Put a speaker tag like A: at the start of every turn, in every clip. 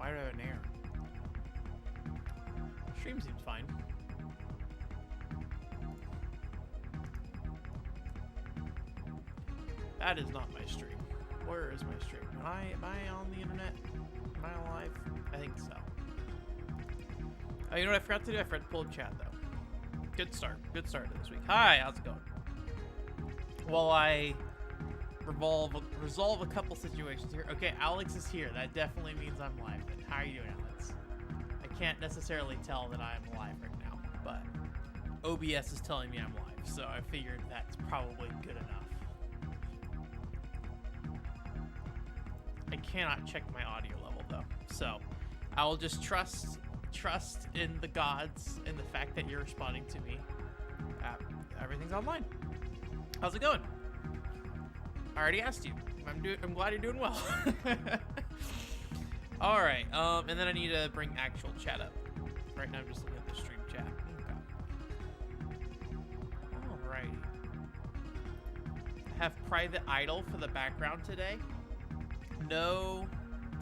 A: Why do I have an error? Stream seems fine. That is not my stream. Where is my stream? Am I on the internet? Am I alive? I think so. Oh, you know what I forgot to do? I forgot to pull up chat though. Good start. Good start to this week. Hi, how's it going? While I resolve a couple situations here. Okay, Alex is here. That definitely means I'm live. Then how are you doing, Alex? I can't necessarily tell that I'm live right now, but OBS is telling me I'm live, so I figured that's probably good enough. I cannot check my audio level though, so I will just trust in the gods and the fact that you're responding to me. Everything's online. How's it going? I already asked you. I'm glad you're doing well. All right. And then I need to bring actual chat up. Right now I'm just looking at the stream chat. Okay. All right. I have private idle for the background today. No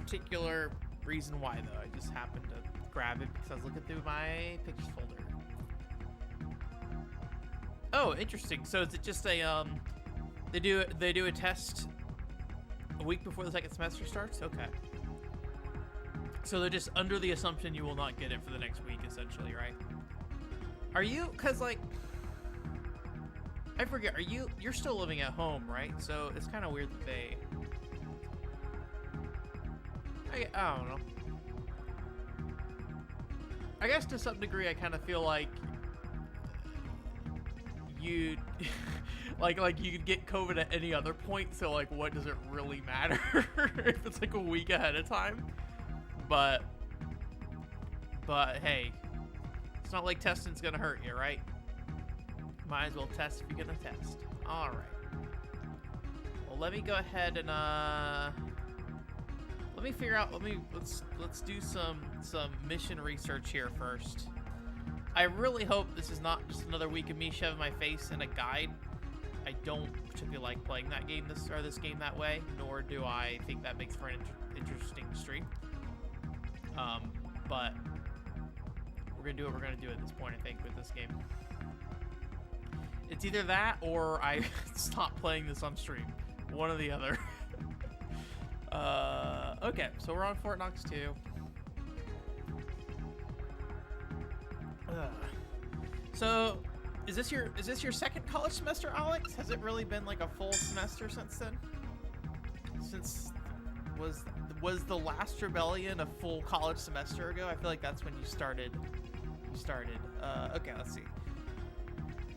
A: particular reason why though. I just happened to grab it because I was looking through my pictures folder. Oh, interesting. So is it just a they do a test a week before the second semester starts? Okay. So they're just under the assumption you will not get it for the next week, essentially, right? Are you, cause like, I forget, you're still living at home, right? So it's kind of weird that they, I don't know. I guess to some degree I kind of feel like you like you could get COVID at any other point, so like what does it really matter if it's like a week ahead of time? But hey, it's not like testing's gonna hurt you, right? Might as well test if you're gonna test. All right. Well, let me go ahead and let me figure out. Let's do some mission research here first. I really hope this is not just another week of me shoving my face in a guide. I don't particularly like playing that game this game that way, nor do I think that makes for an interesting stream. But we're gonna do what we're gonna do at this point, I think, with this game. It's either that or I stop playing this on stream. One or the other. Okay, so we're on Fort Knox II. So, is this your second college semester, Alex? Has it really been like a full semester since then? Since was the last rebellion a full college semester ago? I feel like that's when you started. Okay, let's see.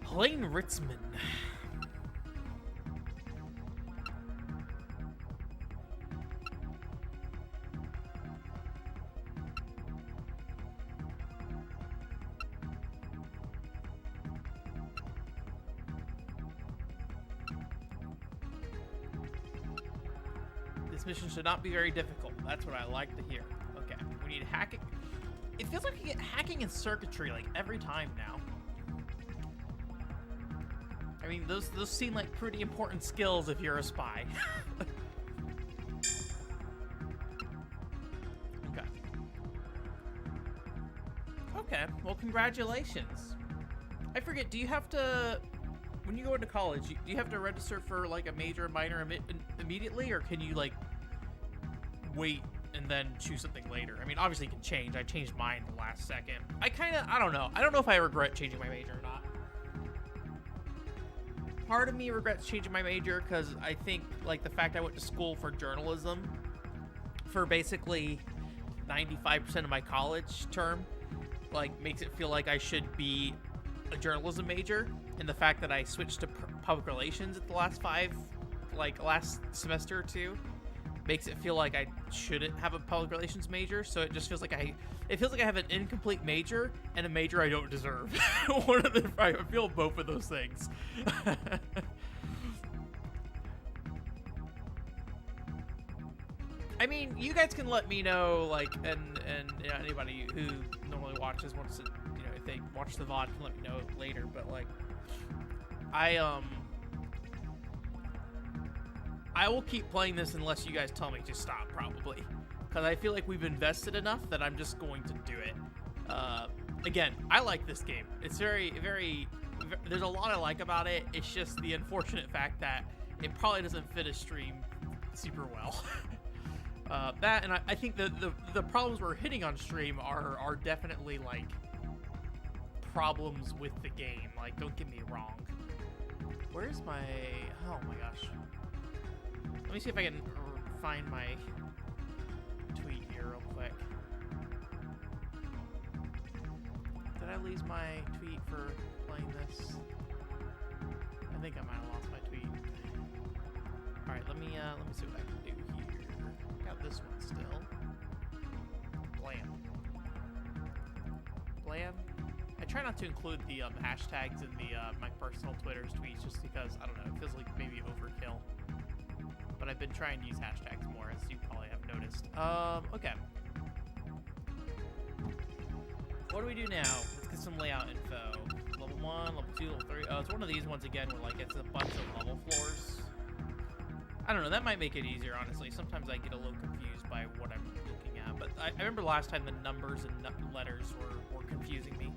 A: Helene Ritzman. This mission should not be very difficult. That's what I like to hear. Okay, we need hacking. It feels like you get hacking and circuitry like every time now. I mean, those seem like pretty important skills if you're a spy. Okay. Okay, well, congratulations. I forget, do you have to, when you go into college, do you have to register for like a major and minor immediately, or can you like wait and then choose something later? I mean, obviously it can change. I changed mine the last second. I don't know. I don't know if I regret changing my major or not. Part of me regrets changing my major because I think like the fact I went to school for journalism for basically 95% of my college term like makes it feel like I should be a journalism major, and the fact that I switched to public relations at the last last semester or two makes it feel like I shouldn't have a public relations major. So it just feels like I have an incomplete major and a major I don't deserve. I feel both of those things. I mean, you guys can let me know, like, and you know, anybody who normally watches wants to, you know, if they watch the VOD can let me know later. But like, I will keep playing this unless you guys tell me to stop, probably, because I feel like we've invested enough that I'm just going to do it. Again, I like this game. It's very, there's a lot I like about it. It's just the unfortunate fact that it probably doesn't fit a stream super well. That, and I think the problems we're hitting on stream are definitely like problems with the game. Like, don't get me wrong. Where's my, oh my gosh. Let me see if I can find my tweet here real quick. Did I lose my tweet for playing this? I think I might have lost my tweet. All right, let me see what I can do here. Got this one still. Blam. Blam. I try not to include the hashtags in the my personal Twitter's tweets just because, I don't know, it feels like maybe overkill. But I've been trying to use hashtags more, as you probably have noticed. Okay. What do we do now? Let's get some layout info. Level 1, level 2, level 3. Oh, it's one of these ones again where, like, it's a bunch of level floors. I don't know, that might make it easier, honestly. Sometimes I get a little confused by what I'm looking at. But I remember last time the numbers and letters were confusing me.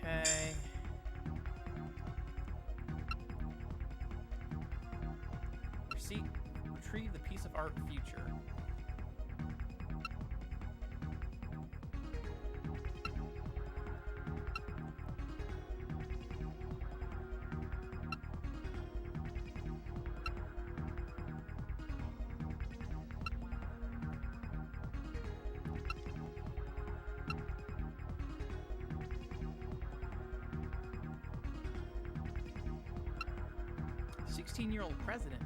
A: Okay. Retrieve the piece of art future. "16-year-old president."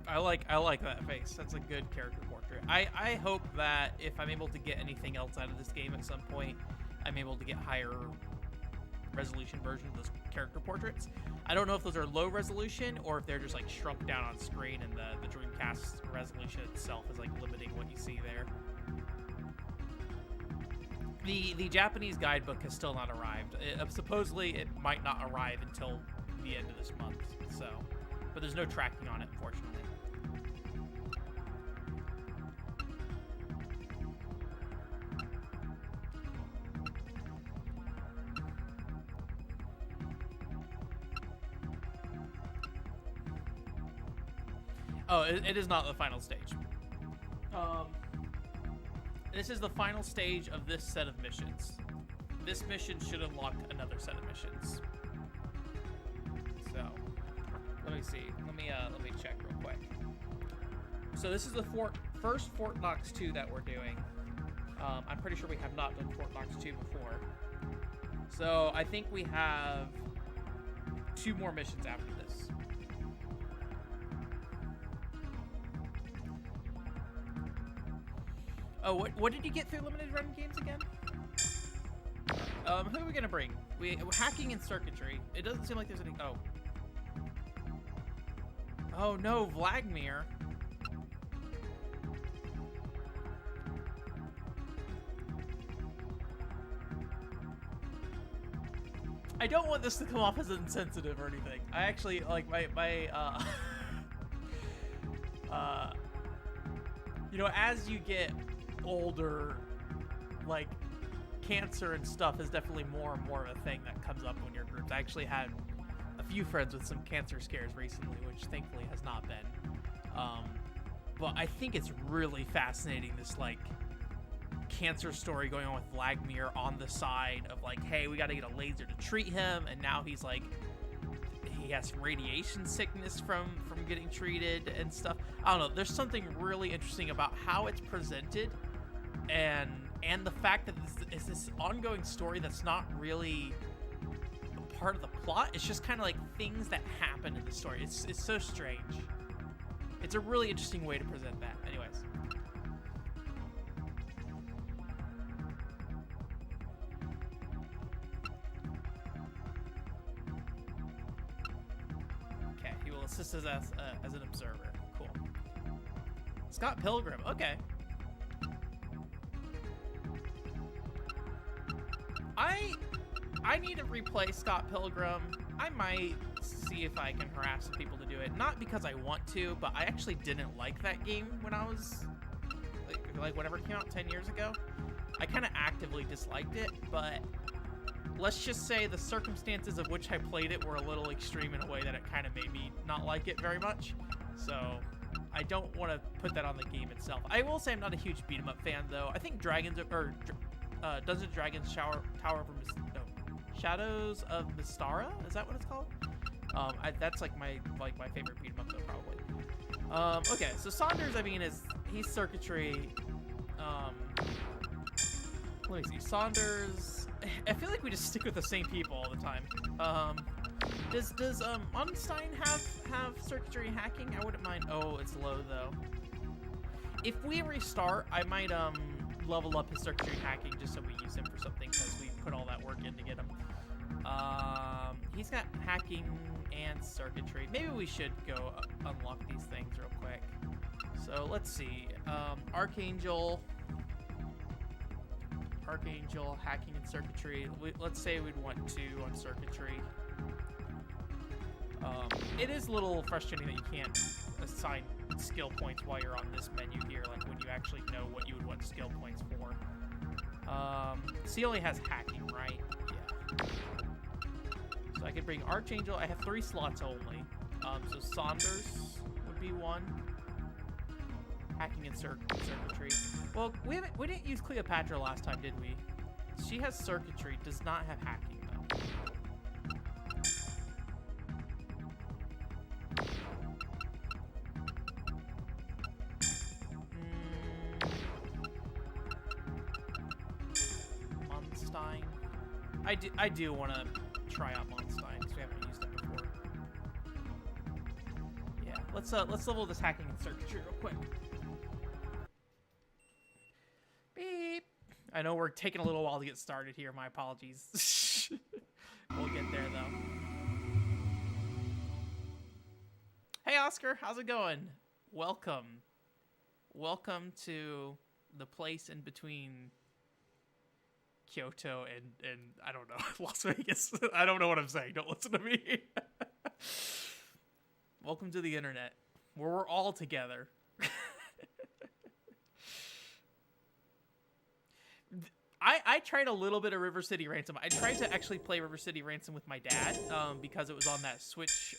A: I like that face. That's a good character portrait. I hope that if I'm able to get anything else out of this game at some point, I'm able to get higher resolution versions of those character portraits. I don't know if those are low resolution or if they're just like shrunk down on screen and the Dreamcast resolution itself is like limiting what you see there. The Japanese guidebook has still not arrived. Supposedly it might not arrive until the end of this month, so, but there's no tracking on it, unfortunately. Oh, it is not the final stage. This is the final stage of this set of missions. This mission should unlock another set of missions. So, let me see. Let me check real quick. So this is the first Fort Knox II that we're doing. I'm pretty sure we have not done Fort Knox II before. So I think we have 2 more missions after this. Oh, what did you get through limited run games again? Who are we gonna bring? We're hacking and circuitry. It doesn't seem like there's any. Oh. Oh no, Vladimir. I don't want this to come off as insensitive or anything. I actually like you know, as you get older, like, cancer and stuff is definitely more and more of a thing that comes up when you're groups. I actually had a few friends with some cancer scares recently, which thankfully has not been. But I think it's really fascinating, this, like, cancer story going on with Vladimir on the side of, like, hey, we got to get a laser to treat him, and now he's, like, he has radiation sickness from getting treated and stuff. I don't know. There's something really interesting about how it's presented, and the fact that this is this ongoing story that's not really a part of the plot. It's just kind of like things that happen in the story. It's so strange. It's a really interesting way to present that. Anyways. Okay, he will assist us as an observer. Cool. Scott Pilgrim. Okay. I need to replay Scott Pilgrim. I might see if I can harass some people to do it. Not because I want to, but I actually didn't like that game when I was, like whenever it came out 10 years ago. I kind of actively disliked it, but let's just say the circumstances of which I played it were a little extreme in a way that it kind of made me not like it very much. So I don't want to put that on the game itself. I will say I'm not a huge beat 'em up fan, though. I think Dungeons and Dragons Shadows of Mystara, is that what it's called? That's like my favorite beat 'em up, though, probably. Okay, so Saunders, I mean, he's circuitry. Let me see, Saunders. I feel like we just stick with the same people all the time. Does Munstein have circuitry hacking? I wouldn't mind. Oh, it's low though. If we restart, I might level up his circuitry hacking just so we use him for something because we put all that work in to get him. He's got hacking and circuitry. Maybe we should go unlock these things real quick. So let's see. Archangel, hacking and circuitry. Let's say we'd want 2 on circuitry. It is a little frustrating that you can't assign skill points while you're on this menu here, like when you actually know what you would want skill points for. So he only has hacking, right? Yeah. So I could bring Archangel. I have 3 slots only. So Saunders would be 1. Hacking and circuitry. Well, we didn't use Cleopatra last time, did we? She has circuitry, does not have hacking though. Munstein. I do want to try out Munstein because we haven't used it before. Yeah, let's level this hacking and circuitry real quick. Beep. I know we're taking a little while to get started here. My apologies. We'll get there though. Hey Oscar, how's it going? Welcome to the place in between Kyoto and I don't know, Las Vegas. I don't know what I'm saying. Don't listen to me. Welcome to the internet, where we're all together. I tried a little bit of River City Ransom. I tried to actually play River City Ransom with my dad because it was on that Switch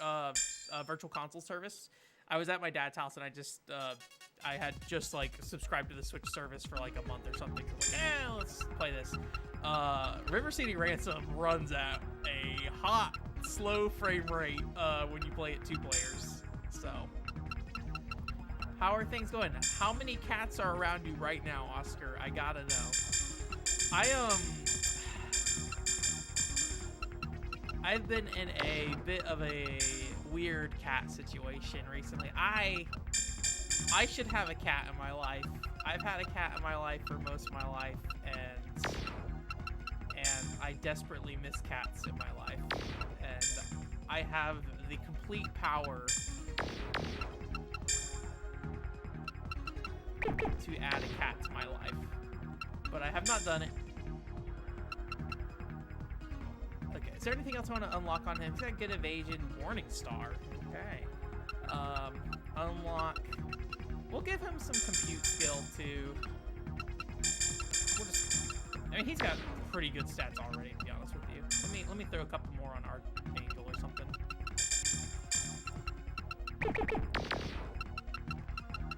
A: virtual console service. I was at my dad's house and I had just like subscribed to the Switch service for like a month or something. So I was like, let's play this. River City Ransom runs at a hot, slow frame rate when you play it 2 players. So, how are things going? How many cats are around you right now, Oscar? I gotta know. I've been in a bit of a weird cat situation recently. I should have a cat in my life. I've had a cat in my life for most of my life, and I desperately miss cats in my life. And I have the complete power to add a cat to my life, but I have not done it. Okay, is there anything else I want to unlock on him? He's got good evasion, warning star. Okay. Unlock. We'll give him some compute skill too. I mean, he's got pretty good stats already, to be honest with you. Let me throw a couple more on Archangel or something.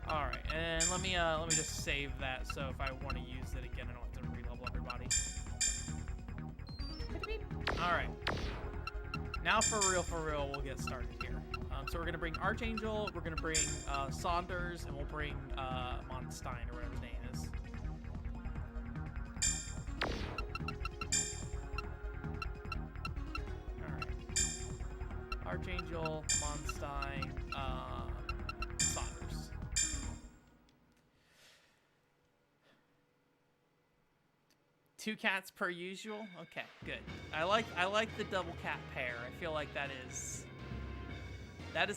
A: All right, and let me just save that so if I want to use it again, I don't have to re-level everybody. All right, now for real, we'll get started here. So we're gonna bring Archangel, we're gonna bring Saunders, and we'll bring Munstein or whatever his name is. All right, Archangel, Munstein, Saunders. Two cats per usual. Okay, good. I like the double cat pair. I feel like that is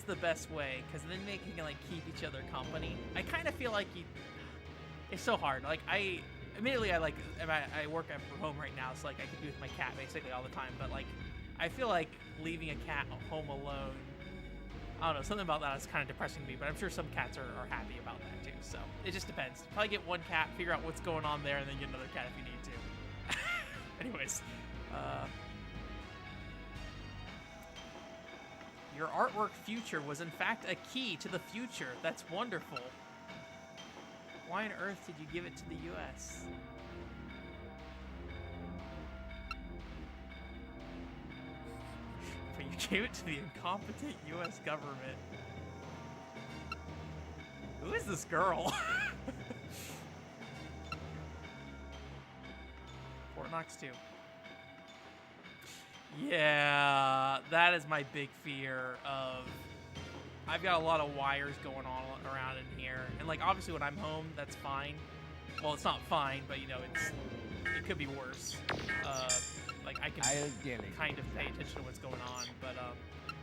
A: the best way, because then they can like keep each other company. I kind of feel like it's so hard. Like Admittedly, I work at home right now, so like I can be with my cat basically all the time. But like, I feel like leaving a cat home alone. I don't know, something about that is kind of depressing to me. But I'm sure some cats are happy about that too. So it just depends. Probably get one cat, figure out what's going on there, and then get another cat if you need to. Anyways, your artwork future was in fact a key to the future. That's wonderful. Why on earth did you give it to the U.S.? But you gave it to the incompetent U.S. government. Who is this girl? Fort Knox II. Yeah, that is my big fear of... I've got a lot of wires going on around in here. And, like, obviously when I'm home, that's fine. Well, it's not fine, but, you know, it could be worse. Like, I can kind of pay attention to what's going on, but,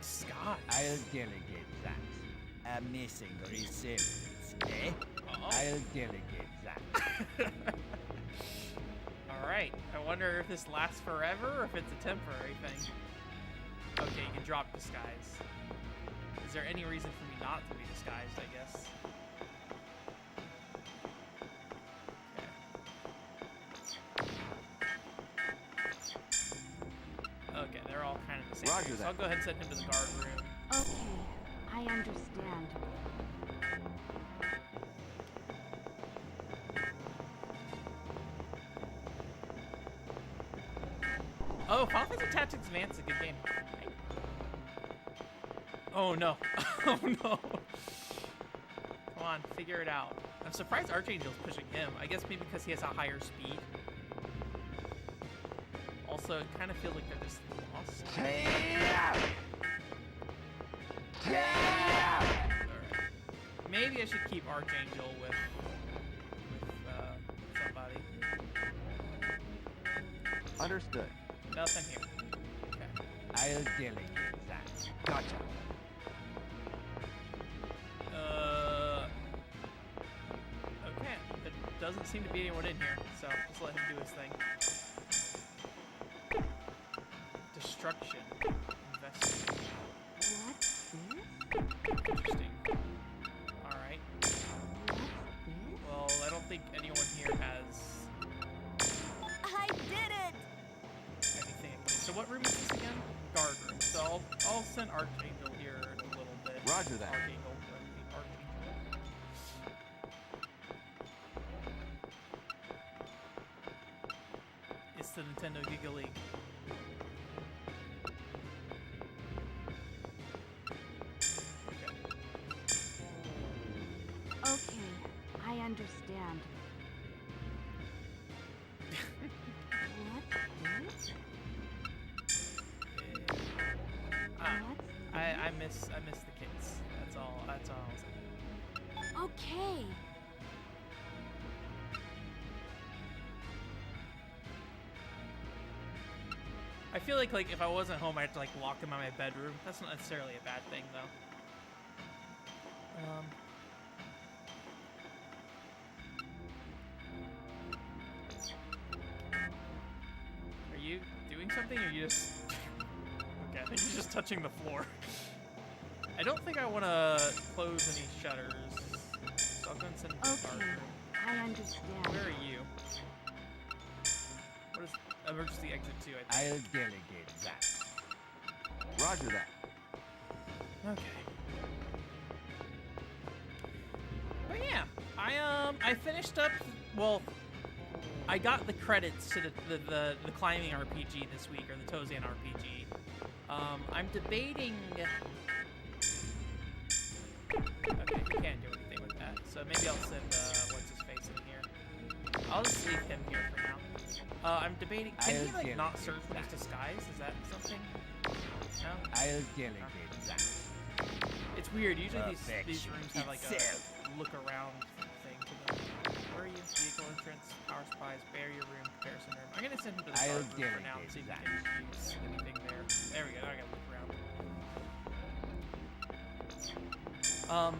A: Scott.
B: I'll delegate that. A missing resemblance, eh? I'll delegate that.
A: Alright, I wonder if this lasts forever or if it's a temporary thing. Okay, you can drop disguise. Is there any reason for me not to be disguised, I guess? Okay, they're all kind of the same.
B: Roger that.
A: So I'll go ahead and send him to the guard room.
C: Okay, I understand.
A: Oh, Final Fantasy Tactics Advance is a good game. Oh no. Oh no. Come on, figure it out. I'm surprised Archangel's pushing him. I guess maybe because he has a higher speed. Also, it kind of feels like they're just lost. Alright. Maybe I should keep Archangel with somebody.
B: Understood.
A: Nothing here. Okay.
B: I'll delegate that. Gotcha.
A: Okay. There doesn't seem to be anyone in here, so just let him do his thing. Destruction. Investigation.
C: What's this?
A: Interesting. Alright. Well, I don't think anyone here has
C: I did it!
A: anything. So what room is this again? Guard room. So I'll send Archangel here in a little bit.
B: Roger that.
A: Archangel. It's the Nintendo Giga League.
C: Okay, I understand. What's this?
A: I miss the kids. That's all I'll say.
C: Okay.
A: I feel like if I wasn't home, I had to like lock them in my bedroom. That's not necessarily a bad thing though. Are you doing something, or are you just? Okay, I think you're just touching the floor. I don't think I want to close any shutters, so I'll go and send it to the guard
C: Okay,
A: room.
C: I understand.
A: Where are you? What is emergency exit 2? I think.
B: I'll delegate that. Roger that.
A: Okay. But yeah, I finished up. Well, I got the credits to the climbing RPG this week, or the Tozan RPG. I'm debating. Okay, he can't do anything with that, so maybe I'll send what's his face in here. I'll just leave him here for now. I'm debating. Can he like not search when he's disguised? Is that something? No.
B: I'll delegate that.
A: It's weird. Usually these
B: Perfection
A: rooms have like
B: itself.
A: a look around thing to them. Where are you? Vehicle entrance, power supplies, barrier room, comparison room. I'm gonna send him to the
B: I'll
A: guard room for now and see if he
B: delegate
A: can use anything there. There we go. Now I gotta look around.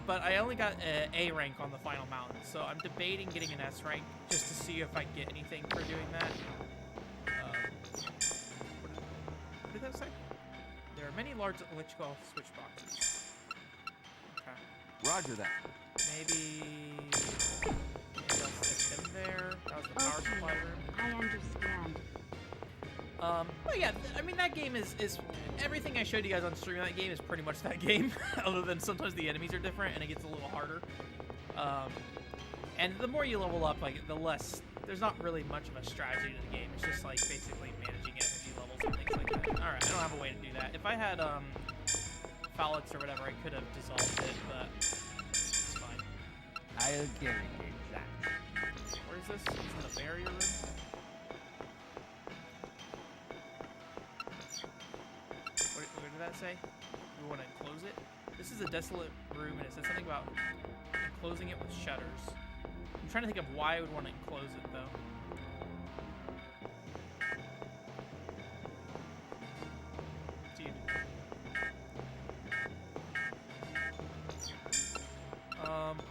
A: But I only got a rank on the final mountain, so I'm debating getting an S rank just to see if I get anything for doing that. What did that say? There are many large electrical switch boxes. Okay.
B: Roger that.
A: Maybe I'll stick him there. That was the power supply room.
C: I understand.
A: But yeah, I mean, that game is everything I showed you guys on stream. That game is pretty much that game, other than sometimes the enemies are different and it gets a little harder. And the more you level up, like the less. There's not really much of a strategy to the game. It's just like basically managing energy levels and things like that. All right, I don't have a way to do that. If I had Phalix or whatever, I could have dissolved it, but it's fine.
B: I'll delegate that.
A: Where is this? It's in the barrier room. What did that say? We want to enclose it? This is a desolate room, and it says something about enclosing it with shutters. I'm trying to think of why I would want to enclose it, though.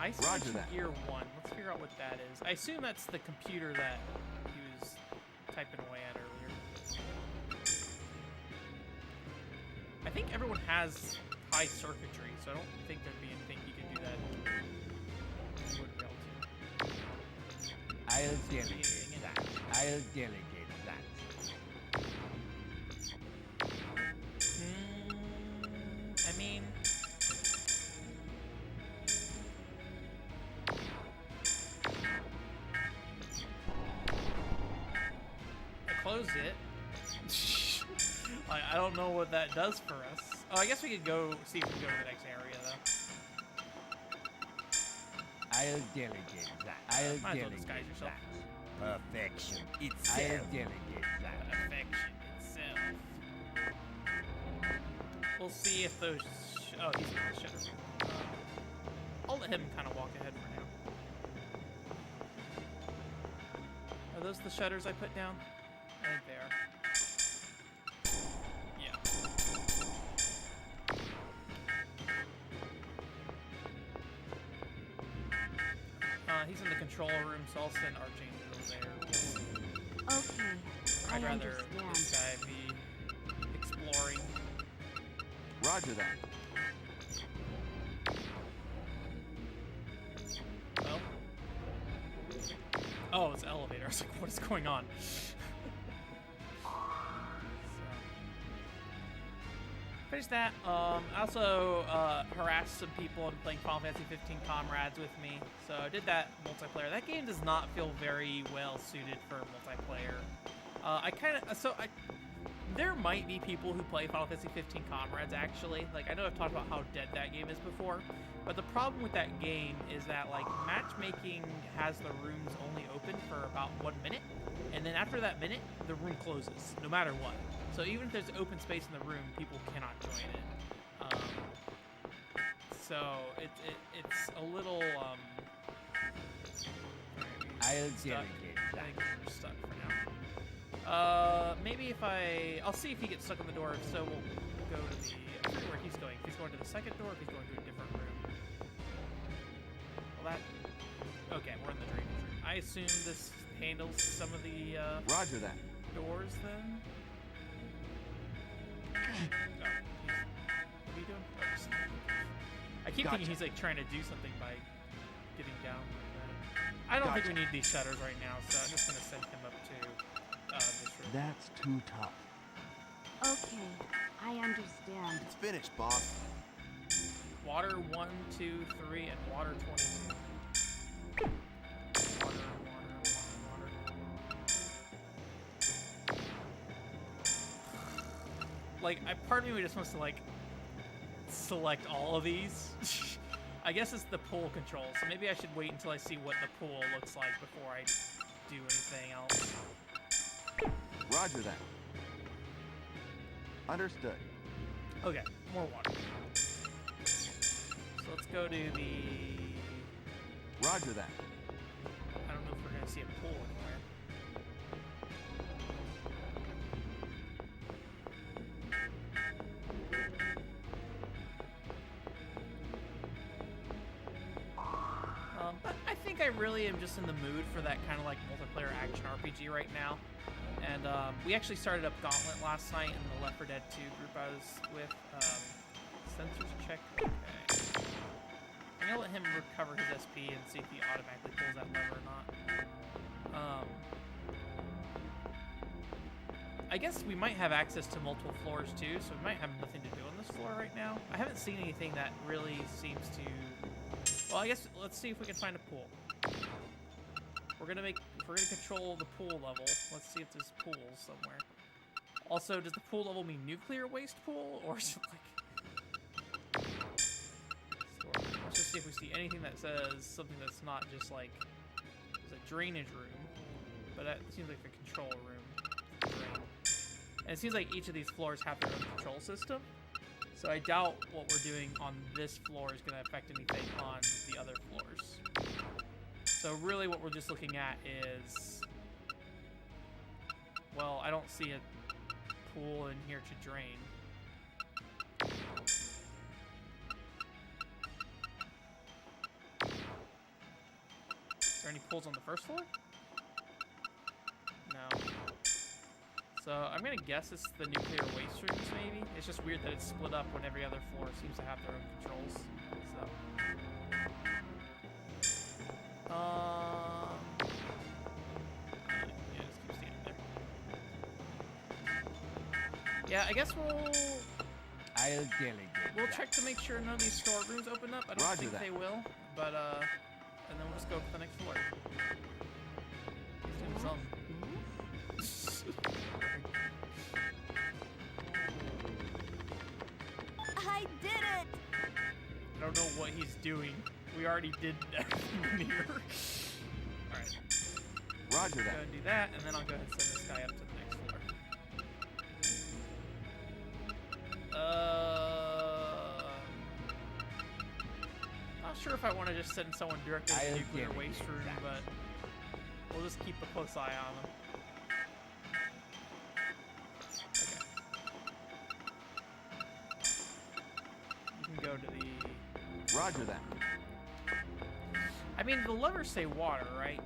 A: Isolation Gear 1. Let's figure out what that is. I assume that's the computer that he was typing away at earlier. I think everyone has high circuitry, so I don't think there'd be anything he could do that he wouldn't be able to.
B: I'll delegate that. I'll delegate that.
A: I mean... close it. I don't know what that does for us. Oh, I guess we could go see if we can go to the next area, though.
B: I'll delegate that. I'll
A: Might as well
B: delegate
A: disguise yourself.
B: that. Perfection itself. I'll delegate that.
A: Perfection itself. We'll see if those... oh, he's in the shutter. I'll let him kind of walk ahead for now. Are those the shutters I put down? I think they are. Yeah. He's in the control room, so I'll send Archangel there.
C: Okay,
A: I'd
C: I
A: rather
C: understand.
A: this guy be exploring.
B: Roger that.
A: Well. Oh, it's an elevator. I was like, what is going on? Finish that. I also harassed some people and playing Final Fantasy 15 Comrades with me. So I did that multiplayer. That game does not feel very well suited for multiplayer. There might be people who play Final Fantasy 15 Comrades actually. Like, I know I've talked about how dead that game is before, but the problem with that game is that like matchmaking has the rooms only open for about 1 minute, and then after that minute, the room closes, no matter what. So even if there's open space in the room, people cannot join it. So it's a little
B: I'll
A: stuck.
B: delegate
A: I
B: that.
A: think we're stuck for now. Maybe if I'll see if he gets stuck in the door. If so, we'll go to the. I forget where he's going. If he's going to the second door, if he's going to a different room. Well, that. Okay, we're in the drainage room. I assume this handles some of the
B: Roger that.
A: doors then. Oh, what are you doing? Oh, I keep thinking he's like trying to do something by getting down like that. I don't think we need these shutters right now, so I'm just gonna send him up to this room.
B: That's too tough.
C: Okay, I understand.
B: It's finished, boss.
A: Water 1, 2, 3, and water 22. Water. Like, part of me just wants to like select all of these. I guess it's the pool control, so maybe I should wait until I see what the pool looks like before I do anything else.
B: Roger that. Understood.
A: Okay, more water. So let's go to the...
B: Roger that.
A: I don't know if we're going to see a pool anywhere. But I think I really am just in the mood for that kind of like single-player action RPG right now. And we actually started up Gauntlet last night in the Left 4 Dead 2 group I was with. Sensors check. Okay. I'm gonna let him recover his SP and see if he automatically pulls that lever or not. I guess we might have access to multiple floors too, so we might have nothing to do on this floor right now. I haven't seen anything that really seems to... Well, I guess let's see if we can find a pool. If we're gonna control the pool level, let's see if there's pools somewhere. Also, does the pool level mean nuclear waste pool, or is it like... Let's just see if we see anything that says something that's not just like... There's a drainage room, but that seems like the control room. Drain. And it seems like each of these floors have their own control system. So I doubt what we're doing on this floor is going to affect anything on the other floors. So really what we're just looking at is... Well, I don't see a pool in here to drain. Is there any pools on the first floor? No. So I'm gonna guess it's the nuclear waste rooms, maybe. It's just weird that it's split up when every other floor seems to have their own controls. So, yeah, just keep standing there. Yeah, I guess
B: I'll delegate.
A: we'll check to make sure none of these storerooms open up. I don't think they will, but and then we'll just go to the next floor. He's doing something.
C: I did it!
A: I don't know what he's doing. We already did everything here. Alright.
B: Roger
A: Go
B: that.
A: ahead and do that, and then I'll go ahead and send this guy up to the next floor. Not sure if I want to just send someone directly to the nuclear waste room, but we'll just keep a close eye on them. Go to the...
B: Roger that.
A: I mean, the levers say water, right?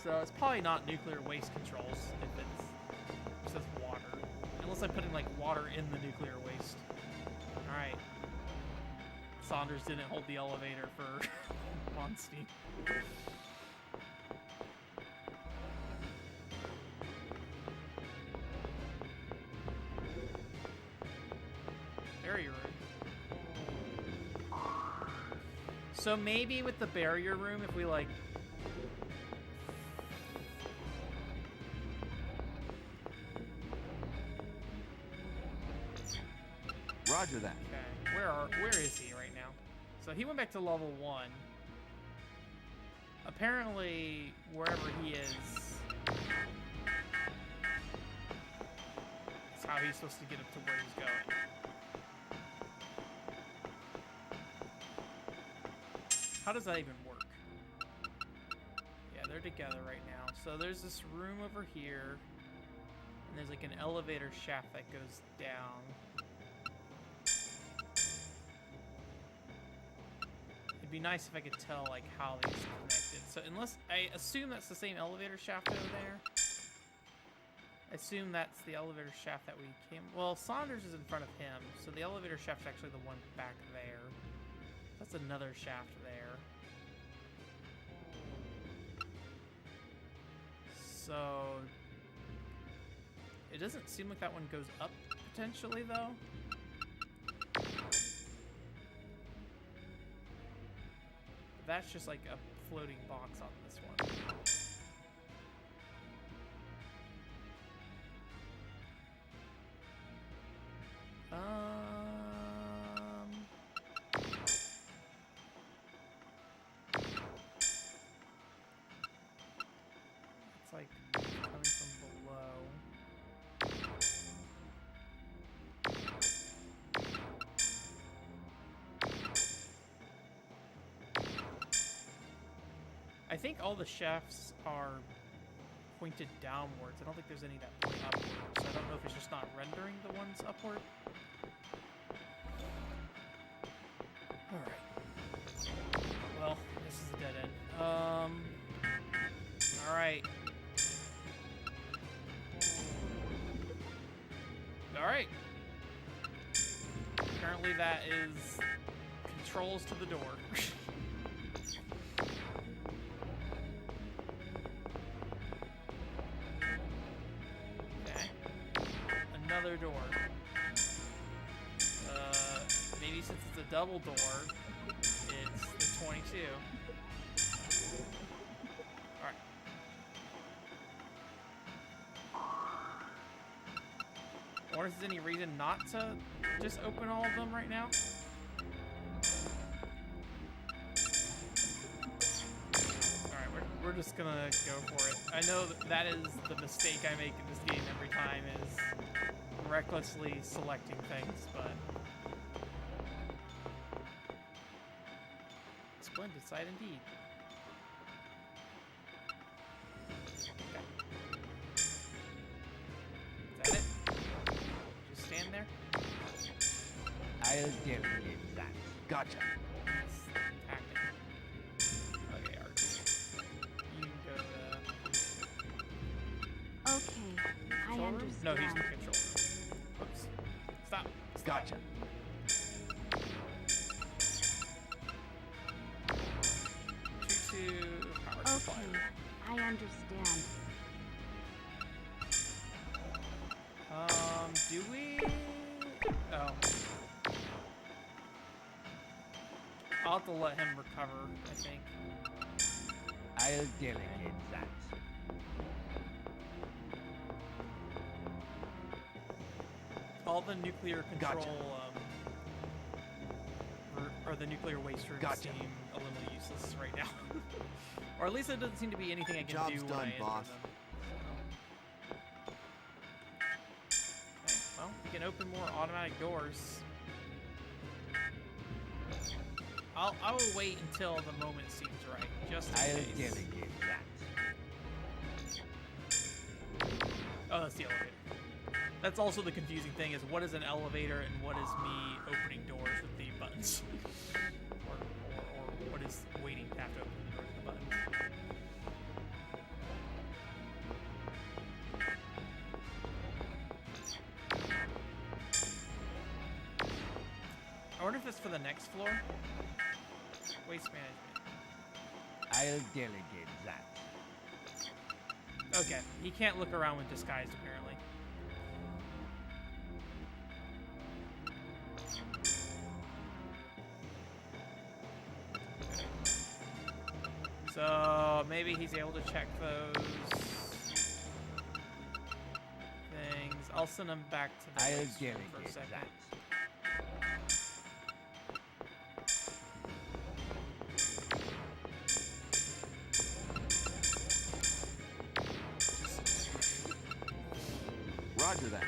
A: So it's probably not nuclear waste controls if it says water. Unless I'm putting, like, water in the nuclear waste. Alright. Saunders didn't hold the elevator for Monstein. Barrier room. So maybe with the barrier room, if we like...
B: Roger that.
A: Okay, where is he right now? So he went back to level 1. Apparently, wherever he is how he's supposed to get up to where he's going. How does that even work? Yeah, they're together right now. So there's this room over here, and there's like an elevator shaft that goes down. It'd be nice if I could tell like how these are connected. So unless, I assume that's the same elevator shaft over there. I assume that's the elevator shaft that we came... Well, Saunders is in front of him, so the elevator shaft's actually the one back there. That's another shaft there. So... It doesn't seem like that one goes up, potentially, though. That's just like a floating box on this one. It's like coming from below. I think all the shafts are pointed downwards. I don't think there's any that point upwards. So I don't know if it's just not rendering the ones upward. Alright. Well, this is a dead end. right. All right. Apparently that is controls to the door. Okay. Another door. Maybe since it's a double door, it's the 22. Alright. I wonder if there's any reason not to just open all of them right now. Alright, we're just gonna go for it. I know that is the mistake I make in this game every time, is recklessly selecting things, but... Splendid sight indeed. Okay. Is that it? Just stand there?
B: I'll delegate that. Gotcha.
A: Tactic. Okay, Archie. You can go to...
C: Okay, I
A: control room?
C: understand.
A: No, he's in the control room. Oops. Stop.
B: Gotcha.
A: Power
C: Okay,
A: supply.
C: I understand.
A: Do we? Oh. I'll have to let him recover, I think.
B: I'll delegate that.
A: All the nuclear control,
B: Gotcha.
A: or the nuclear waste rooms
B: Gotcha.
A: seem a little useless right now. Or at least there doesn't seem to be anything I can
D: Job's
A: do when
D: done,
A: I enter
D: boss.
A: them. Okay, well, we can open more automatic doors. I will wait until the moment seems right, just in
B: I'll
A: case.
B: delegate that.
A: Oh, that's the elevator. That's also the confusing thing, is what is an elevator and what is me opening doors with the buttons? or what is waiting to have to open the doors with the buttons? I wonder if it's for the next floor? Waste management.
B: I'll delegate that.
A: Okay, he can't look around with disguise, apparently. So maybe he's able to check those things. I'll send him back to the
B: I'll
A: waste room for a
B: delegate
A: second.
B: that.
D: Roger that.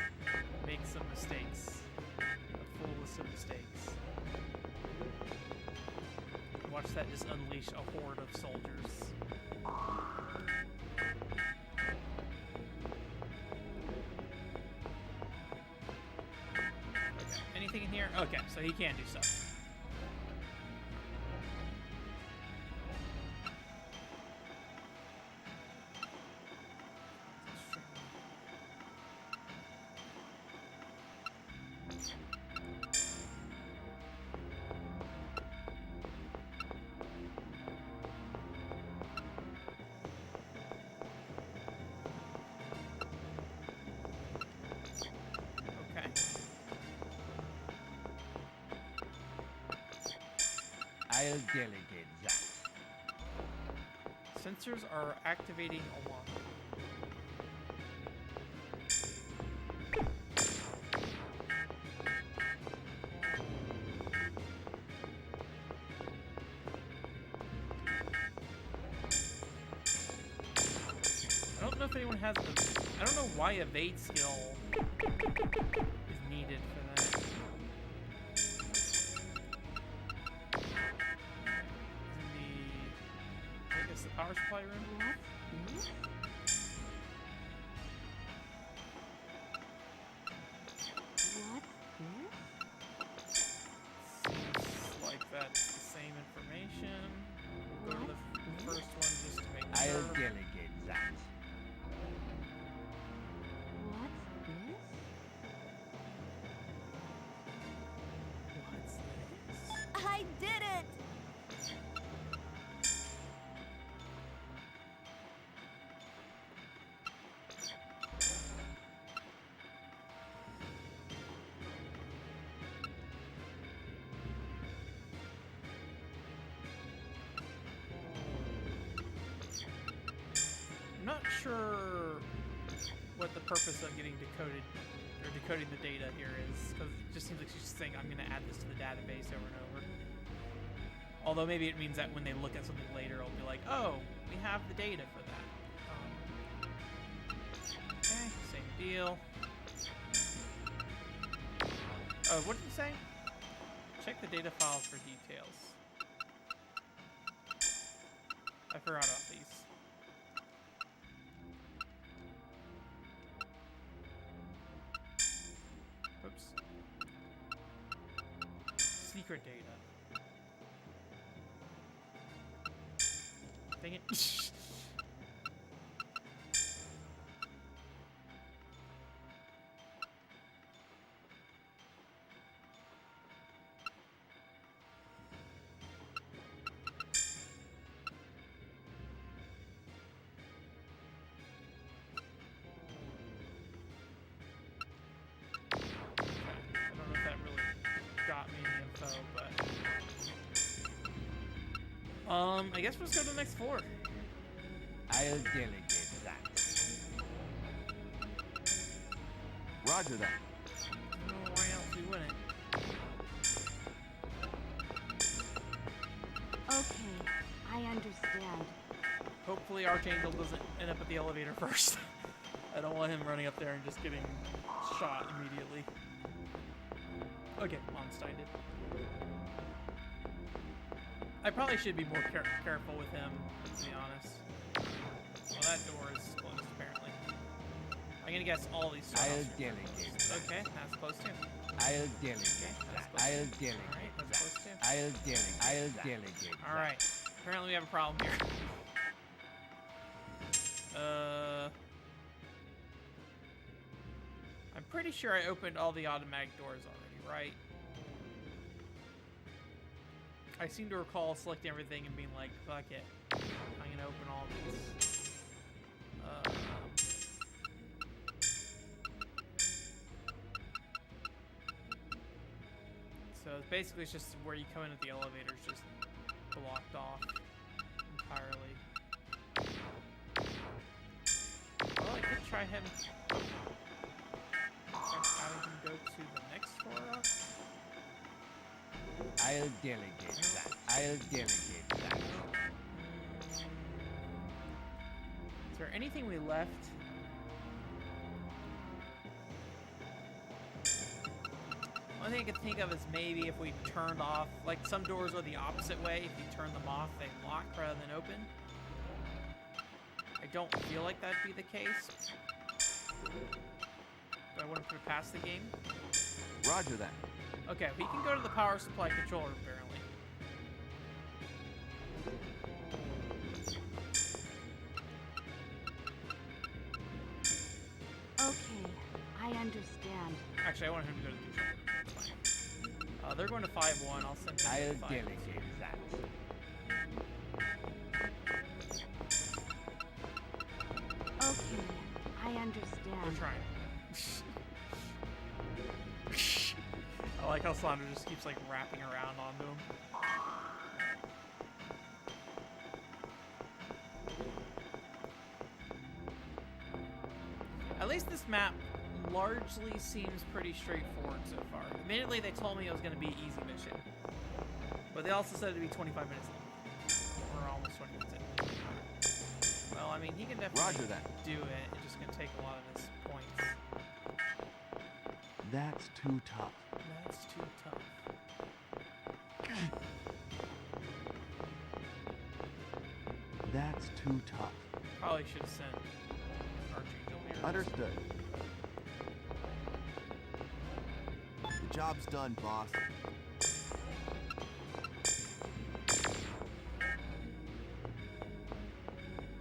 A: Make some mistakes. A full list of mistakes. Watch that just unleash a horde of soldiers. Okay, anything in here? Okay, so he can do stuff. Okay.
B: I'll delegate that.
A: Sensors are activating alarm. I don't know if anyone has I don't know why evade skill is needed for that. I guess the power supply room? Seems like that's the same information. We'll go to the first one just to make
B: I'll
A: sure.
B: delegate that.
A: not sure what the purpose of getting decoded or decoding the data here is, because it just seems like she's just saying, I'm going to add this to the database over and over. Although maybe it means that when they look at something later, it'll be like, oh, we have the data for that. Okay, same deal. Oh, what did it say? Check the data files for details. I forgot about these. Oops. Secret data. Dang it. I guess we'll just go to the next floor.
B: I'll delegate that.
D: Roger that.
A: I don't know why else we wouldn't.
C: Okay, I understand.
A: Hopefully Archangel doesn't end up at the elevator first. I don't want him running up there and just getting shot immediately. Okay, Monstein did. I probably should be more careful with him, to be honest. Well, that door is closed, apparently. I'm gonna guess all these
B: I'll
A: doors.
B: delegate that.
A: Okay, that's close too.
B: I'll delegate that. I'll delegate
A: Alright, that's
B: that.
A: close too.
B: I'll delegate that.
A: Alright, apparently we have a problem here. I'm pretty sure I opened all the automatic doors already, right? I seem to recall selecting everything and being like, fuck it. I'm gonna open all of these. So basically it's just where you come in at the elevator is just blocked off entirely. Well, I could try him. Try having him go to the next floor up.
B: I'll delegate that. I'll delegate that.
A: Is there anything we left? One thing I could think of is maybe if we turned off, like some doors are the opposite way. If you turn them off, they lock rather than open. I don't feel like that'd be the case. Do I want to put it past the game?
D: Roger that.
A: Okay, we can go to the power supply controller, apparently.
C: Okay, I understand.
A: Actually, I want him to go to the controller. That's fine. They're going to 5-1. I'll send them
B: I'll
A: to 5.
B: delegate that.
C: Okay, I
A: They're
C: understand.
A: trying. I like how Sandra just keeps like wrapping around onto him. At least this map largely seems pretty straightforward so far. Admittedly, they told me it was going to be an easy mission, but they also said it'd be 25 minutes long. We're almost 20 minutes in. Well, I mean, he can definitely
D: Roger that.
A: do it. It's just going to take a lot of his points.
D: That's too tough.
A: That's too tough.
D: That's too tough.
A: Probably should have sent Archangel here.
D: Understood. The job's done, boss.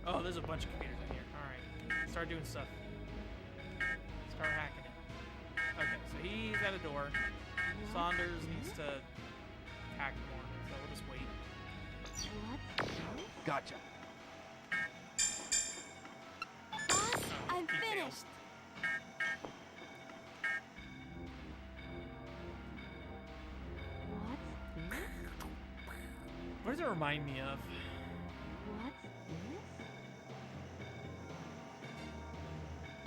A: Oh, there's a bunch of computers in here. Alright. Start doing stuff. Start hacking it. Okay, so he's at a door. Saunders needs to hack more, so we'll just wait.
C: What's this?
D: Gotcha.
C: Boss, I'm
A: He failed.
C: finished. What's this?
A: What does it remind me of?
C: What's this?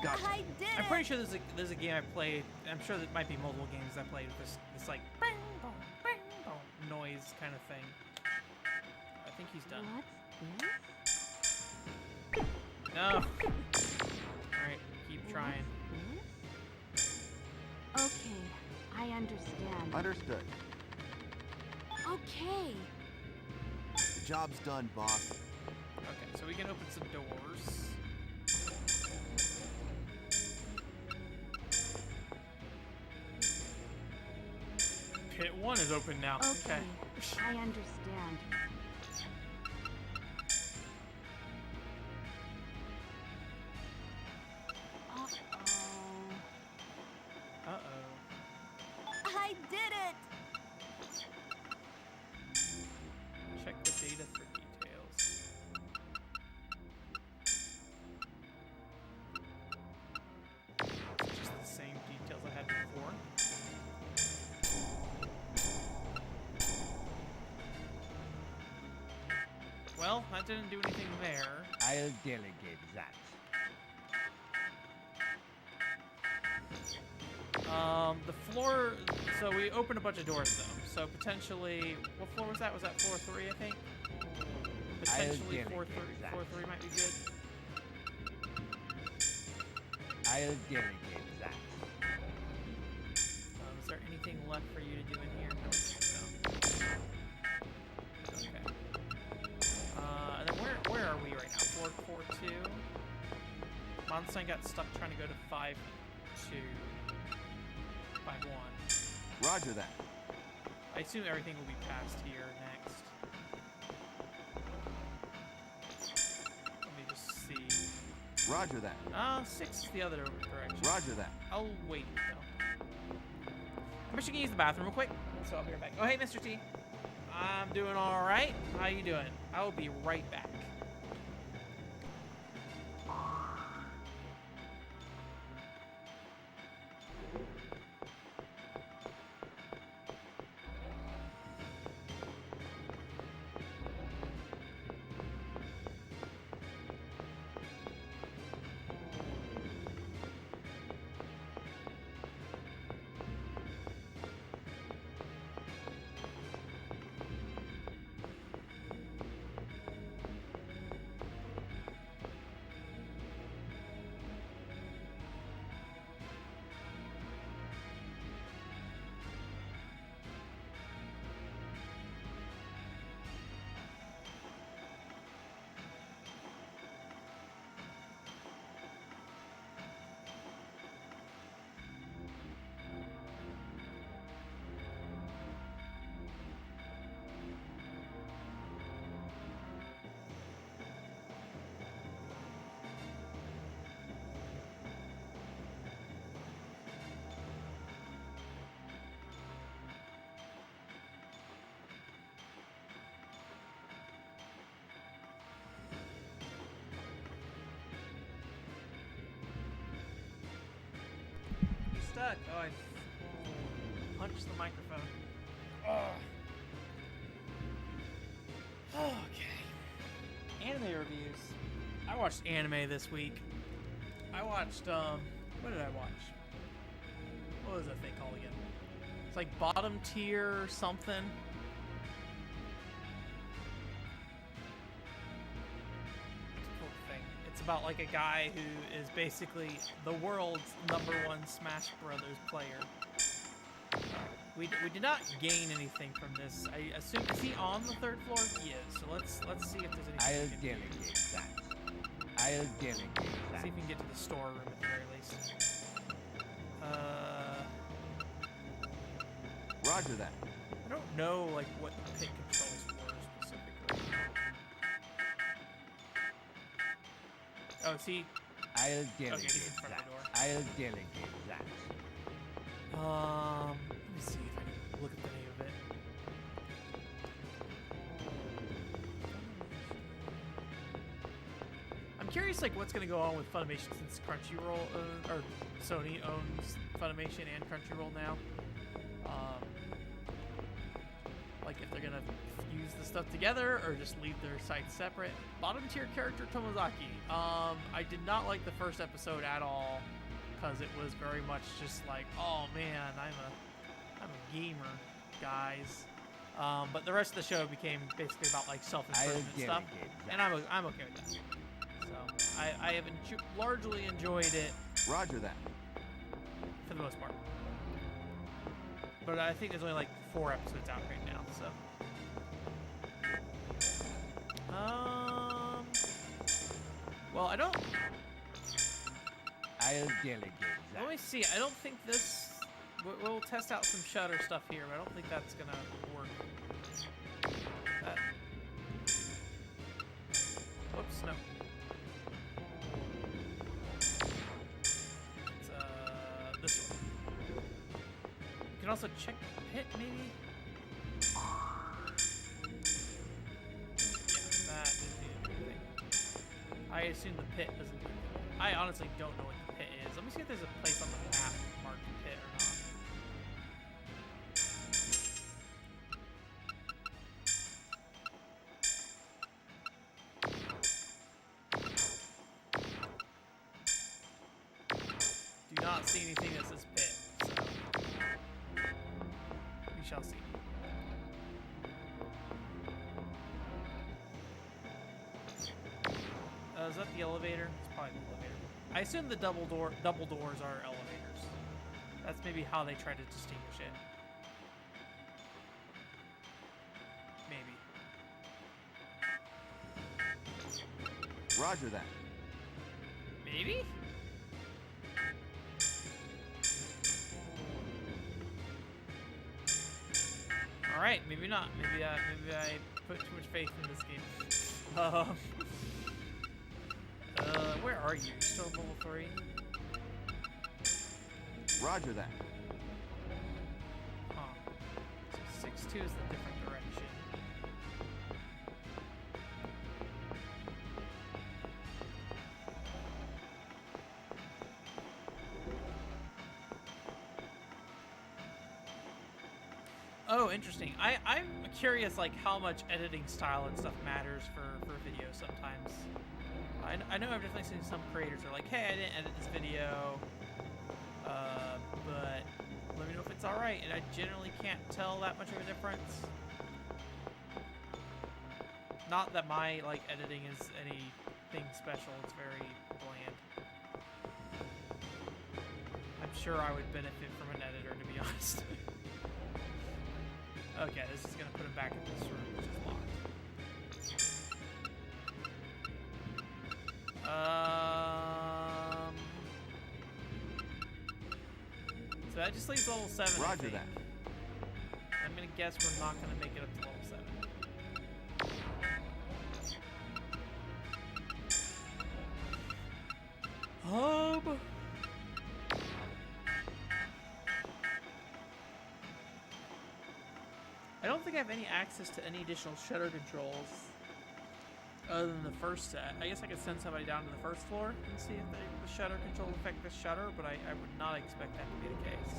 B: Gotcha.
C: I did
A: I'm
C: it!
A: pretty sure there's a game I played. I'm sure there might be multiple games I played with this like bang, boom, bang, boom noise kind of thing. I think he's done.
C: What's this?
A: No. All right, keep trying.
C: What's this? Okay, I understand.
D: Understood.
C: Okay.
D: The job's done, boss.
A: Okay, so we can open some doors. Pit 1 is open now.
C: Okay, I understand. Uh-oh.
A: Uh-oh.
C: I did it!
A: Check the data for details. It's just the same details I had before. Well, that didn't do anything there.
B: I'll delegate that.
A: The floor, so we opened a bunch of doors though. So potentially, what floor was that? Was that floor 3, I think? Potentially floor 3,
B: that.
A: floor 3 might be good.
B: I'll delegate that.
A: Is there anything left for you to do in here? No. Okay. And then where are we right now? Floor 4-2. Monstein got stuck trying to go to 5-2. 5-1.
D: Roger that.
A: I assume everything will be passed here next. Let me just see.
D: Roger that.
A: 6 is the other direction.
D: Roger that.
A: I'll wait though. I'm actually gonna use the bathroom real quick, so I'll be right back. Oh, hey, Mr. T. I'm doing all right. How you doing? I will be right back. Stuck. Oh, I punched the microphone. Ugh. Okay. Anime reviews. I watched anime this week. I watched, what did I watch? What was that thing called again? It's like bottom tier something. It's about like a guy who is basically the world's #1 Smash Brothers player. We did not gain anything from this. I assume, is he on the 3rd floor? He is. So let's see if there's anything.
B: I'll
A: we can use.
B: delegate that. I'll delegate that.
A: See if we can get to the storeroom at the very least.
D: Roger that.
A: I don't know like what the pit controls were specifically. Oh, see.
B: I'll delegate
A: he's in front of
B: that.
A: the door.
B: I'll delegate that.
A: Let me see if I can look at the name of it. I'm curious, like, what's going to go on with Funimation since Crunchyroll, or Sony owns Funimation and Crunchyroll now. like if they're gonna fuse the stuff together or just leave their sites separate. Bottom tier character Tomozaki. I did not like the first episode at all because it was very much just like, oh man, I'm a gamer, guys. But the rest of the show became basically about like self-improvement stuff, and I'm okay with that. So I have largely enjoyed it.
D: Roger that.
A: For the most part. But I think there's only like 4 episodes out right now, so. Well, I don't.
B: I'll delegate that.
A: Let me see. I don't think this. We'll test out some Shutter stuff here, but I don't think that's gonna work. Whoops, no. It's this one. You can also check the pit, maybe. Yeah, that is the other thing. I assume the pit doesn't do anything. I honestly don't know what the pit is. Let me see if there's a place on the map marked pit or not. Do not see anything that says pit, so we shall see. Is that the elevator? It's probably the elevator. I assume the double doors are elevators. That's maybe how they try to distinguish it. Maybe.
D: Roger that.
A: Maybe? Alright, maybe not. Maybe I put too much faith in this game. Where are you? You still level 3?
D: Roger that.
A: Huh. So 6-2 is the different direction. Oh, interesting. I'm curious, like, how much editing style and stuff matters for video sometimes. I know I've definitely seen some creators are like, hey, I didn't edit this video, but let me know if it's alright, and I generally can't tell that much of a difference. Not that my, like, editing is anything special, it's very bland. I'm sure I would benefit from an editor, to be honest. Okay, this is gonna put him back in this room, which is locked. So that just leaves level 7. I
D: Roger
A: think.
D: that.
A: I'm gonna guess we're not gonna make it up to level 7. I don't think I have any access to any additional shutter controls other than the first set. I guess I could send somebody down to the first floor and see if the shutter controls affect the shutter, but I would not expect that to be the case.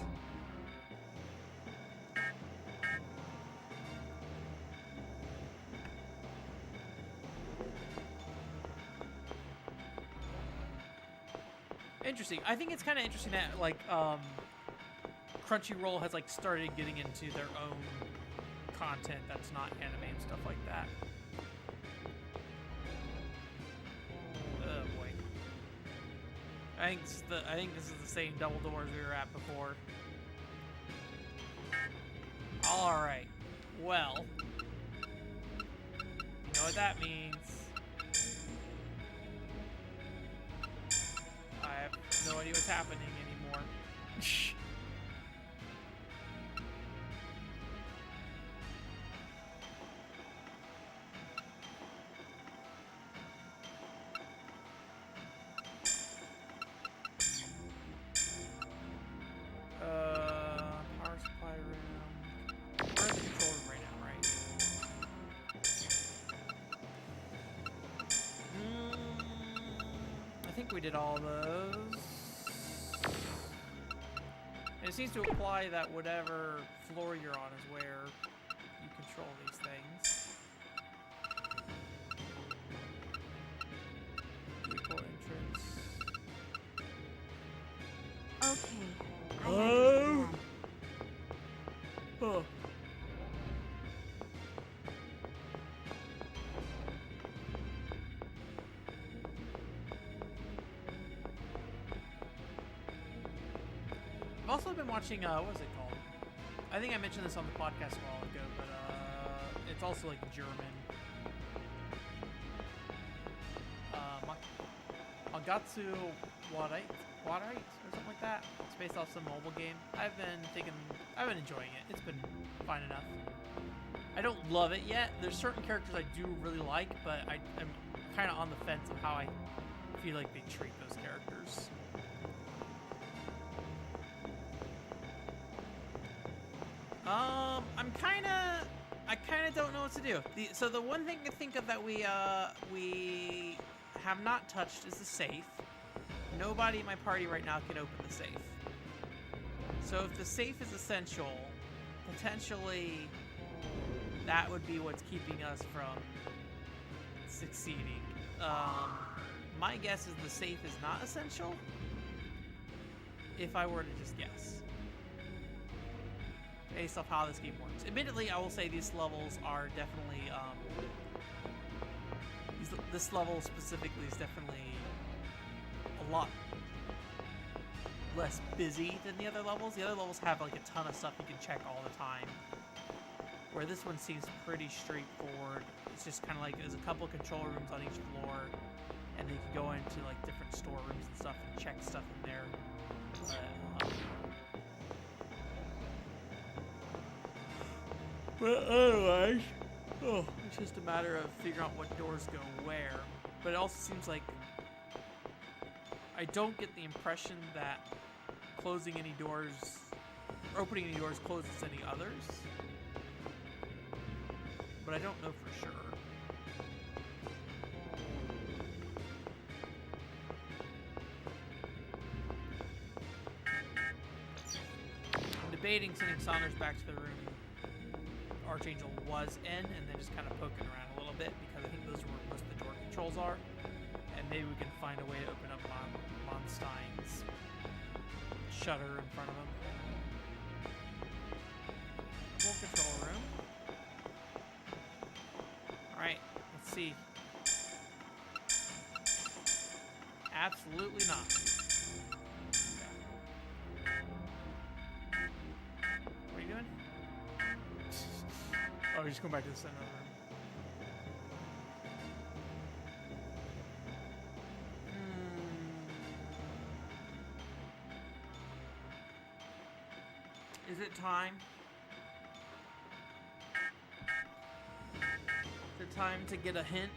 A: Interesting. I think it's kind of interesting that, like, Crunchyroll has, like, started getting into their own content that's not anime and stuff like that. Oh boy. I think this is the same double doors we were at before. Alright. Well. You know what that means. I have no idea what's happening anymore. Power supply room. We're in the control room right now, right? I think we did all those. And it seems to apply that whatever floor you're on is where you control these things. Vehicle entrance.
C: Okay, I
A: Oh.
C: understand.
A: Oh. I've also been watching, what was it called? I think I mentioned this on the podcast a while ago, but it's also like German. Mangatsu Warait or something like that. It's based off some mobile game. I've been enjoying it. It's been fine enough. I don't love it yet. There's certain characters I do really like, but I'm kind of on the fence of how I feel like they treat those characters. I kind of don't know what to do. So the one thing to think of that we have not touched is the safe. Nobody in my party right now can open the safe. So if the safe is essential, potentially that would be what's keeping us from succeeding. My guess is the safe is not essential, if I were to just guess. Based off how this game works. Admittedly, I will say these levels are definitely, this level specifically is definitely a lot less busy than the other levels. The other levels have like a ton of stuff you can check all the time, where this one seems pretty straightforward. It's just kind of like there's a couple of control rooms on each floor, and then you can go into like different storerooms and stuff and check stuff in there. But otherwise, it's just a matter of figuring out what doors go where. But it also seems like I don't get the impression that closing any doors, or opening any doors closes any others. But I don't know for sure. I'm debating sending Saunders back to the room Archangel was in, and then just kind of poking around a little bit, because I think those are where most of the door controls are, and maybe we can find a way to open up Monstein's shutter in front of him. Full control room. Alright, let's see. Absolutely not. What are you doing? Oh, you're just going back to the center of the room. Is it time? Is it time to get a hint?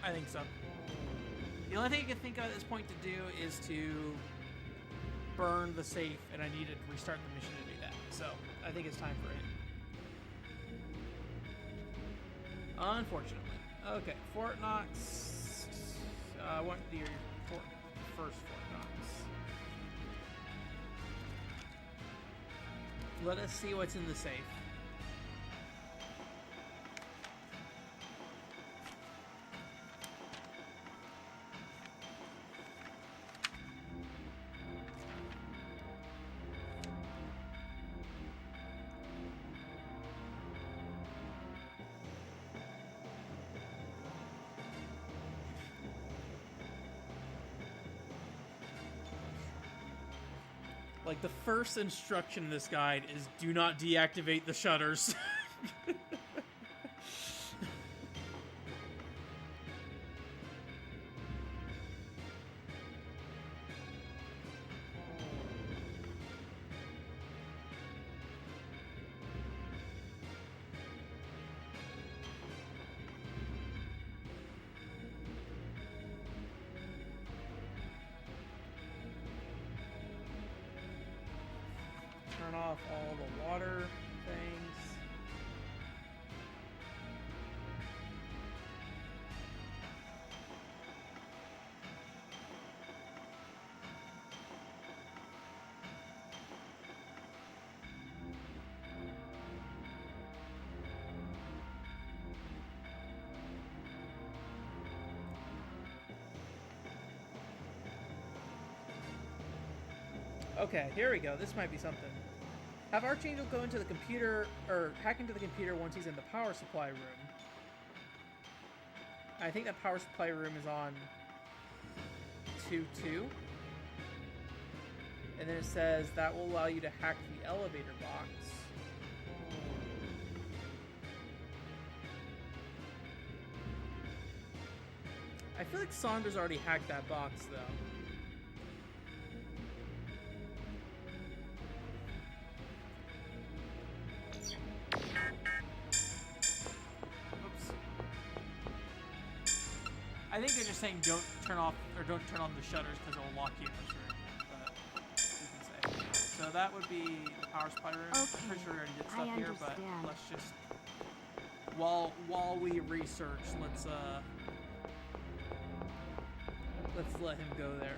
A: I think so. The only thing I can think of at this point to do is to burn the safe, and I need to restart the mission to do that. So I think it's time for it. Unfortunately. Okay, Fort Knox. I want the first Fort Knox. Let us see what's in the safe. Like, the first instruction in this guide is do not deactivate the shutters. Turn off all the water things. Okay, here we go. This might be something. Have Archangel go into the computer, or hack into the computer once he's in the power supply room. I think that power supply room is on 2-2. And then it says that will allow you to hack the elevator box. I feel like Saunders already hacked that box, though. Oops. I think they're just saying don't turn on the shutters because it will lock you in this room. But we can say. So that would be the power supply room.
C: Okay,
A: I'm pretty sure we already did
C: I
A: stuff here, but
C: understand.
A: let's just while we research, let's let him go there.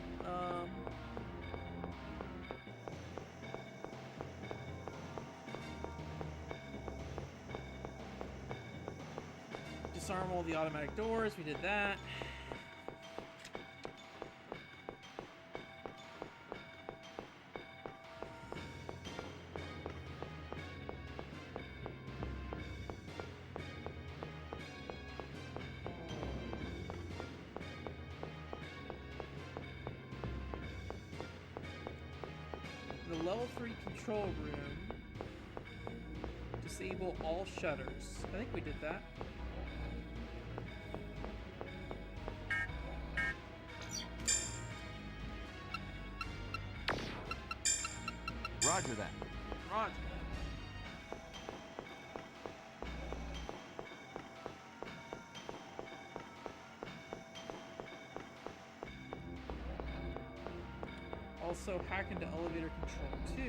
A: Disarm all the automatic doors. We did that. The level 3 control room. Disable all shutters. I think we did that.
D: Roger that.
A: Roger. Also hack into elevator control 2.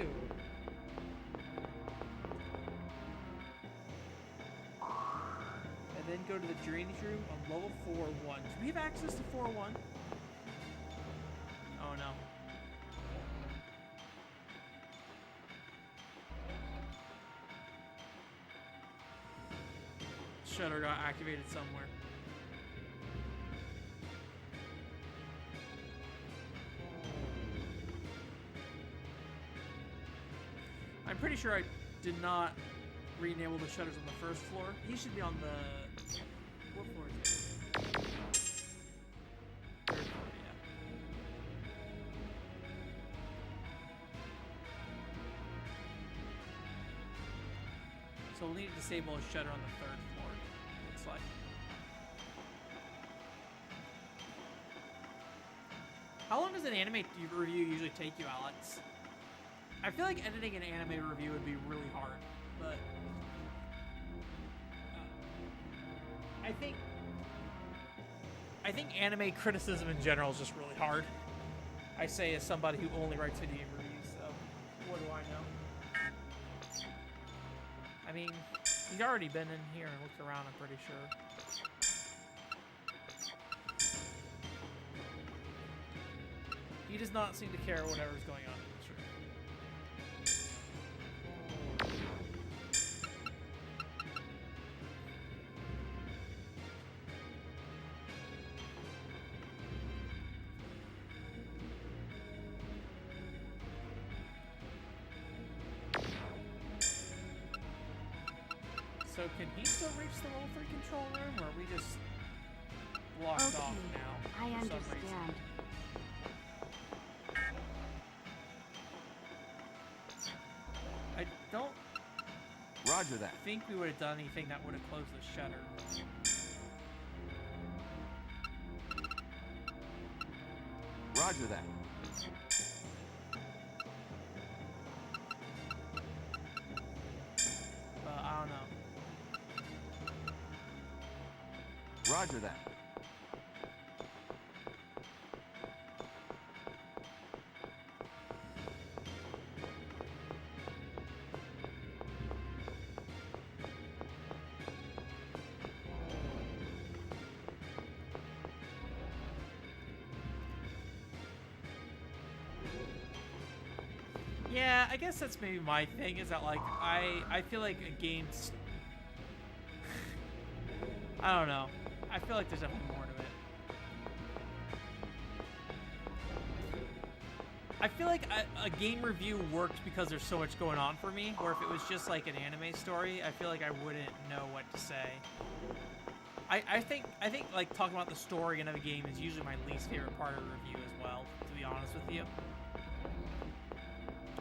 A: And then go to the drainage room on level 4-1. Do we have access to 4-1? Oh no. Shutter got activated somewhere. I'm pretty sure I did not re-enable the shutters on the first floor. He should be on the... What floor is it? Third floor, yeah. So we'll need to disable a shutter on the third floor, looks like. How long does an anime review usually take you, Alex? I feel like editing an anime review would be really hard, but I think anime criticism in general is just really hard. I say as somebody who only writes video game reviews, so what do I know? I mean, he's already been in here and looked around, I'm pretty sure. He does not seem to care whatever's going on in this room. So can he still reach the level 3 control room, or are we just blocked
C: Okay,
A: off now
C: I
A: for some reason?
C: understand.
A: I don't
D: Roger that.
A: think we would have done anything that would have closed the shutter.
D: Roger that.
A: But I don't know.
D: Roger that.
A: Yeah, I guess that's maybe my thing, is that like I feel like a game's I don't know. I feel like there's definitely more to it. I feel like a game review worked because there's so much going on for me, where if it was just like an anime story, I feel like I wouldn't know what to say. I think like talking about the story in a game is usually my least favorite part of a review as well, to be honest with you.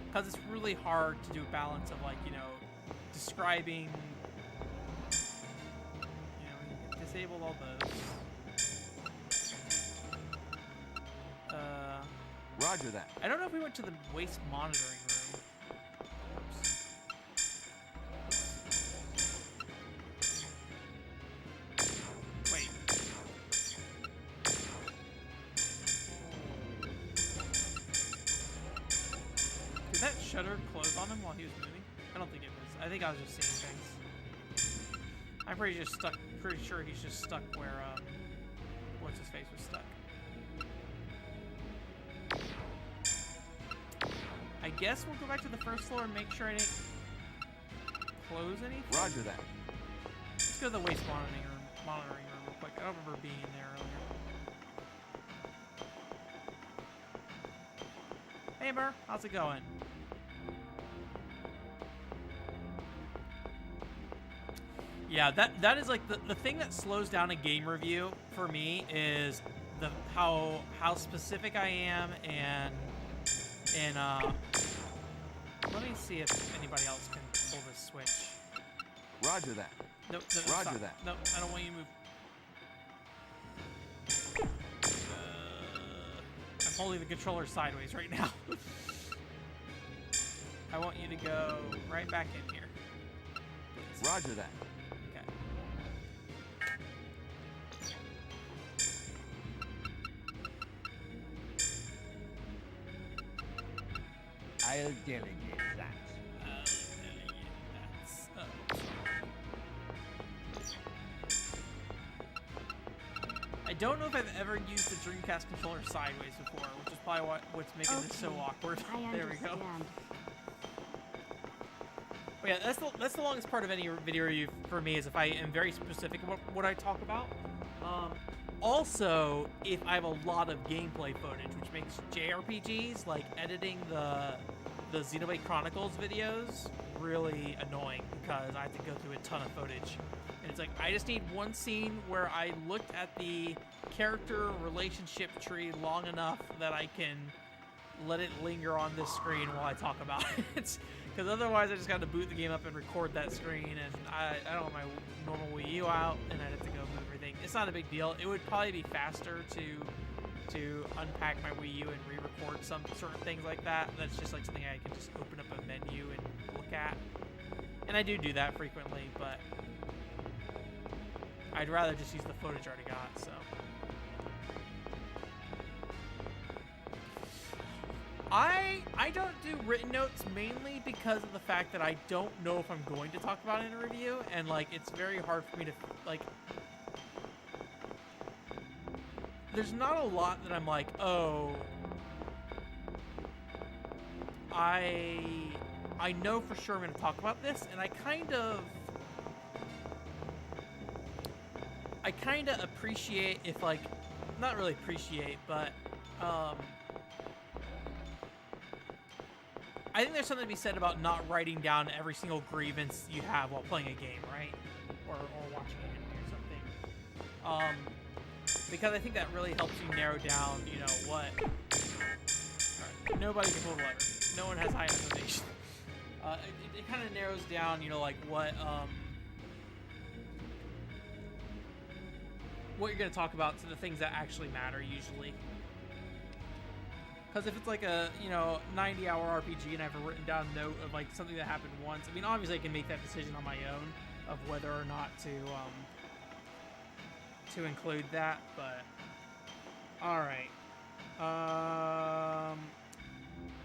A: Because it's really hard to do a balance of like, you know, describing, you know, we disabled all those.
D: Roger that.
A: I don't know if we went to the waste monitoring room. Oops. Wait. Did that shutter close on him while he was moving? I don't think it was. I think I was just seeing things. I'm pretty sure he's just stuck where what's his face was stuck. I guess we'll go back to the first floor and make sure I didn't close anything.
D: Roger that.
A: Let's go to the waste monitoring room real quick. I don't remember being in there earlier. Hey, Burr. How's it going? Yeah, that is like the thing that slows down a game review for me is how specific I am and let me see if anybody else can pull this switch.
D: Roger that.
A: Nope.
D: Roger
A: stop.
D: that.
A: Nope, I don't want you to move. I'm holding the controller sideways right now. I want you to go right back in here. Please.
D: Roger that.
A: Okay.
B: I'll delegate that.
A: I don't know if I've ever used the Dreamcast controller sideways before, which is probably what's making this so awkward.
C: I
A: There we go.
C: understand.
A: But yeah, that's the longest part of any video review for me is if I am very specific about what I talk about. Also, if I have a lot of gameplay footage, which makes JRPGs, like editing the Xenoblade Chronicles videos, really annoying because I have to go through a ton of footage. And it's like, I just need one scene where I looked at the character relationship tree long enough that I can let it linger on this screen while I talk about it. Because otherwise I just got to boot the game up and record that screen, and I don't want my normal Wii U out, and I'd have to go move everything. It's not a big deal. It would probably be faster to unpack my Wii U and re-record some certain things like that. That's just like something I can just open up a menu and look at. And I do that frequently, but I'd rather just use the footage I already got, so. I don't do written notes mainly because of the fact that I don't know if I'm going to talk about it in a review, and like it's very hard for me to like. There's not a lot that I'm like, oh, I know for sure I'm going to talk about this, and I kind of appreciate if like, not really appreciate, but I think there's something to be said about not writing down every single grievance you have while playing a game, right? Or watching an anime or something. Because I think that really helps you narrow down, you know, what. Alright, nobody can pull the lever. No one has high enough motivation. It kind of narrows down, you know, like what you're going to talk about to the things that actually matter usually. Because if it's like a, you know, 90-hour RPG and I have a written down note of like something that happened once, I mean, obviously I can make that decision on my own of whether or not to include that, but all right.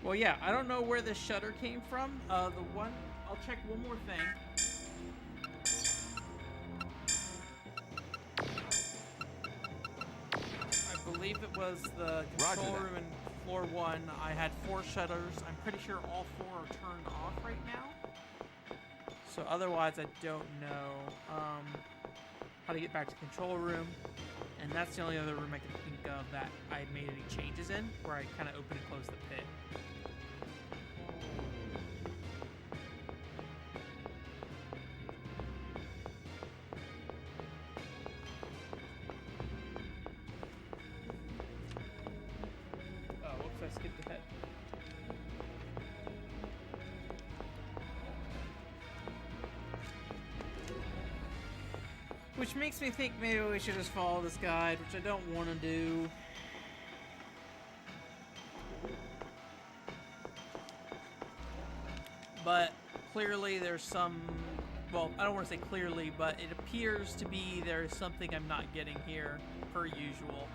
A: Well, yeah, I don't know where this shutter came from. I'll check one more thing. I believe it was the control room in floor 1. I had 4 shutters. I'm pretty sure all 4 are turned off right now. So otherwise, I don't know. how to get back to the control room, and that's the only other room I can think of that I made any changes in, where I kind of open and close the pit. Oh, whoops, I skipped ahead. Which makes me think maybe we should just follow this guide, which I don't want to do. But clearly there's some... Well, I don't want to say clearly, but it appears to be there's something I'm not getting here, per usual.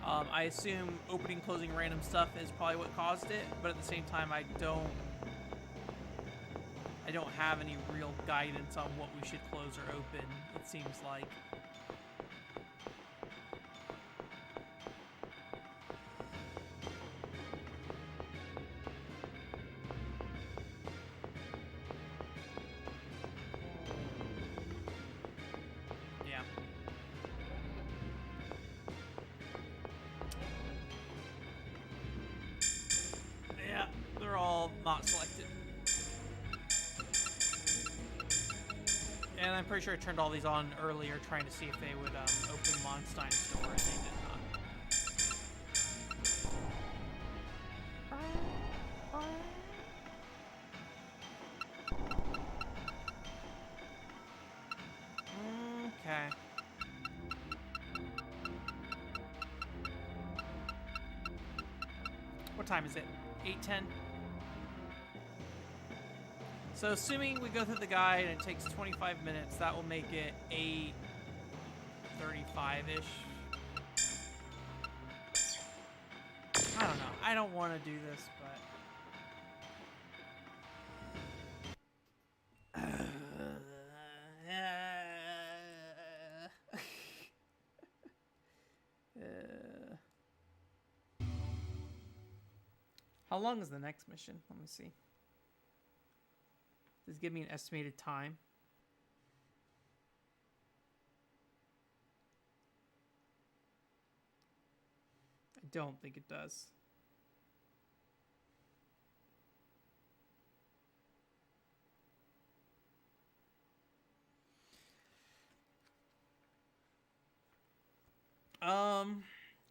A: I assume opening, closing random stuff is probably what caused it, but at the same time I don't have any real guidance on what we should close or open, it seems like. Yeah. Yeah, they're all not selected. And I'm pretty sure I turned all these on earlier trying to see if they would open Monstein's door, and they did not. Okay. What time is it? 8:10? So assuming we go through the guide and it takes 25 minutes, that will make it 8:35-ish. I don't know. I don't want to do this, but... How long is the next mission? Let me see. Does it give me an estimated time? I don't think it does.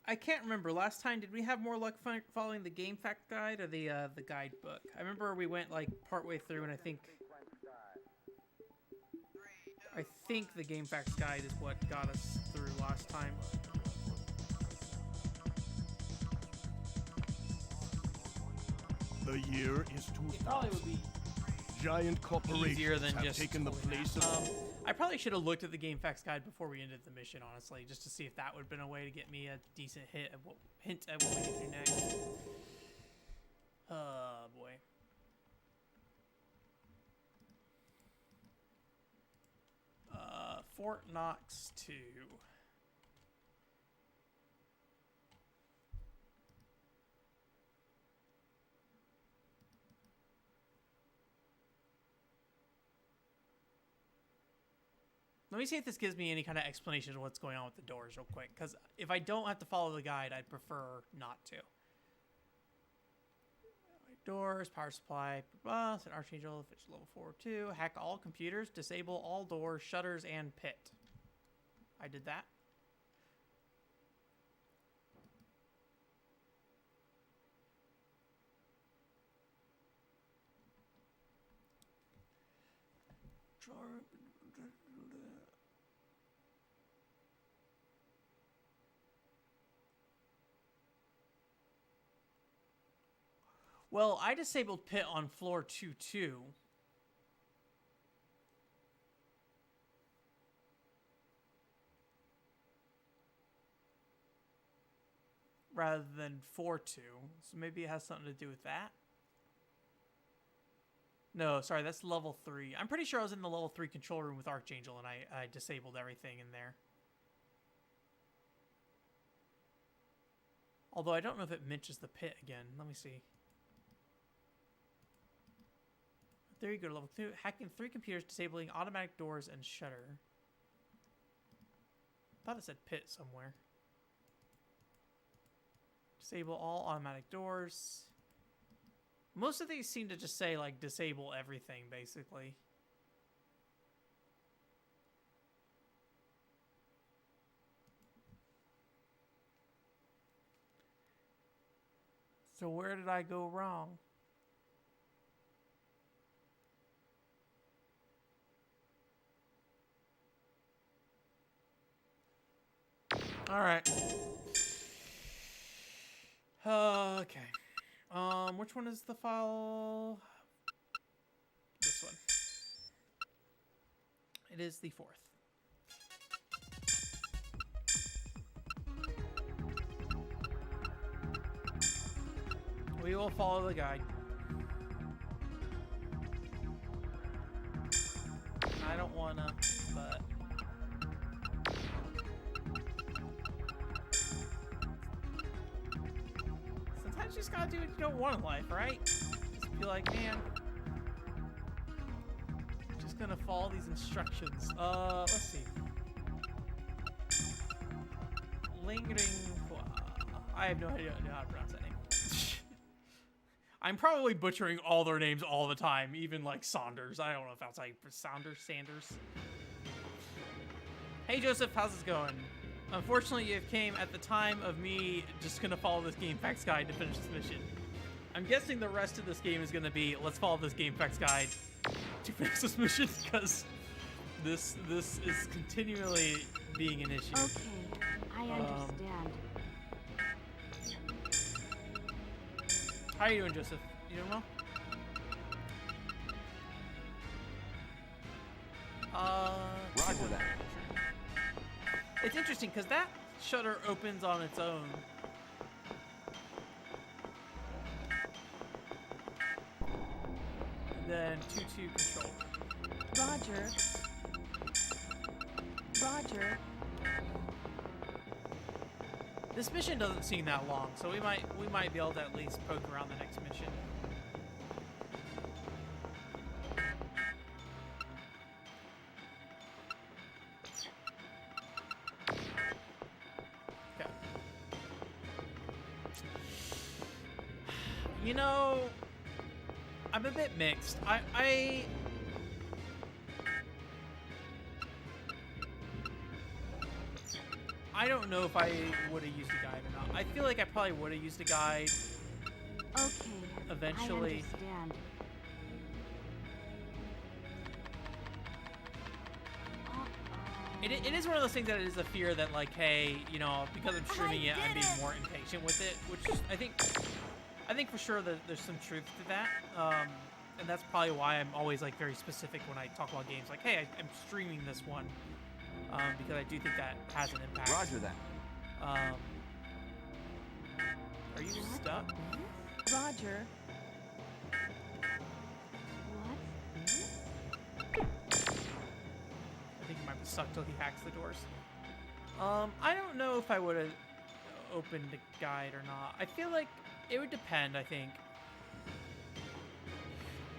A: I can't remember. Last time, did we have more luck following the game fact guide or the guidebook? I remember we went like partway through, and I think the game facts guide is what got us through last time.
E: The year is
A: It probably would
E: 2000.
A: be
E: Giant
A: easier
E: corporations
A: than
E: have
A: just
E: taken the
A: pulling
E: place
A: that.
E: of...
A: I probably should have looked at the game facts guide before we ended the mission, honestly, just to see if that would have been a way to get me a decent hint at what we need to do next. Oh boy. Fort Knox II. Let me see if this gives me any kind of explanation of what's going on with the doors real quick, because if I don't have to follow the guide, I'd prefer not to. Doors, power supply, bus, an Archangel, fish level 4-2, hack all computers, disable all doors, shutters, and pit. I did that. Well, I disabled pit on floor 2-2. Rather than 4-2. So maybe it has something to do with that. No, sorry, that's level 3. I'm pretty sure I was in the level 3 control room with Archangel and I disabled everything in there. Although I don't know if it mentions the pit again. Let me see. There you go, level 2. Hacking 3 computers, disabling automatic doors and shutter. Thought it said pit somewhere. Disable all automatic doors. Most of these seem to just say, like, disable everything, basically. So where did I go wrong? All right. Okay. Which one is the file? This one. It is the 4th. We will follow the guide. I don't wanna, but... Sometimes you just gotta do what you don't want in life, right? Just be like, man... just gonna follow these instructions. Let's see. Lingering... I have no idea how to pronounce that name. I'm probably butchering all their names all the time, even like Saunders. I don't know if that's like Sanders. Hey Joseph, how's it going? Unfortunately, you came at the time of me just gonna follow this game facts guide to finish this mission. I'm guessing the rest of this game is gonna be let's follow this game facts guide to finish this mission because this is continually being an issue.
C: Okay, I understand.
A: How are you doing, Joseph? You doing well?
D: Roger that.
A: It's interesting because that shutter opens on its own. And then 2-2 control.
C: Roger. Roger.
A: This mission doesn't seem that long, so we might be able to at least poke around the next mission. Okay. You know, I'm a bit mixed. I don't know if I would have used a guide or not. I feel like I probably would have used a guide.
C: Okay.
A: Eventually.
C: I understand.
A: It is one of those things that it is a fear that, like, hey, you know, because I'm streaming it, I'm being more impatient with it, which I think for sure that there's some truth to that. And that's probably why I'm always, like, very specific when I talk about games. Like, hey, I'm streaming this one. Because I do think that has an impact.
D: Roger that.
A: Are you stuck?
C: Roger. What?
A: I think he might be stuck till he hacks the doors. I don't know if I would have opened a guide or not. I feel like it would depend, I think.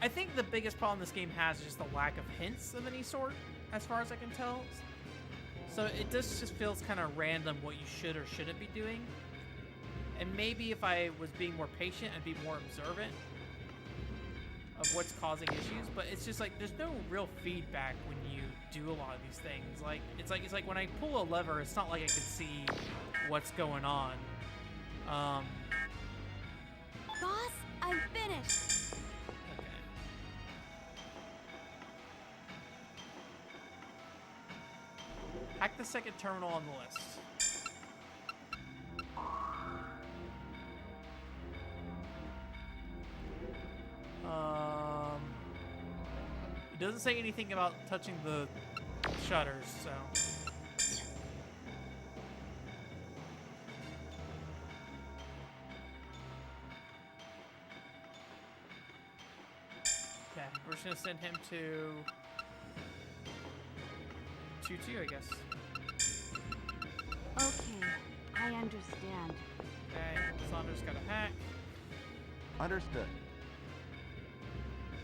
A: I think the biggest problem this game has is just the lack of hints of any sort, as far as I can tell. So it just feels kind of random what you should or shouldn't be doing. And maybe if I was being more patient, I'd be more observant of what's causing issues. But it's just like there's no real feedback when you do a lot of these things. Like it's like when I pull a lever, it's not like I can see what's going on.
C: Boss, I'm finished.
A: Okay. Hack the second terminal on the list. It doesn't say anything about touching the shutters, so. Okay, we're just gonna send him to 2-2, I guess.
C: Okay, I understand.
A: Okay, Saunders got a hack.
D: Understood.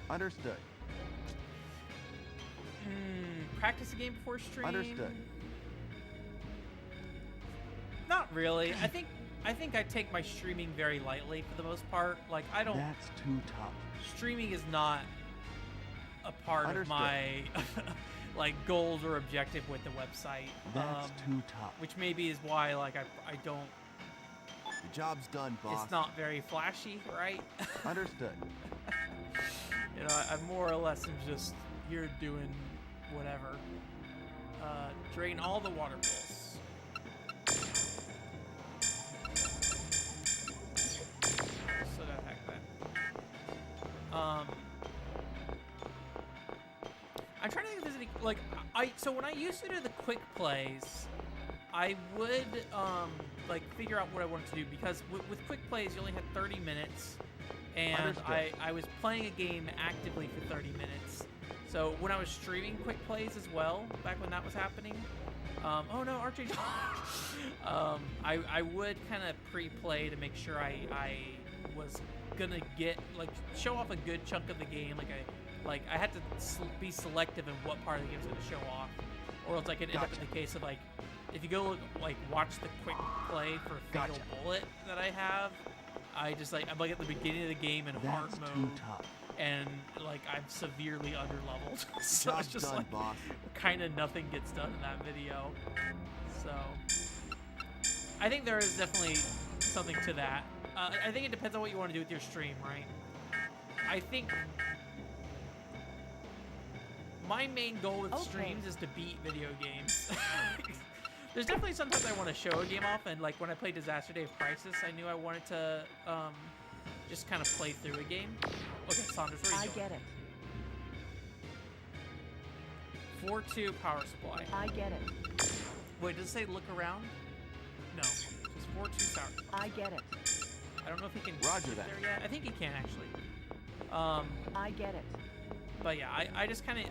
D: Understood.
A: Practice a game before stream.
D: Understood.
A: really. I think I take my streaming very lightly for the most part. Like I don't.
D: That's too tough.
A: Streaming is not a part of my like goals or objective with the website.
D: That's too tough.
A: Which maybe is why like I don't.
D: The job's done, boss.
A: It's not very flashy, right?
D: Understood.
A: You know, I'm more or less just here doing whatever. Drain all the water pools. So that heck that. I'm trying to think if there's any like so when I used to do the quick plays, I would like figure out what I wanted to do because with quick plays you only had 30 minutes, and I was playing a game actively for 30 minutes. So when I was streaming quick plays as well, back when that was happening, oh no, RJ, I would kind of pre-play to make sure I was gonna get like show off a good chunk of the game. Like I had to be selective in what part of the game I was gonna show off, or else I could end up in the case of like if you go like watch the quick play for Fatal Bullet that I have, I'm like at the beginning of the game in hard mode. And like I'm severely underleveled, so it's just like kind of nothing gets done in that video. So I think there is definitely something to that. I think it depends on what you want to do with your stream, right? I think my main goal with streams is to beat video games. There's definitely sometimes I want to show a game off, and like when I played Disaster Day of Crisis, I knew I wanted to just kind of play through a game. Okay, Saunders, where are you going?
C: I get it.
A: 4-2 power supply.
C: I get it.
A: Wait, does it say look around? No, it's 4-2 power supply.
C: I get it.
A: I don't know if he can
D: Roger
A: get
D: that.
A: there yet. I think he can actually.
C: I get it.
A: But yeah, I just kind of,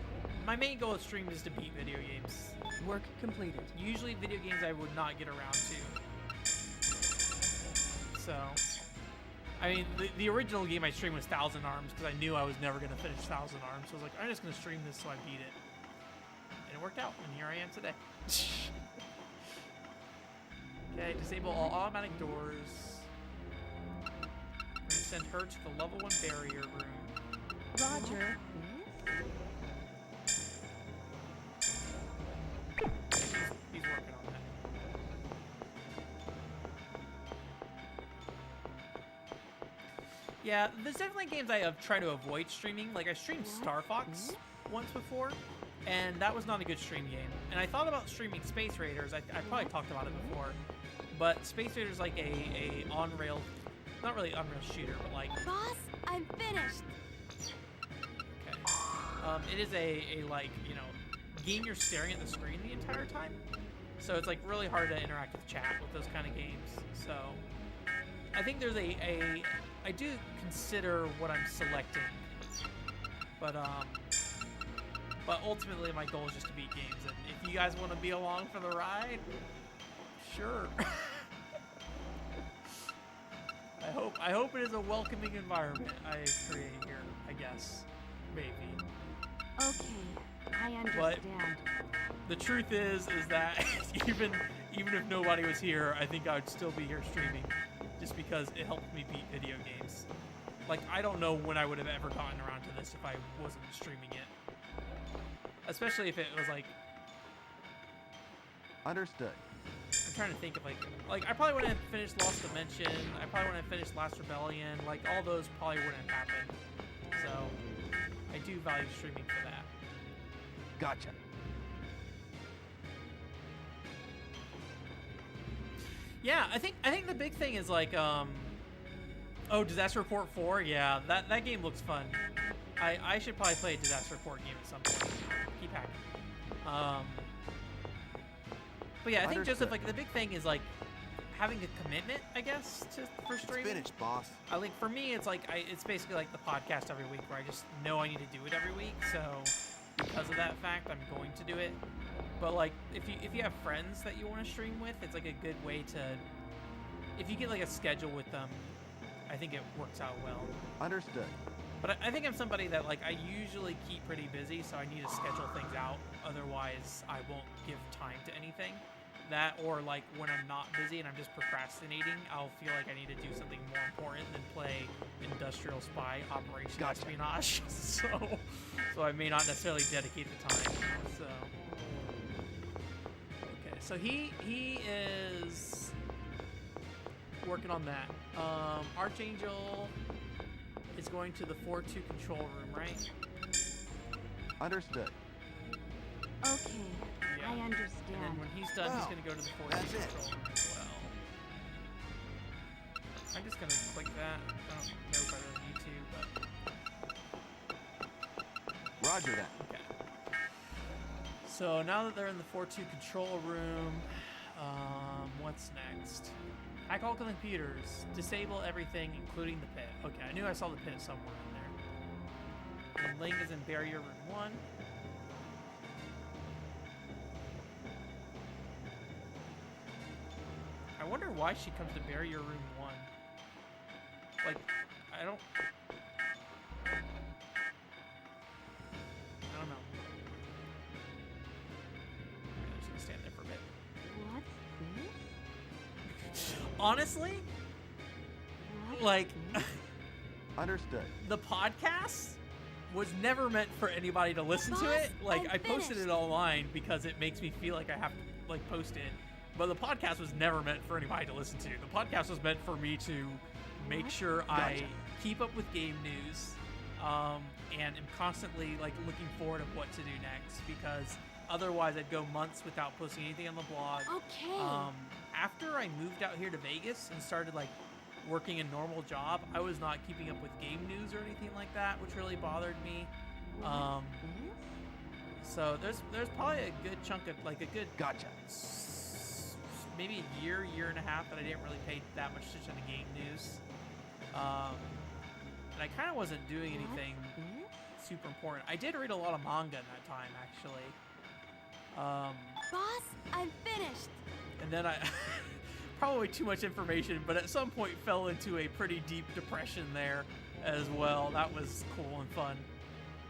A: my main goal with stream is to beat video games.
C: Work completed.
A: Usually video games I would not get around to. So, I mean, the original game I streamed was Thousand Arms because I knew I was never going to finish Thousand Arms. So I was like, I'm just going to stream this so I beat it. And it worked out, and here I am today. Okay, disable all automatic doors. I'm going to send her to the level 1 barrier room.
C: Roger.
A: He's working on that. Yeah, there's definitely games I have tried to avoid streaming. Like I streamed Star Fox once before, and that was not a good stream game. And I thought about streaming Space Raiders. I probably talked about it before, but Space Raiders like a on-rail, not really on-rail shooter, but like.
C: Boss, I'm finished.
A: Okay. It is a like game you're staring at the screen the entire time, so it's like really hard to interact with chat with those kind of games. So I think there's I do consider what I'm selecting, but ultimately my goal is just to beat games. And if you guys want to be along for the ride, sure. I hope it is a welcoming environment I create here. I guess, maybe.
C: Okay, I understand.
A: But the truth is that even if nobody was here, I think I would still be here streaming, just because it helped me beat video games. Like I don't know when I would have ever gotten around to this if I wasn't streaming it. Especially if it was like.
D: Understood.
A: I'm trying to think of like I probably wouldn't have finished Lost Dimension. I probably wouldn't have finished Last Rebellion. Like all those probably wouldn't have happened. So I do value streaming for that.
D: Gotcha.
A: Yeah, I think the big thing is like oh, Disaster Report 4. Yeah, that game looks fun. I should probably play a Disaster Report game at some point. Keep hacking. But yeah, I think Joseph, like the big thing is like having a commitment, I guess, for streaming.
D: Finish, boss.
A: I like for me, it's like it's basically like the podcast every week, where I just know I need to do it every week. So because of that fact, I'm going to do it. But like if you have friends that you want to stream with, it's like a good way to. If you get like a schedule with them, I think it works out well.
D: Understood.
A: But I think I'm somebody that like I usually keep pretty busy, so I need to schedule things out. Otherwise, I won't give time to anything. That, or like when I'm not busy and I'm just procrastinating, I'll feel like I need to do something more important than play Industrial Spy Operation
D: Gotcha.
A: Espionage. So I may not necessarily dedicate the time. So okay, so he is working on that. Archangel is going to the 4-2 control room, right?
D: Understood.
C: Okay,
A: Yeah.
C: I
A: And then
C: understand.
A: when he's done, he's
D: Wow,
A: going to go to the 4-2
D: that's it.
A: control room as well. I'm just going to click that. I don't know if I really need to, but
D: Roger that.
A: okay. So now that they're in the 4-2 control room, what's next? Hack all computers. Disable everything, including the pit. Okay, I knew I saw the pit somewhere in there. And Ling is in barrier room 1. I wonder why she comes to barrier room 1. Like, I don't know. I'm just gonna stand there for a bit.
C: What's this?
A: Honestly,
C: What's
A: like,
C: this?
D: Understood.
A: the podcast was never meant for anybody to listen to
C: Boss,
A: it. Like,
C: I'm
A: I posted
C: finished.
A: it online because it makes me feel like I have to, like, post it. But the podcast was never meant for anybody to listen to. The podcast was meant for me to make
C: What?
A: sure I
D: Gotcha.
A: keep up with game news, and am constantly, like, looking forward to what to do next, because otherwise I'd go months without posting anything on the blog.
C: Okay.
A: After I moved out here to Vegas and started, like, working a normal job, I was not keeping up with game news or anything like that, which really bothered me.
C: What's
A: So there's probably a good chunk of, like, a good
D: Gotcha.
A: maybe a year and a half that I didn't really pay that much attention to game news. And I kind of wasn't doing
C: this?
A: anything
C: What's this?
A: super important. I did read a lot of manga in that time, actually.
C: Boss, I'm finished.
A: And then I probably too much information, but at some point fell into a pretty deep depression there as well. That was cool and fun.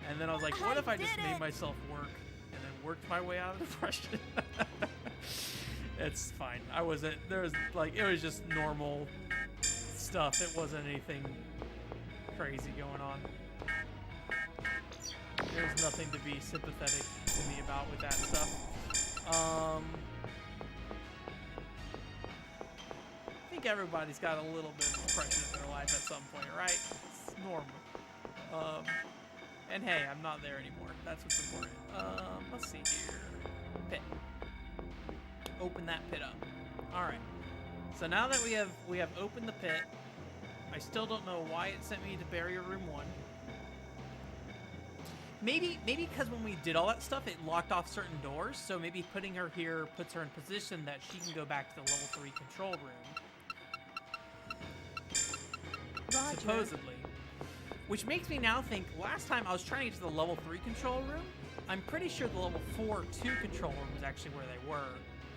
A: And then I was like, what if I just
C: did
A: made
C: it.
A: myself work and then worked my way out of depression? It's fine. I wasn't, there was like, it was just normal stuff. It wasn't anything crazy going on. There's nothing to be sympathetic to me about with that stuff. I think everybody's got a little bit of depression in their life at some point, right? It's normal. And hey, I'm not there anymore. That's what's important. Let's see here. Pit. Open that pit up. All right. So now that we have opened the pit, I still don't know why it sent me to barrier room 1. Maybe because when we did all that stuff, it locked off certain doors. So maybe putting her here puts her in position that she can go back to the level 3 control room.
C: Roger.
A: Supposedly. Which makes me now think, last time I was trying to get to the level 3 control room, I'm pretty sure the level 4-2 control room was actually where they were,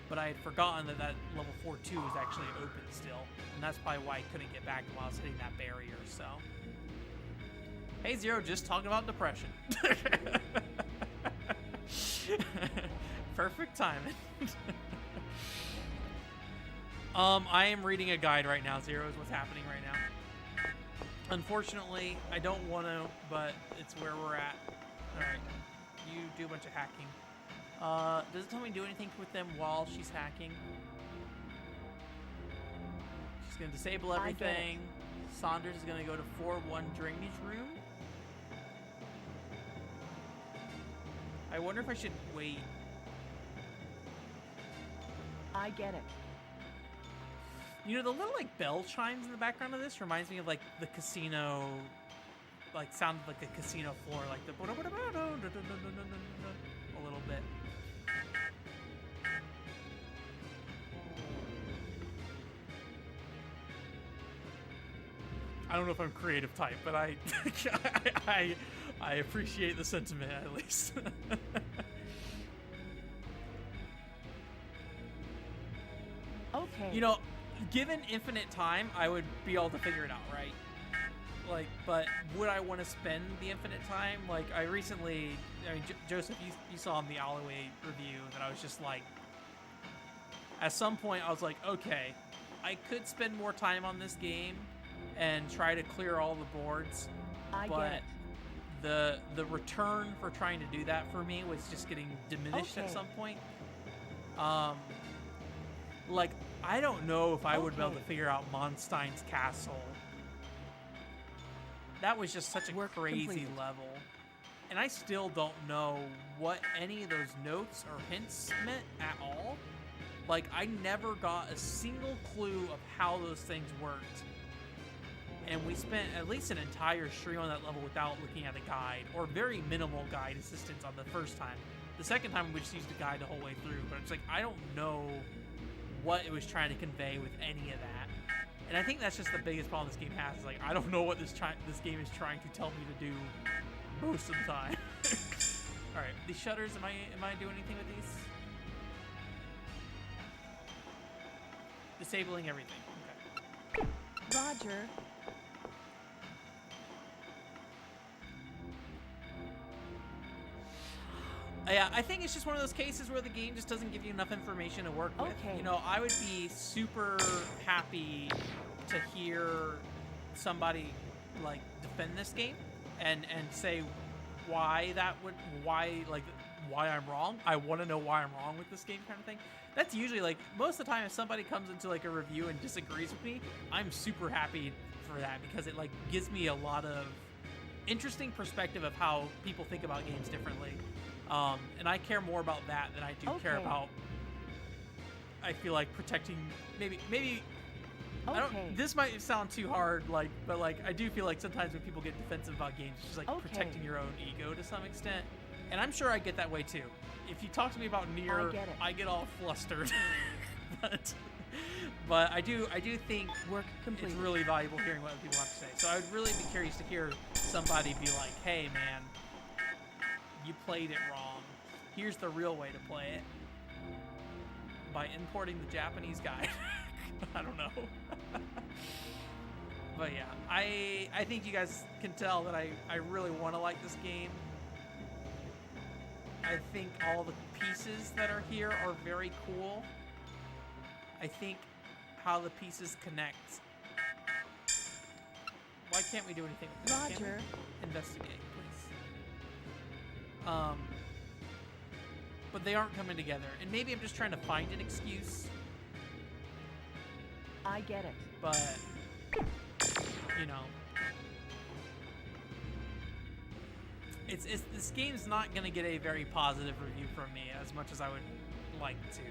A: but I had forgotten that level 4-2 was actually open still, and that's probably why I couldn't get back while I was hitting that barrier, so. Hey Zero, just talking about depression. Perfect timing. I am reading a guide right now, Zero, is what's happening right now. Unfortunately, I don't want to, but it's where we're at. Alright, you do a bunch of hacking. Does it tell me to do anything with them while she's hacking? She's going to disable
C: I get it.
A: everything. Saunders is going to go to 4-1 drainage room. I wonder if I should wait.
C: I get it.
A: You know, the little, like, bell chimes in the background of this reminds me of, like, the casino, like, sound of, like, a casino floor, like the a little bit. I don't know if I'm creative type, but I appreciate the sentiment, at least.
C: Okay.
A: You know, given infinite time, I would be able to figure it out, right? Like, but would I want to spend the infinite time? Like, I recently, I mean, Joseph, you saw in the Alleyway review that I was just like, at some point I was like, okay, I could spend more time on this game and try to clear all the boards,
C: I
A: but
C: get it.
A: the return for trying to do that for me was just getting diminished at
C: Okay.
A: some point. Like, I don't know if I would be able to
C: Okay.
A: figure out Monstein's castle. That was just such a
C: Work
A: crazy
C: completed.
A: level. And I still don't know what any of those notes or hints meant at all. Like, I never got a single clue of how those things worked. And we spent at least an entire stream on that level without looking at a guide, or very minimal guide assistance on the first time. The second time we just used a guide the whole way through, but it's like, I don't know what it was trying to convey with any of that. And I think that's just the biggest problem this game has, is like, I don't know what this game is trying to tell me to do most of the time. Alright, these shutters, am I doing anything with these? Disabling everything. Okay.
C: Roger.
A: Yeah, I think it's just one of those cases where the game just doesn't give you enough information to work with.
C: Okay.
A: You know, I would be super happy to hear somebody like defend this game and say why I'm wrong. I want to know why I'm wrong with this game, kind of thing. That's usually like most of the time if somebody comes into like a review and disagrees with me, I'm super happy for that because it like gives me a lot of interesting perspective of how people think about games differently. And I care more about that than I do care
C: Okay.
A: about, I feel like, protecting maybe I don't,
C: Okay.
A: this might sound too hard, but I do feel like sometimes when people get defensive about games, it's just like
C: Okay.
A: protecting your own ego to some extent. And I'm sure I get that way too. If you talk to me about Nier,
C: I get it.
A: all flustered. but I do think
C: Work
A: it's
C: completed.
A: really valuable hearing what other people have to say. So I would really be curious to hear somebody be like, hey man, you played it wrong. Here's the real way to play it. By importing the Japanese guide. I don't know. But yeah, I think you guys can tell that I really want to like this game. I think all the pieces that are here are very cool. I think how the pieces connect. Why can't we do anything with this? Can't we?
C: Roger.
A: Investigate, please. But they aren't coming together. And maybe I'm just trying to find an excuse,
C: I get it.
A: but, you know. This game's not going to get a very positive review from me as much as I would like to.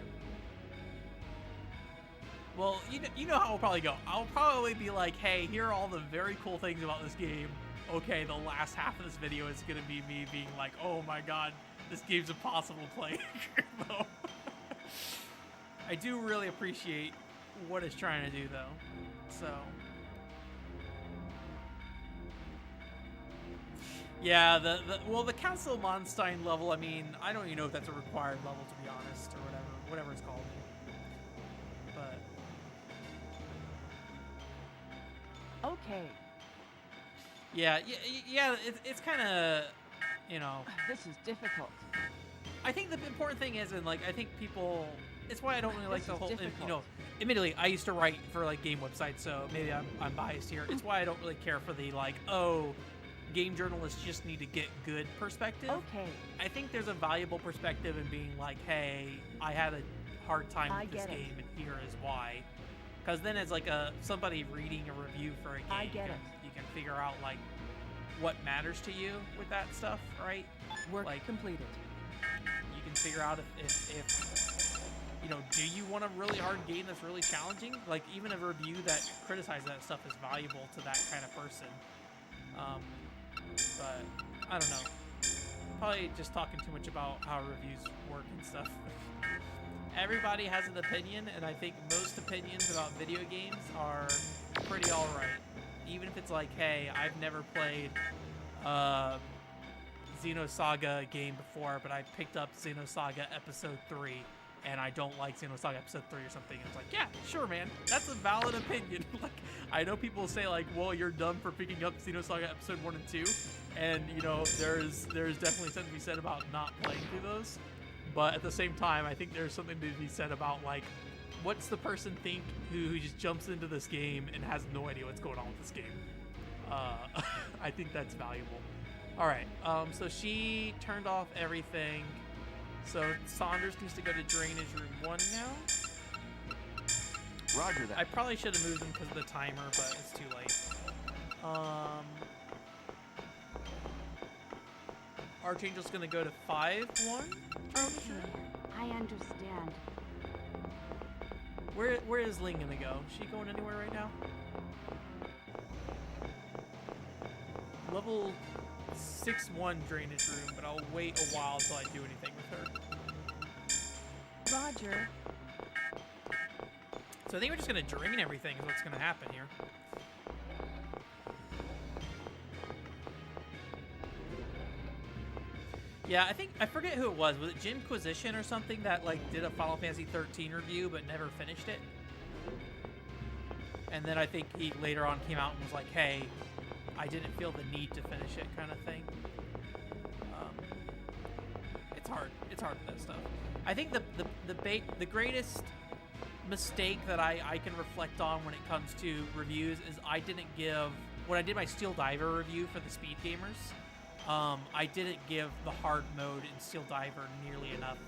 A: Well, you know how I'll probably go. I'll probably be like, hey, here are all the very cool things about this game. Okay, the last half of this video is going to be me being like, oh my god, this game's impossible to play. I do really appreciate what it's trying to do, though. So, yeah, the Council Monstein level. I mean, I don't even know if that's a required level, to be honest, or whatever it's called. But
C: Okay.
A: yeah, it's kind of, you know.
C: This is difficult.
A: I think the important thing is, and like, I think people. It's why I don't really like
C: This
A: the
C: is
A: whole. You
C: difficult.
A: know, admittedly, I used to write for like game websites, so maybe I'm biased here. It's why I don't really care for the like, oh, game journalists just need to get good perspective.
C: Okay.
A: I think there's a valuable perspective in being like, hey, I had a hard time
C: I
A: with this
C: get it.
A: game, and here is why. Because then, as like somebody reading a review for a game,
C: I get
A: you can figure out like what matters to you with that stuff, right?
C: Work
A: Like,
C: completed.
A: you can figure out if you know, do you want a really hard game that's really challenging? Like, even a review that criticizes that stuff is valuable to that kind of person. But I don't know. Probably just talking too much about how reviews work and stuff. Everybody has an opinion, and I think most opinions about video games are pretty alright. Even if it's like, hey, I've never played Xenosaga game before, but I picked up Xenosaga Episode 3, and I don't like Xenosaga Episode 3 or something. It's like, yeah, sure, man. That's a valid opinion. Like, I know people say, like, well, you're dumb for picking up Xenosaga Episode 1 and 2, and, you know, there's definitely something to be said about not playing through those. But at the same time, I think there's something to be said about, like, what's the person think who just jumps into this game and has no idea what's going on with this game? I think that's valuable. All right, so she turned off everything. So Saunders needs to go to drainage room 1 now.
D: Roger that.
A: I probably should have moved him because of the timer, but it's too late. Archangel's gonna go to 5-1.
C: Okay, I understand.
A: Where is Ling gonna go? Is she going anywhere right now? Level 6-1 drainage room, but I'll wait a while until I do anything with her.
C: Roger.
A: So I think we're just gonna drain everything is what's gonna happen here. Yeah, I forget who it was. Was it Jimquisition or something that like did a Final Fantasy 13 review but never finished it? And then I think he later on came out and was like, "Hey, I didn't feel the need to finish it," kind of thing. It's hard. It's hard with that stuff. I think the greatest mistake that I can reflect on when it comes to reviews is I didn't give, when I did my Steel Diver review for the Speed Gamers, I didn't give the hard mode in Steel Diver nearly enough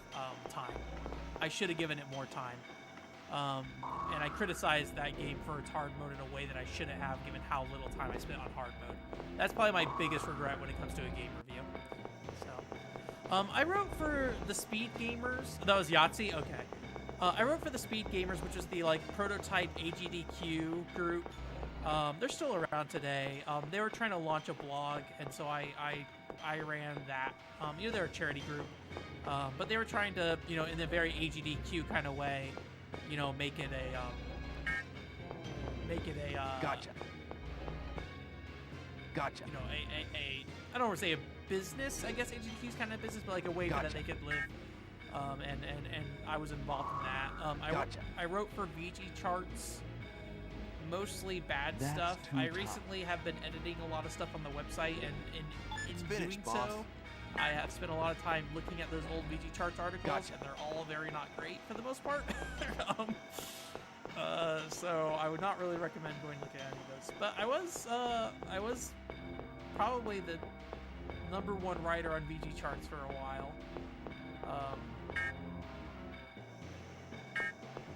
A: time. I should have given it more time. And I criticized that game for its hard mode in a way that I shouldn't have, given how little time I spent on hard mode. That's probably my biggest regret when it comes to a game review. So, I wrote for the Speed Gamers. That was Yahtzee? Okay. I wrote for the Speed Gamers, which is the like prototype AGDQ group. They're still around today. They were trying to launch a blog, and so I ran that. You know, they're a charity group, but they were trying to, you know, in a very AGDQ kind of way, you know, make it a
D: Gotcha. Gotcha.
A: You know, I don't want to say a business. I guess AGDQ is kind of a business, but like a way that they could live. And I was involved in that.
D: Gotcha.
A: I wrote for VG Charts. Mostly bad
D: That's
A: stuff.
D: too
A: I
D: tough.
A: recently have been editing a lot of stuff on the website, and in
D: finished,
A: doing
D: boss.
A: so, I have spent a lot of time looking at those old VG Charts articles,
D: Gotcha.
A: and they're all very not great for the most part. So I would not really recommend going looking at any of those. But I was probably the #1 writer on VG Charts for a while.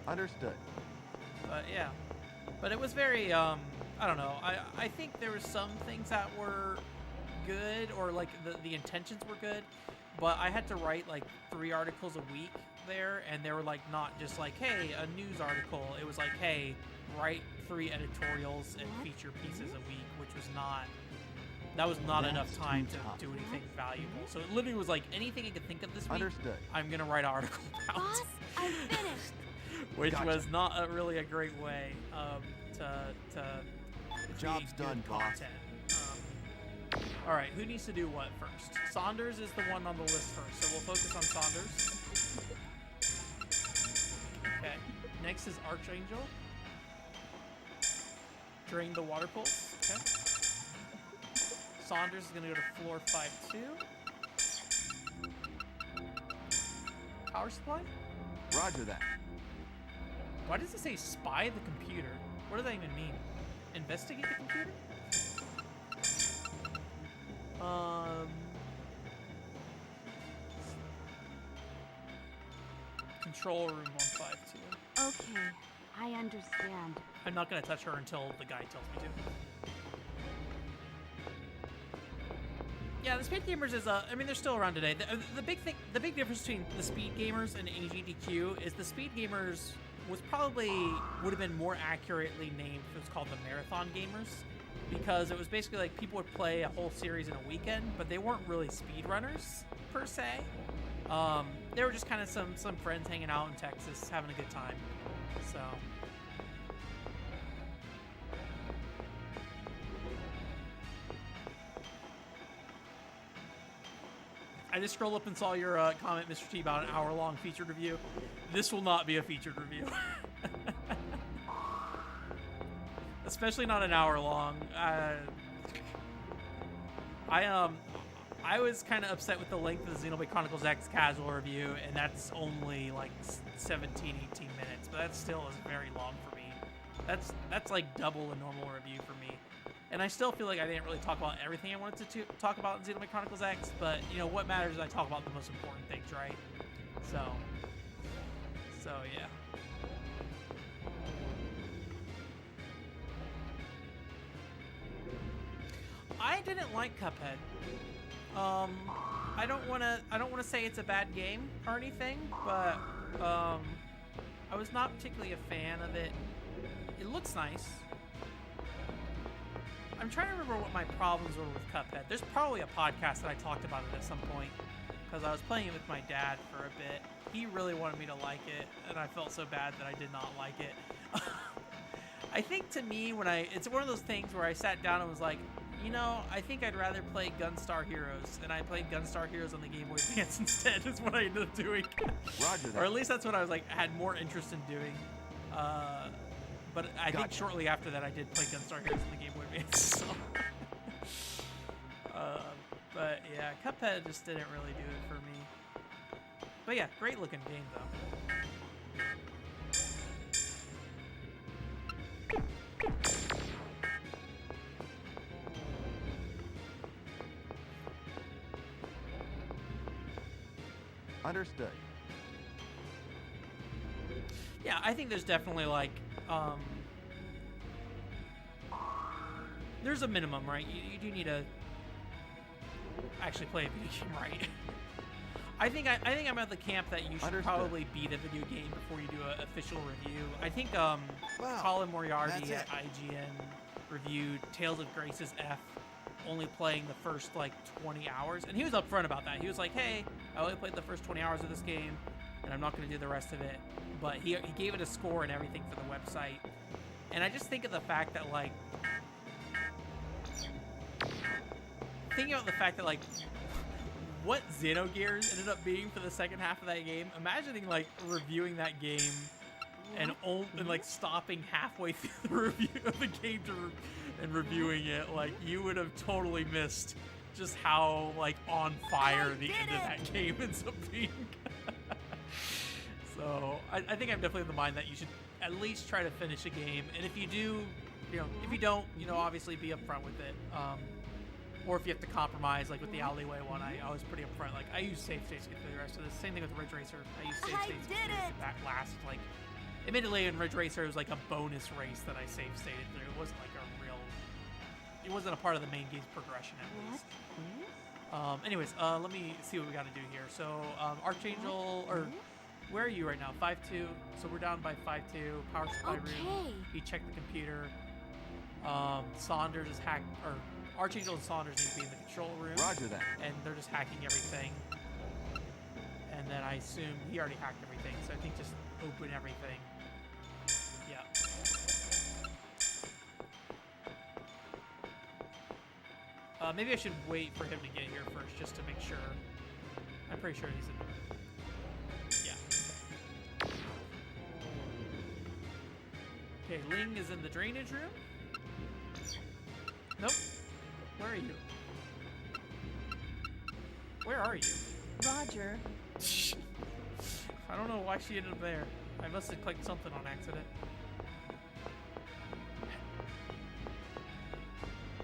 D: Understood.
A: But yeah. But it was very, I don't know. I think there were some things that were good, or like the intentions were good, but I had to write like 3 articles a week there, and they were like not just like, hey, a news article. It was like, hey, write 3 editorials and feature pieces a week, which was not, that was not enough
D: That's
A: time
D: too
A: to
D: tough.
A: do anything valuable. So it literally was like, anything I could think of this week,
D: Understood.
A: I'm gonna write an article about.
C: Boss, I'm finished.
A: Which
D: Gotcha.
A: was not really a great way to
D: Job's
A: create good
D: done, boss.
A: content. All right, who needs to do what first? Saunders is the one on the list first, so we'll focus on Saunders. Okay, next is Archangel. Drain the water pulse. Okay. Saunders is going to go to floor 5-2. Power supply?
D: Roger that.
A: Why does it say spy the computer? What does that even mean? Investigate the computer? Control room 152.
C: Okay, I understand.
A: I'm not gonna touch her until the guy tells me to. Yeah, the Speed Gamers is I mean, they're still around today. The big difference between the Speed Gamers and AGDQ is the Speed Gamers would have been more accurately named if it was called the Marathon Gamers, because it was basically like people would play a whole series in a weekend, but they weren't really speedrunners per se. They were just kind of some friends hanging out in Texas having a good time. So. I just scrolled up and saw your comment, Mr. T, about an hour-long featured review. This will not be a featured review. Especially not an hour long. I was kind of upset with the length of the Xenoblade Chronicles X casual review, and that's only like 17, 18 minutes, but that still is very long for me. That's like double a normal review for me. And I still feel like I didn't really talk about everything I wanted to talk about in Xenoblade Chronicles X, but you know, what matters is I talk about the most important things, right? So yeah. I didn't like Cuphead. I don't wanna say it's a bad game or anything, but I was not particularly a fan of it. It looks nice. I'm trying to remember what my problems were with Cuphead. There's probably a podcast that I talked about it at some point, because I was playing it with my dad for a bit. He really wanted me to like it, and I felt so bad that I did not like it. I think to me, it's one of those things where I sat down and was like, you know, I think I'd rather play Gunstar Heroes, and I played Gunstar Heroes on the Game Boy Advance instead, is what I ended up doing.
D: Roger that.
A: Or at least that's what I was like, had more interest in doing. But I think shortly after that I did play Gunstar Heroes on the Game Boy Advance, so. But yeah, Cuphead just didn't really do it for me. But yeah, great looking game though.
D: Understood.
A: Yeah, I think there's definitely like, there's a minimum, right? You do need to actually play a video game right. I think I'm at the camp that you should
D: Understood.
A: Probably beat a video game before you do an official review. I think
E: Wow,
A: Colin Moriarty
E: that's
A: at IGN reviewed Tales of Grace's F, only playing the first like 20 hours, and he was upfront about that. He was like, hey, I only played the first 20 hours of this game, and I'm not going to do the rest of it. But he gave it a score and everything for the website. And I just think of the fact that like, thinking about the fact that like, what Xenogears ended up being for the second half of that game, imagining like reviewing that game and like stopping halfway through the review of the game and reviewing it, like you would have totally missed just how like on fire the end of that game ends up being. So I think I'm definitely of the mind that you should at least try to finish a game, and if you do, if you don't, obviously be upfront with it. Or if you have to compromise, like with the alleyway one, I was pretty upfront. Like, I use save states to get through the rest of this. Same thing with Ridge Racer. I use save states to get that last, like, admittedly in Ridge Racer, it was like a bonus race that I save stated through. It wasn't like it wasn't a part of the main game's progression at least. Anyways, let me see what we got to do here. So, Archangel, or where are you right now? 5-2. So we're down by 5-2. Power supply room. You check the computer. Saunders is hacked, or Archangel and Saunders need to be in the control room.
D: Roger that.
A: And they're just hacking everything. And then I assume he already hacked everything, so I think just open everything. Yeah. Maybe I should wait for him to get here first, just to make sure. I'm pretty sure he's in. Yeah. Okay, Ling is in the drainage room. Nope. Where are you? Where are you?
F: Roger.
A: I don't know why she ended up there. I must have clicked something on accident.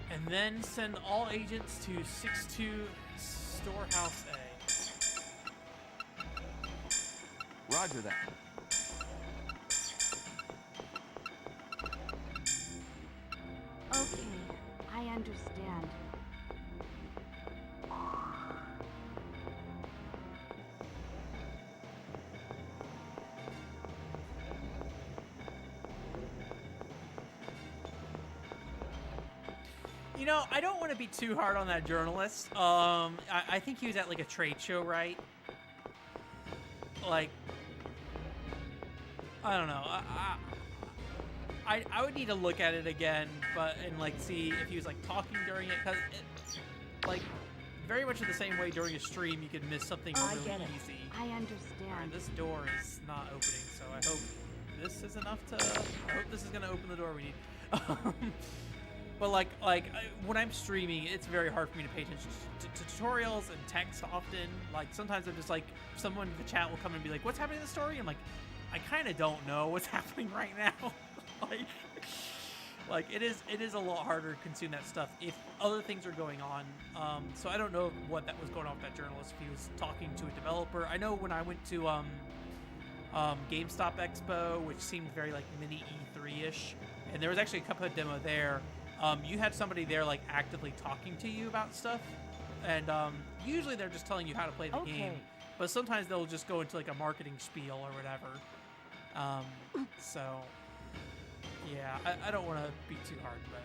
A: And then send all agents to 6-2 Storehouse A.
D: Roger that.
C: Okay, I understand.
A: I don't want to be too hard on that journalist. I think he was at like a trade show, right? Like, I don't know. I would need to look at it again, and like see if he was like talking during it, because like very much in the same way during a stream you could miss something really easy.
C: I understand.
A: Alright, this door is not opening, so I hope this is enough to. I hope this is gonna open the door we need. But when I'm streaming, it's very hard for me to pay attention to tutorials and text often. Like sometimes I'm just like, someone in the chat will come and be like, "What's happening in the story?" I'm like, I kind of don't know what's happening right now. like it is a lot harder to consume that stuff if other things are going on. So I don't know what that was going on with that journalist. If he was talking to a developer. I know when I went to GameStop Expo, which seemed very like mini E3-ish, and there was actually a Cuphead demo there. You had somebody there like actively talking to you about stuff, and usually they're just telling you how to play the game, but sometimes they'll just go into like a marketing spiel or whatever. So yeah, I don't want to be too hard, but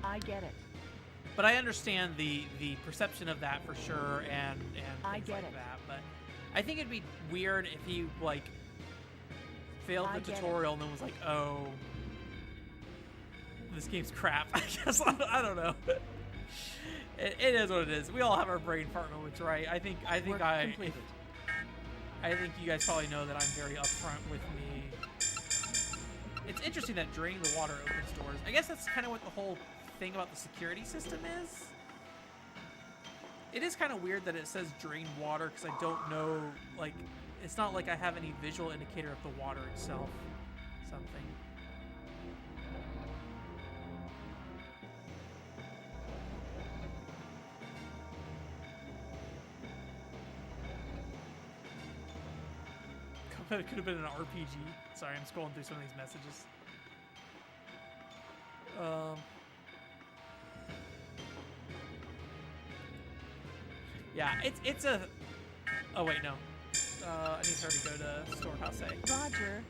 E: I get it.
A: But I understand the perception of that for sure, and
E: I
A: things
E: get
A: like
E: it.
A: that. But I think it'd be weird if he like failed
E: I
A: the
E: get
A: tutorial and then was like, "Oh, this game's crap." I guess I don't know. It is what it is. We all have our brain fart moments, right? I think
E: Work completed.
A: I think you guys probably know that I'm very upfront with me. It's interesting that draining the water opens doors. I guess that's kind of what the whole thing about the security system is. It is kind of weird that it says drain water because I don't know, like, it's not like I have any visual indicator of the water itself. Something. It could have been an RPG. Sorry, I'm scrolling through some of these messages. Yeah, it's a. Oh wait, no. I need her to go to Storehouse A.
E: Roger.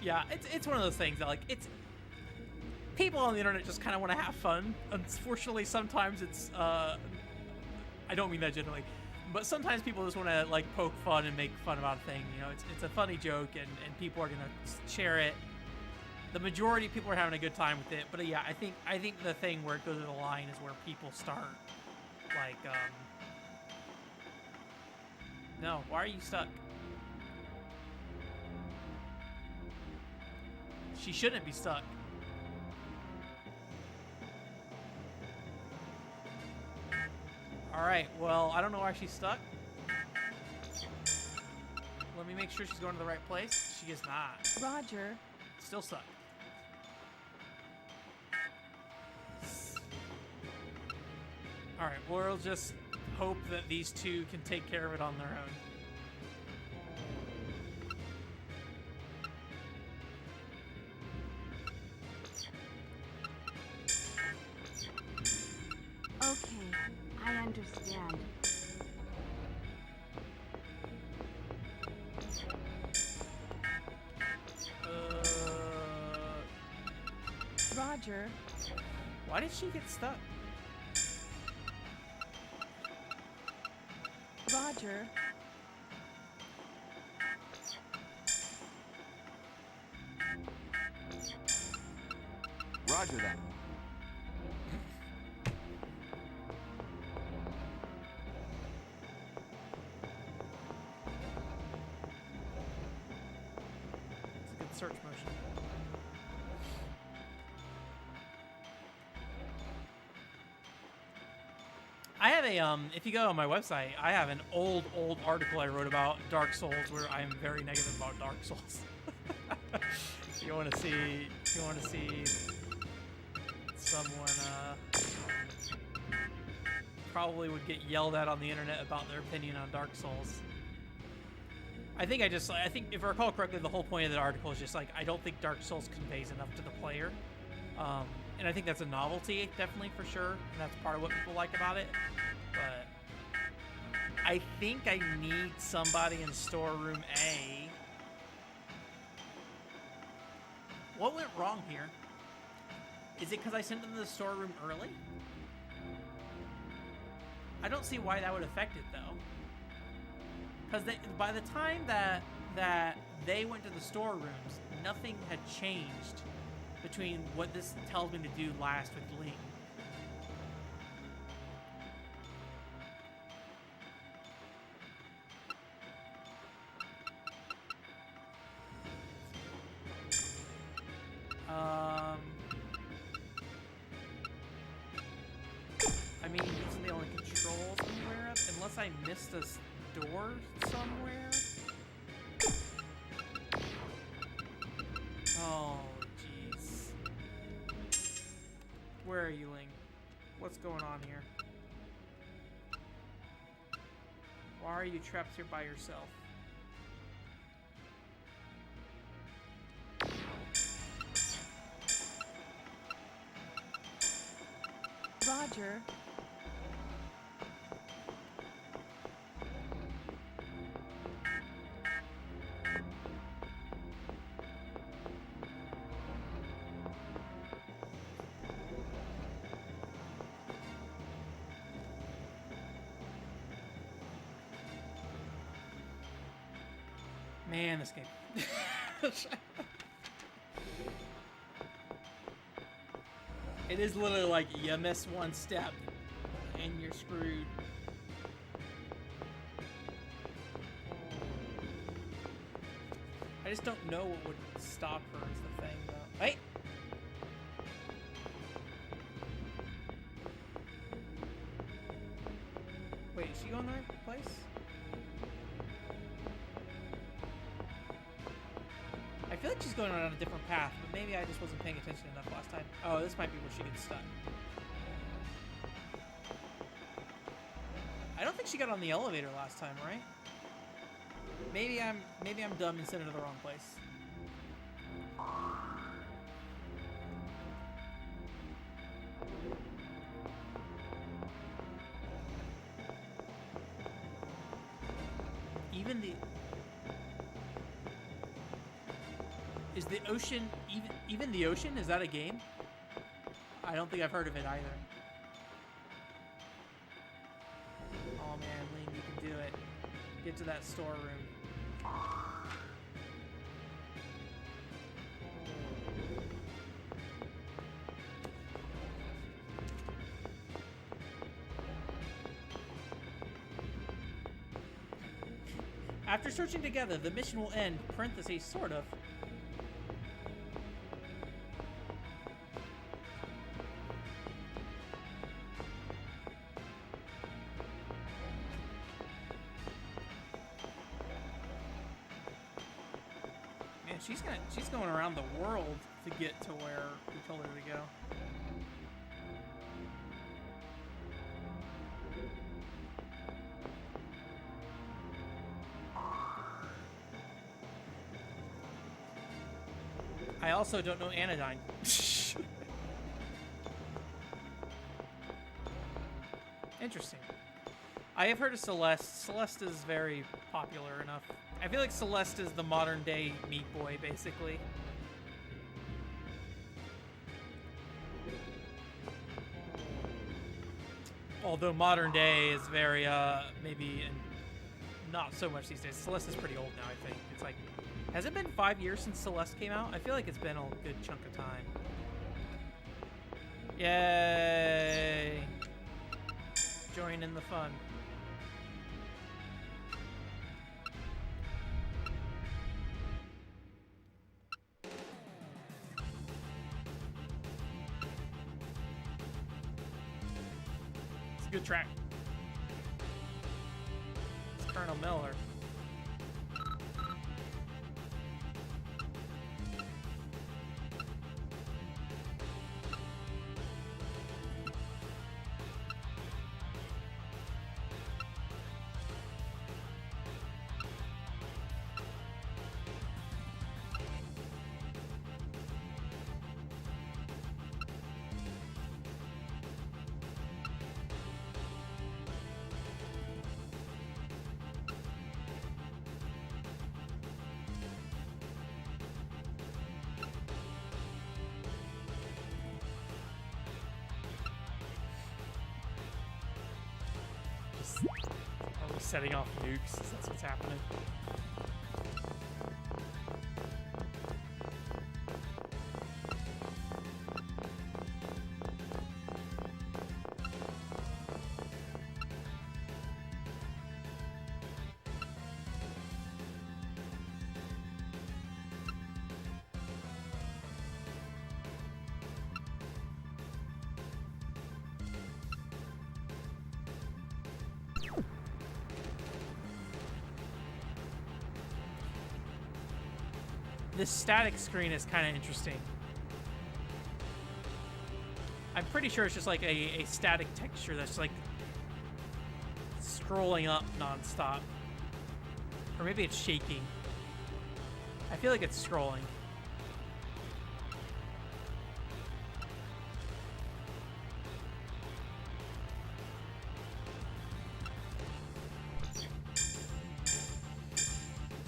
A: Yeah, it's one of those things that like it's. People on the internet just kind of want to have fun. Unfortunately, sometimes it's. I don't mean that generally, but sometimes people just want to like poke fun and make fun about a thing. You know, it's a funny joke, and people are gonna share it. The majority of people are having a good time with it, but yeah, I think the thing where it goes to the line is where people start like, no, why are you stuck? She shouldn't be stuck. All right, well, I don't know why she's stuck. Let me make sure she's going to the right place. She is not.
E: Roger.
A: Still stuck. All right, we'll just hope that these two can take care of it on their own.
C: Okay, I understand.
E: Roger.
A: Why did she get stuck?
E: Roger.
D: Roger that.
A: It's a good search motion. I have a, if you go on my website, I have an old article I wrote about Dark Souls where I am very negative about Dark Souls. If you want to see someone, probably would get yelled at on the internet about their opinion on Dark Souls. I think if I recall correctly, the whole point of the article is just like, I don't think Dark Souls conveys enough to the player. And I think that's a novelty, definitely, for sure. And that's part of what people like about it. But I think I need somebody in storeroom A. What went wrong here? Is it because I sent them to the storeroom early? I don't see why that would affect it, though. Because by the time that they went to the storerooms, nothing had changed between what this tells me to do last with Ling. I mean, these are the only controls I'm aware of, unless I missed a door somewhere. Oh, jeez. Where are you, Ling? What's going on here? Why are you trapped here by yourself?
C: Roger.
A: Man, this game. It is literally like you miss one step and you're screwed. I just don't know what would stop her is the thing though. Hey! Wait, is she going the right place? I feel like she's going on a different path, but maybe I just wasn't paying attention enough last time. Oh, this might be where she gets stuck. I don't think she got on the elevator last time, right? Maybe I'm dumb and sent her to the wrong place. Even the Is the ocean even the ocean? Is that a game? I don't think I've heard of it either. Oh man, Ling, you can do it. Get to that storeroom. After searching together, the mission will end, parentheses, sort of. Man, she's going around the world to get to where we told her to go. I also don't know Anodyne. Interesting. I have heard of Celeste. Celeste is very popular enough. I feel like Celeste is the modern day Meat Boy, basically. Although modern day is very, maybe not so much these days. Celeste is pretty old now, I think. It's like, has it been 5 years since Celeste came out? I feel like it's been a good chunk of time. Yay! Join in the fun. It's a good track. It's Colonel Miller. Are we setting off nukes? That's what's happening. this static screen is kind of interesting. I'm pretty sure it's just like a static texture that's like scrolling up nonstop. Or maybe it's shaking. I feel like it's scrolling.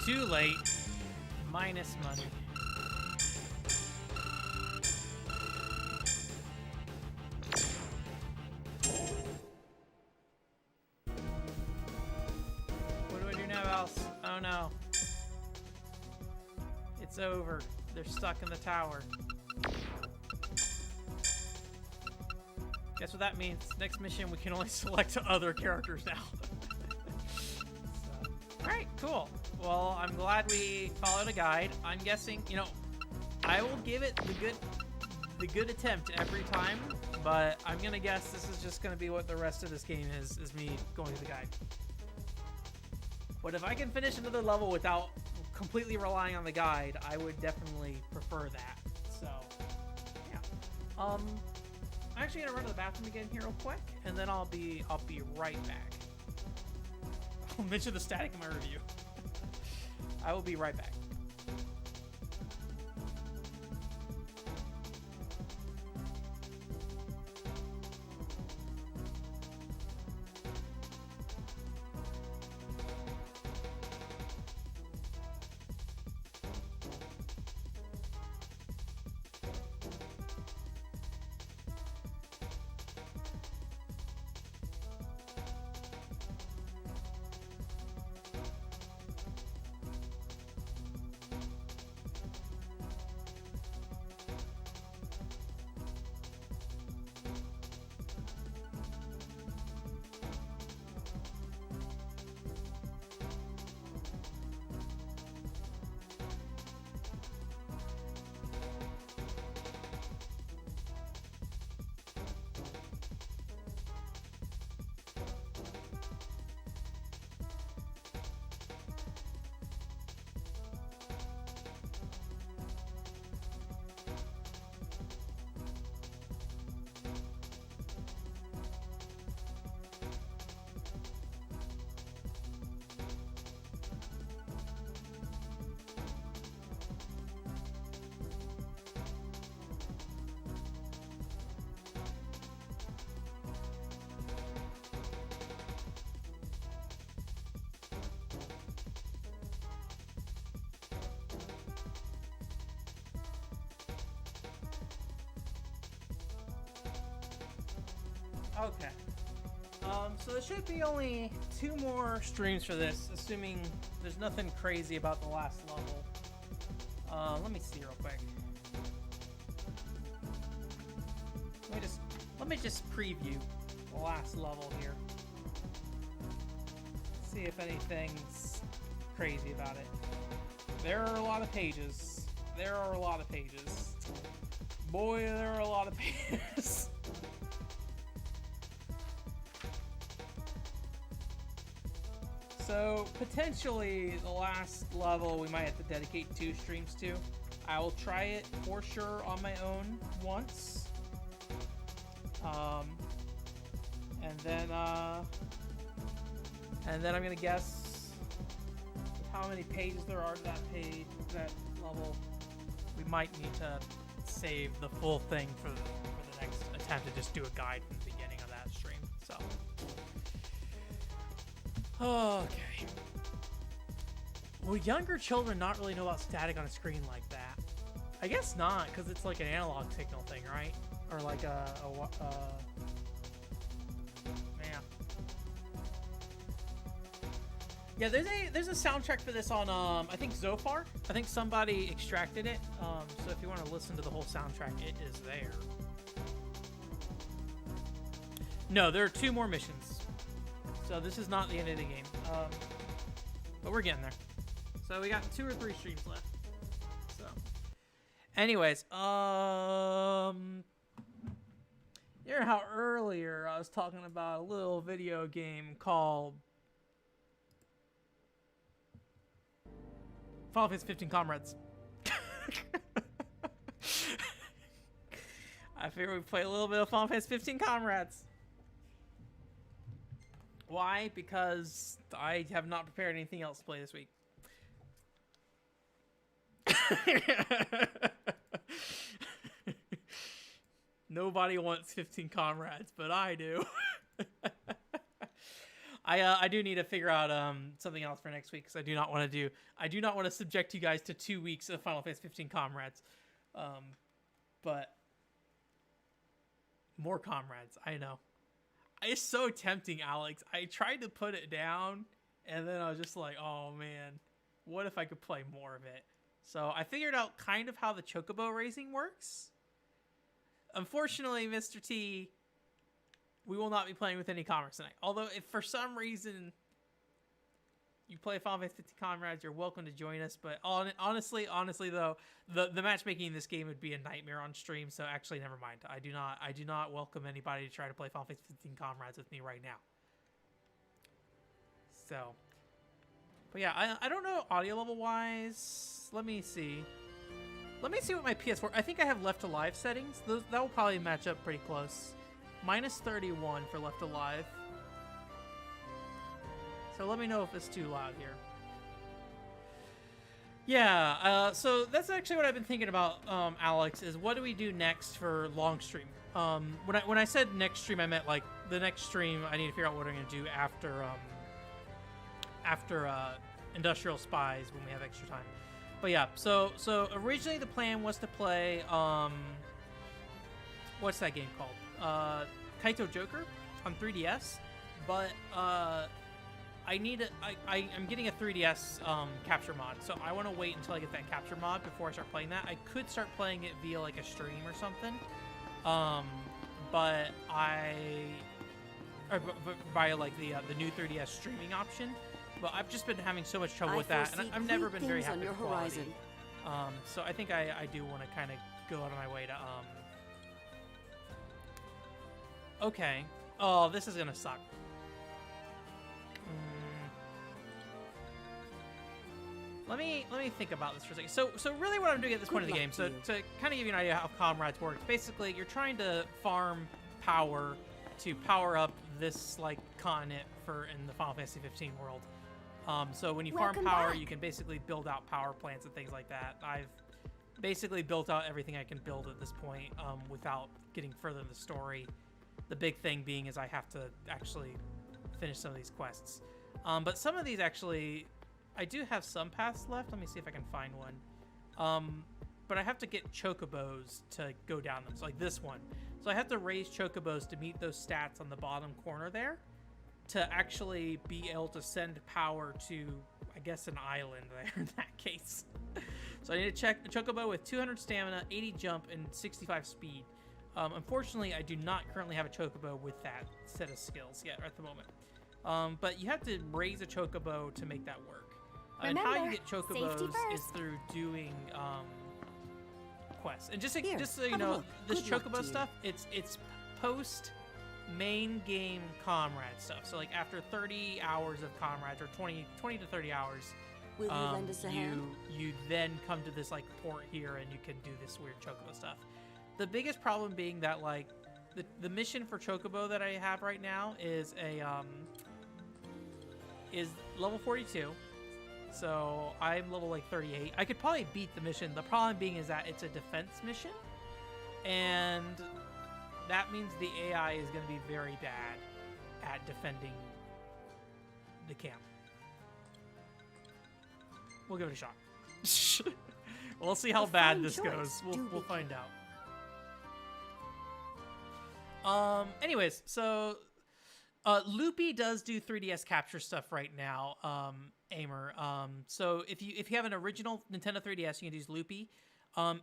A: Too late. Minus money. What do I do now, Alice? Oh no. It's over. They're stuck in the tower. Guess what that means? Next mission, we can only select other characters now. Alright, cool. Well, I'm glad we followed a guide. I'm guessing, you know, I will give it the good attempt every time, but I'm gonna guess this is just gonna be what the rest of this game is me going to the guide. But if I can finish another level without completely relying on the guide, I would definitely prefer that. So, yeah. I'm actually gonna run to the bathroom again here real quick, and then I'll be right back. I'll mention the static in my review. I will be right back. Okay. So there should be only 2 more streams for this, assuming there's nothing crazy about the last level. Let me see real quick. Let me just preview the last level here. See if anything's crazy about it. There are a lot of pages. There are a lot of pages. Boy, there are a lot of pages. So, potentially, the last level we might have to dedicate 2 streams to. I will try it for sure on my own once. And then I'm gonna guess how many pages there are to that level. We might need to save the full thing for the next attempt to just do a guide from the beginning of that stream. So. Okay. Will younger children not really know about static on a screen like that? I guess not, because it's like an analog signal thing, right? Or like man. Yeah, there's a soundtrack for this on I think Zofar. I think somebody extracted it. So if you want to listen to the whole soundtrack, it is there. No, there are 2 more missions. So this is not the end of the game. But we're getting there. So we got 2 or 3 streams left. So anyways, you know how earlier I was talking about a little video game called Final Fantasy 15 Comrades. I figure we play a little bit of Final Fantasy 15 Comrades. Why? Because I have not prepared anything else to play this week. Nobody wants 15 Comrades, but I do. I do need to figure out something else for next week because I do not want to subject you guys to 2 weeks of Final Fantasy 15 Comrades. But more Comrades, I know. It's so tempting, Alex. I tried to put it down, and then I was just like, oh man, what if I could play more of it? So I figured out kind of how the chocobo racing works. Unfortunately, Mr. T, we will not be playing with any Comrades tonight. Although, if for some reason you play Final Fantasy 15 Comrades, you're welcome to join us. But honestly though, the matchmaking in this game would be a nightmare on stream. So actually, never mind. I do not welcome anybody to try to play Final Fantasy 15 Comrades with me right now. So, but yeah, I don't know audio level wise. Let me see what my PS4. I think I have Left Alive settings. That will probably match up pretty close. Minus 31 for Left Alive. So let me know if it's too loud here. Yeah, so that's actually what I've been thinking about, Alex, is what do we do next for long stream? When I said next stream, I meant like the next stream. I need to figure out what I'm going to do after Industrial Spies when we have extra time. But yeah, so originally the plan was to play what's that game called? Kaito Joker on 3DS, but I'm getting a 3DS capture mod, so I want to wait until I get that capture mod before I start playing that. I could start playing it via like a stream or something, but by like the new 3DS streaming option. But I've just been having so much trouble with that, and I've never been very happy with quality. So I think I do want to kind of go out of my way to Okay. Oh, this is gonna suck. Let me think about this for a second. So really what I'm doing at this point in the game, so to kind of give you an idea how Comrades works, basically you're trying to farm power to power up this like continent in the Final Fantasy 15 world. So when you farm power, you can basically build out power plants and things like that. I've basically built out everything I can build at this point without getting further in the story. The big thing being is I have to actually finish some of these quests. But some of these actually, I do have some paths left. Let me see if I can find one. But I have to get chocobos to go down them. So like this one. So I have to raise chocobos to meet those stats on the bottom corner there to actually be able to send power to, I guess, an island there in that case. So I need to check a chocobo with 200 stamina, 80 jump, and 65 speed. Unfortunately, I do not currently have a chocobo with that set of skills yet at the moment. But you have to raise a chocobo to make that work. And how you get chocobos is through doing quests. And just so you know, this chocobo stuff, it's post main game Comrade stuff. So like after 30 hours of Comrades, or 20 to 30 hours,
C: Will you lend us a hand?
A: you then come to this like port here and you can do this weird chocobo stuff. The biggest problem being that like the mission for chocobo that I have right now is is level 42. So I'm level like 38. I could probably beat the mission. The problem being is that it's a defense mission, and that means the AI is going to be very bad at defending the camp. We'll give it a shot. We'll see how bad this goes. We'll find out. Anyways, so Loopy does do 3DS capture stuff right now, Aimer. So if you have an original Nintendo 3DS, you can use Loopy.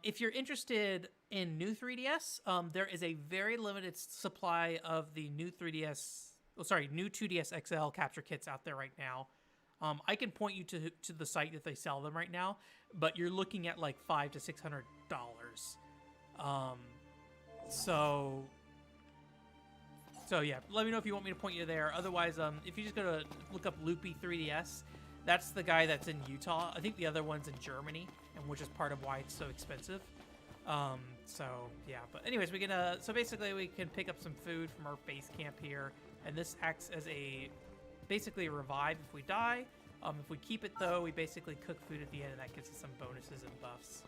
A: If you're interested in new 3DS, there is a very limited supply of the new 2DS XL capture kits out there right now. I can point you to the site that they sell them right now, but you're looking at like $500 to $600. So yeah, let me know if you want me to point you there. Otherwise, if you just go to look up Loopy 3DS, that's the guy that's in Utah. I think the other one's in Germany.
E: and which is part of why it's so expensive. So yeah, but anyways, so basically we can pick up some food from our base camp here, and this acts as basically a revive if we die. If we keep it though, we basically cook food at the end, and that gives us some bonuses and buffs.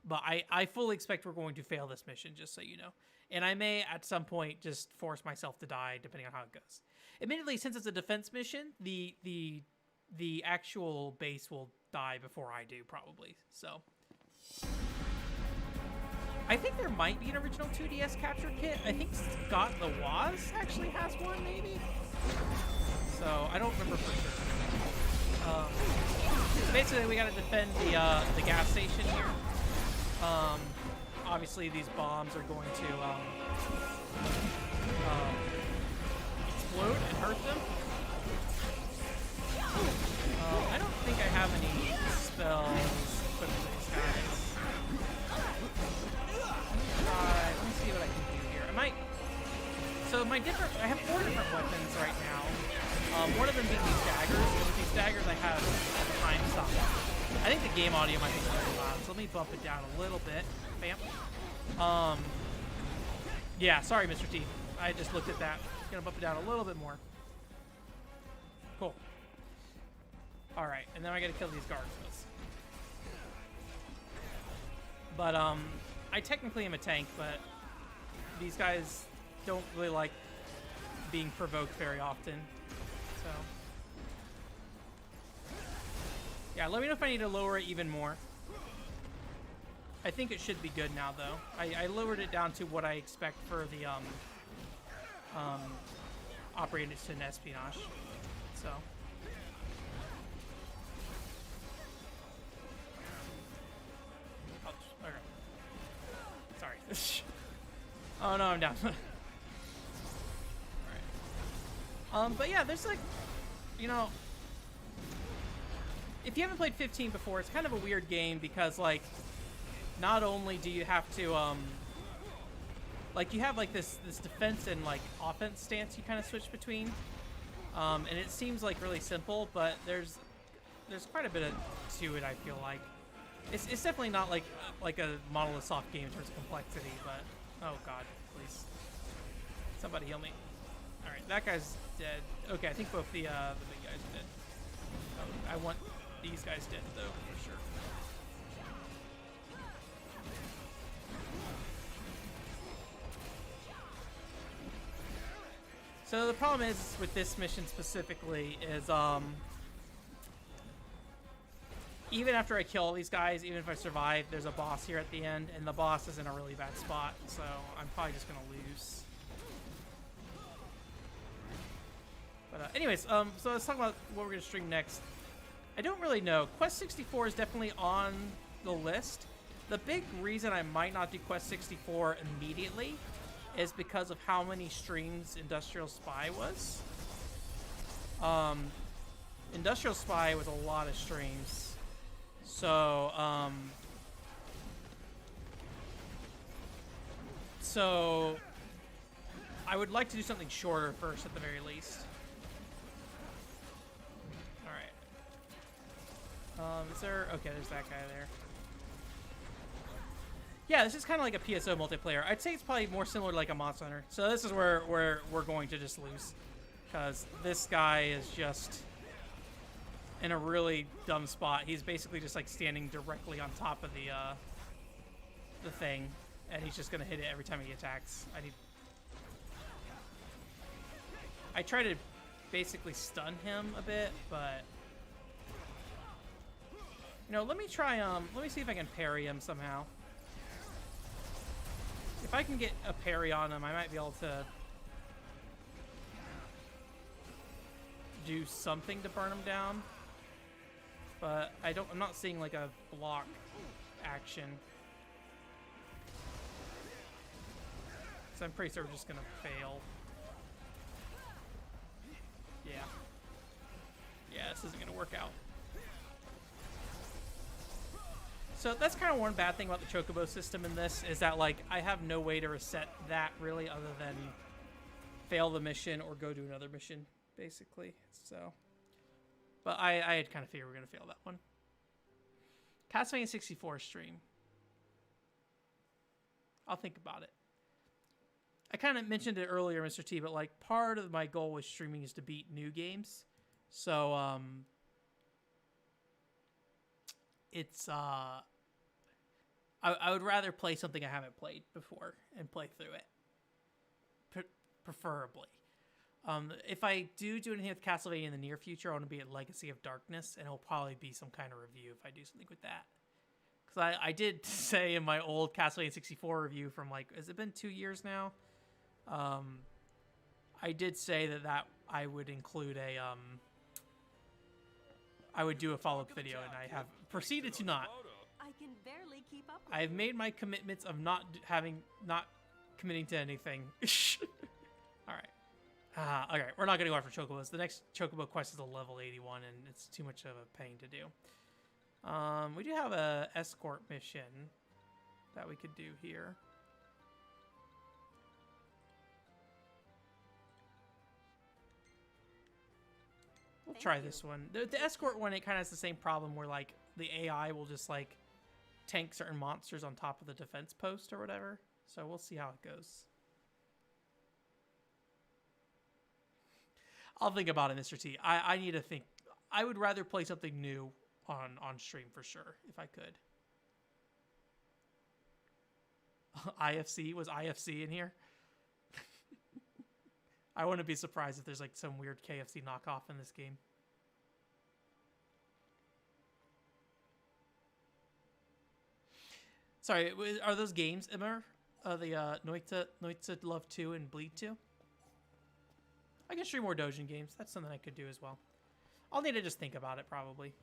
E: But I fully expect we're going to fail this mission, just so you know. And I may, at some point, just force myself to die, depending on how it goes. Admittedly, since it's a defense mission, the actual base will die before I do, probably. So I think there might be an original 2DS capture kit. I think Scott the Waz actually has one, maybe? So I don't remember for sure. So basically, we got to defend the gas station here. Obviously, these bombs are going to explode and hurt them. I don't think I have any spells equipped for these guys. Let me see what I can do here. So I have 4 different weapons right now. One of them being these daggers. And with these daggers, I have a time stop. I think the game audio might be very loud, so let me bump it down a little bit. Bam. Yeah, sorry, Mr. T. I just looked at that. Gonna bump it down a little bit more. Cool. All right, and then I gotta kill these guards. But I technically am a tank, but these guys don't really like being provoked very often. So yeah, let me know if I need to lower it even more. I think it should be good now, though. I lowered it down to what I expect for the Operation Espionage. So oh, okay. Sorry. Oh no, I'm down. All right. But yeah, there's like, you know, if you haven't played 15 before, it's kind of a weird game because, like, not only do you have to, like, you have, like, this defense and, like, offense stance you kind of switch between. And it seems, like, really simple, but there's quite a bit to it, I feel like. It's definitely not, like a monolith soft game in terms of complexity, but, oh, God, please. Somebody heal me. All right, that guy's dead. Okay, I think both the big guys are dead. Oh, I want these guys dead, though, for sure. So the problem is with this mission specifically is even after I kill all these guys, even if I survive, there's a boss here at the end, and the boss is in a really bad spot, so I'm probably just gonna lose. But anyways, so let's talk about what we're gonna stream next. I don't really know. Quest 64 is definitely on the list. The big reason I might not do Quest 64 immediately is because of how many streams Industrial Spy was. Industrial Spy was a lot of streams. So, I would like to do something shorter first at the very least. Is there... Okay, there's that guy there. Yeah, this is kind of like a PSO multiplayer. I'd say it's probably more similar to like a Monster Hunter. So this is where we're going to just lose. Because this guy is just in a really dumb spot. He's basically just like standing directly on top of the thing. And he's just going to hit it every time he attacks. I try to basically stun him a bit, but... You know, let me try, let me see if I can parry him somehow. If I can get a parry on him, I might be able to do something to burn him down. But I'm not seeing like a block action. So I'm pretty sure we're just gonna fail. Yeah. Yeah, this isn't gonna work out. So that's kind of one bad thing about the Chocobo system in this, is that, like, I have no way to reset that, really, other than fail the mission or go to another mission, basically. So, But I had kind of figured we were going to fail that one. Castlevania 64 stream. I'll think about it. I kind of mentioned it earlier, Mr. T, but like part of my goal with streaming is to beat new games. So it's I would rather play something I haven't played before and play through it, preferably. If I do anything with Castlevania in the near future, I want to be at Legacy of Darkness, and it'll probably be some kind of review if I do something with that. Because I did say in my old Castlevania 64 review from like, has it been 2 years now? I did say that I would include I would do a follow-up video, and I have proceeded to not.
C: I can barely keep up with
E: I've made my commitments of not committing to anything. All right. Okay, we're not going to go after Chocobos. The next Chocobo quest is a level 81, and it's too much of a pain to do. We do have a escort mission that we could do here. We'll try this one. The escort one, it kind of has the same problem where, like, the AI will just, like, tank certain monsters on top of the defense post or whatever. So we'll see how it goes. I'll think about it, Mr. T. I need to think. I would rather play something new on stream for sure, if I could. IFC? Was IFC in here? I wouldn't be surprised if there's like some weird KFC knockoff in this game. Sorry, are those games, Immer? The Noita Love 2 and Bleed 2? I can stream more Dojin games. That's something I could do as well. I'll need to just think about it, probably.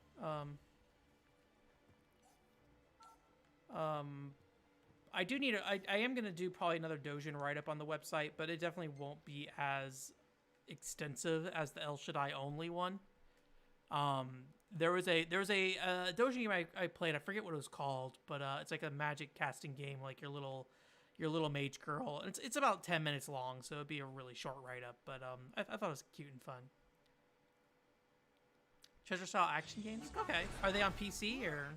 E: I do need I am going to do probably another Dojin write-up on the website, but it definitely won't be as extensive as the El Shaddai only one. There was a Dojin game I played. I forget what it was called, but it's like a magic casting game, like your little mage girl. It's about 10 minutes long, so it'd be a really short write-up, but I thought it was cute and fun. Treasure style action games? Okay. Are they on PC or?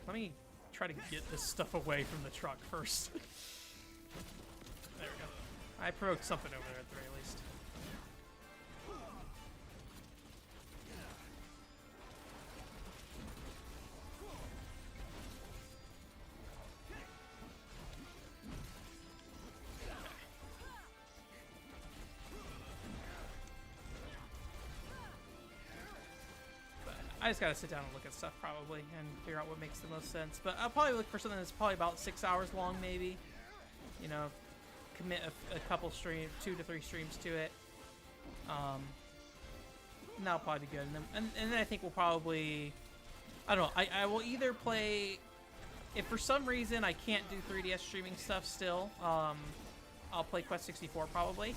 E: Let me try to get this stuff away from the truck first. There we go. I provoked something over there at the very least. I just gotta sit down and look at stuff probably and figure out what makes the most sense. But I'll probably look for something that's probably about 6 hours long, maybe. You know, commit a couple streams, 2 to 3 streams to it. And that'll probably be good. And then I think we'll probably, I don't know. I will either play, if for some reason I can't do 3DS streaming stuff still, I'll play Quest 64 probably.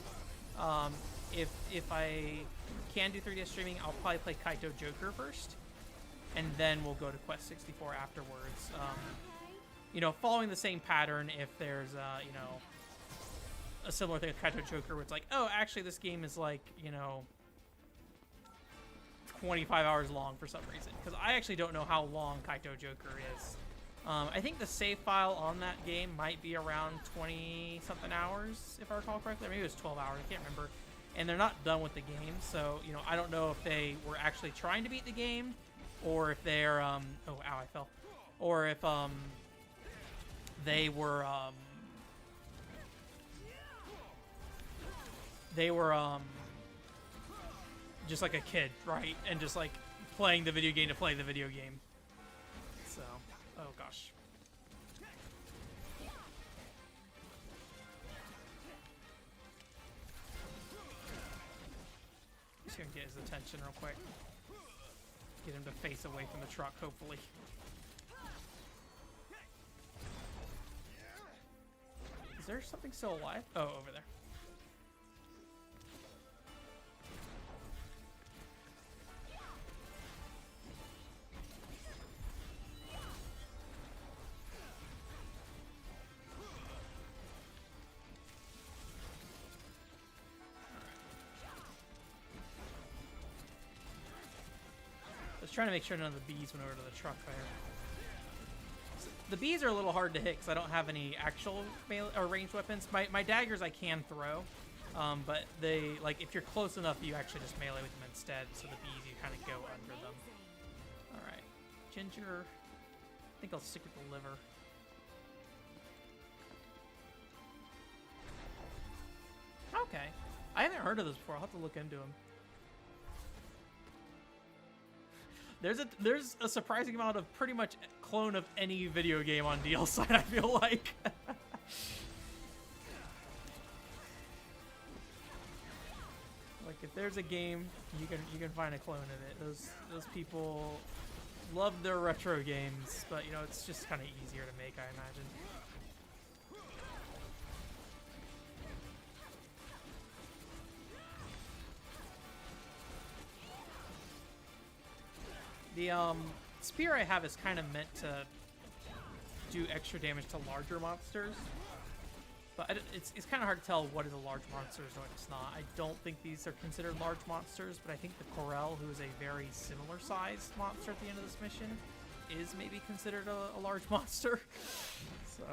E: If I can do 3DS streaming, I'll probably play Kaito Joker first, and then we'll go to Quest 64 afterwards. You know, following the same pattern. If there's you know, a similar thing with Kaito Joker, where it's like, oh, actually this game is like, you know, 25 hours long for some reason, because I actually don't know how long Kaito Joker is. I think the save file on that game might be around 20-something hours, if I recall correctly. Maybe it was 12 hours. I can't remember. And they're not done with the game, so, you know, I don't know if they were actually trying to beat the game, or if they're, oh, ow, I fell. Or if, they were, just like a kid, right? And just, like, playing the video game to play the video game. So, oh, gosh. Just gonna get his attention real quick. Get him to face away from the truck, hopefully. Is there something still alive? Oh, over there. trying to make sure none of the bees went over to the truck there. The bees are a little hard to hit because I don't have any actual melee or ranged weapons. My daggers I can throw, but they, like, if you're close enough, you actually just melee with them instead. So the bees, you kind of go under them. All right, ginger. I think I'll stick with the liver. Okay, I haven't heard of this before. I'll have to look into them. There's a surprising amount of pretty much clone of any video game on DL side, I feel like. Like if there's a game, you can find a clone of it. Those people love their retro games, but you know, it's just kind of easier to make, I imagine. The spear I have is kind of meant to do extra damage to larger monsters, but it's kind of hard to tell what is a large monster and what it's not. I don't think these are considered large monsters, but I think the Corel, who is a very similar sized monster at the end of this mission, is maybe considered a large monster. So...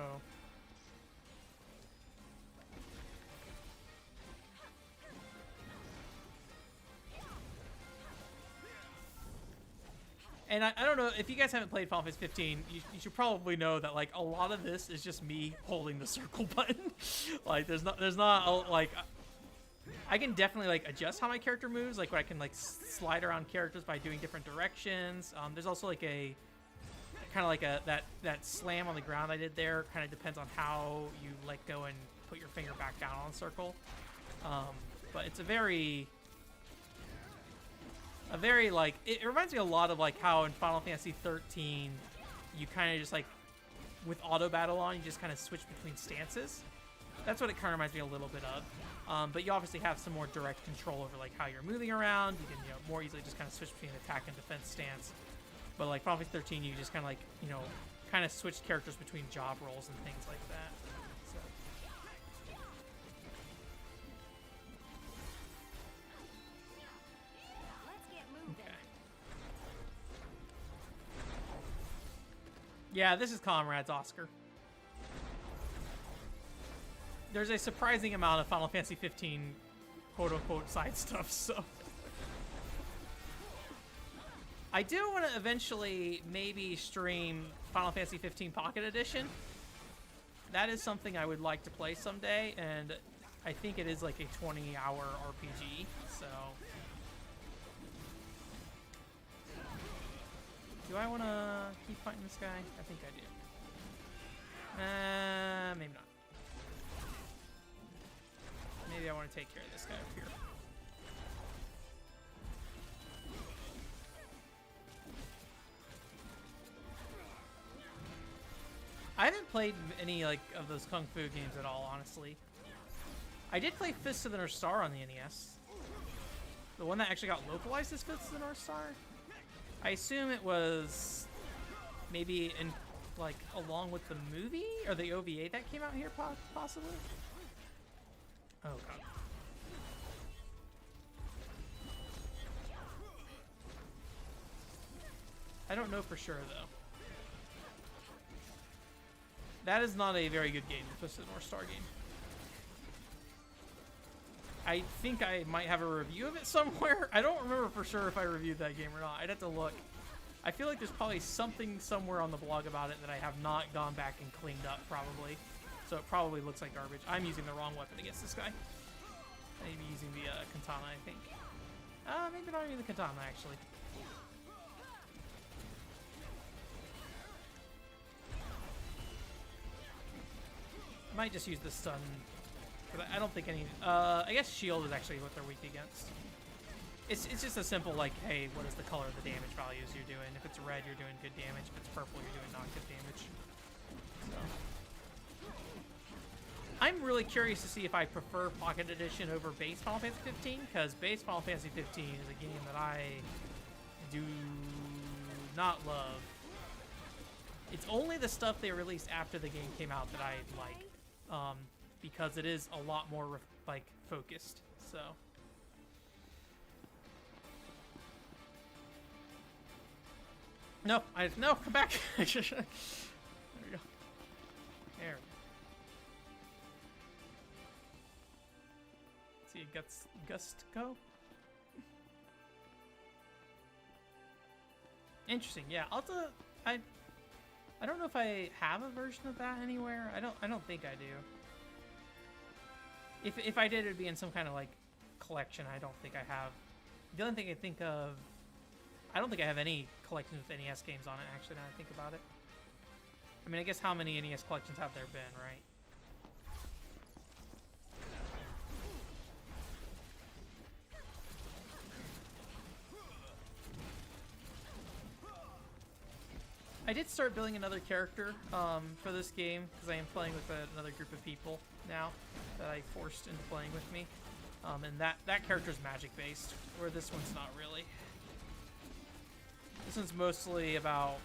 E: And I don't know, if you guys haven't played Final Fantasy 15, you should probably know that, like, a lot of this is just me holding the circle button. Like, there's not, like, I can definitely, like, adjust how my character moves. Like, I can, like, slide around characters by doing different directions. There's also, like, a, kind of like that slam on the ground I did there. Kind of depends on how you let go and put your finger back down on the circle. But it's a very, like, it reminds me a lot of, like, how in Final Fantasy 13 you kind of just, like, with auto battle on, you just kind of switch between stances. That's what it kind of reminds me a little bit of. But you obviously have some more direct control over, like, how you're moving around. You can, you know, more easily just kind of switch between attack and defense stance. But, like, Final Fantasy 13, you just kind of, like, you know, kind of switch characters between job roles and things like that. So. Okay. Yeah, this is Comrades, Oscar. There's a surprising amount of Final Fantasy 15 quote-unquote side stuff, so... I do want to eventually maybe stream Final Fantasy 15 Pocket Edition. That is something I would like to play someday, and I think it is like a 20-hour RPG, so... Do I want to keep fighting this guy? I think I do. Maybe not. Maybe I want to take care of this guy up here. I haven't played any, like, of those Kung Fu games at all, honestly. I did play Fist of the North Star on the NES. The one that actually got localized as Fist of the North Star. I assume it was maybe in, like, along with the movie or the OVA that came out here, possibly. Oh god. I don't know for sure though. That is not a very good game, Fist of the North Star game. I think I might have a review of it somewhere. I don't remember for sure if I reviewed that game or not. I'd have to look. I feel like there's probably something somewhere on the blog about it that I have not gone back and cleaned up, probably. So it probably looks like garbage. I'm using the wrong weapon against this guy. I need to be using the katana, I think. Maybe not even the katana, actually. I might just use the stun. I don't think any... I guess shield is actually what they're weak against. It's just a simple, like, hey, what is the color of the damage values you're doing? If it's red, you're doing good damage. If it's purple, you're doing not good damage. So. I'm really curious to see if I prefer Pocket Edition over base Final Fantasy 15, because base Final Fantasy 15 is a game that I do not love. It's only the stuff they released after the game came out that I like. Because it is a lot more, like, focused, so. No, no, come back. There we go. There. Let's see, Gustco. Interesting. Yeah, I'll have to, I don't know if I have a version of that anywhere. I don't think I do. If I did, it'd be in some kind of like collection. I don't think I have. The only thing I think of, I don't think I have any collections with NES games on it, actually, now I think about it. I mean, I guess how many NES collections have there been, right? I did start building another character for this game, because I am playing with another group of people now that I forced into playing with me. And that character is magic-based, where this one's not really. This one's mostly about,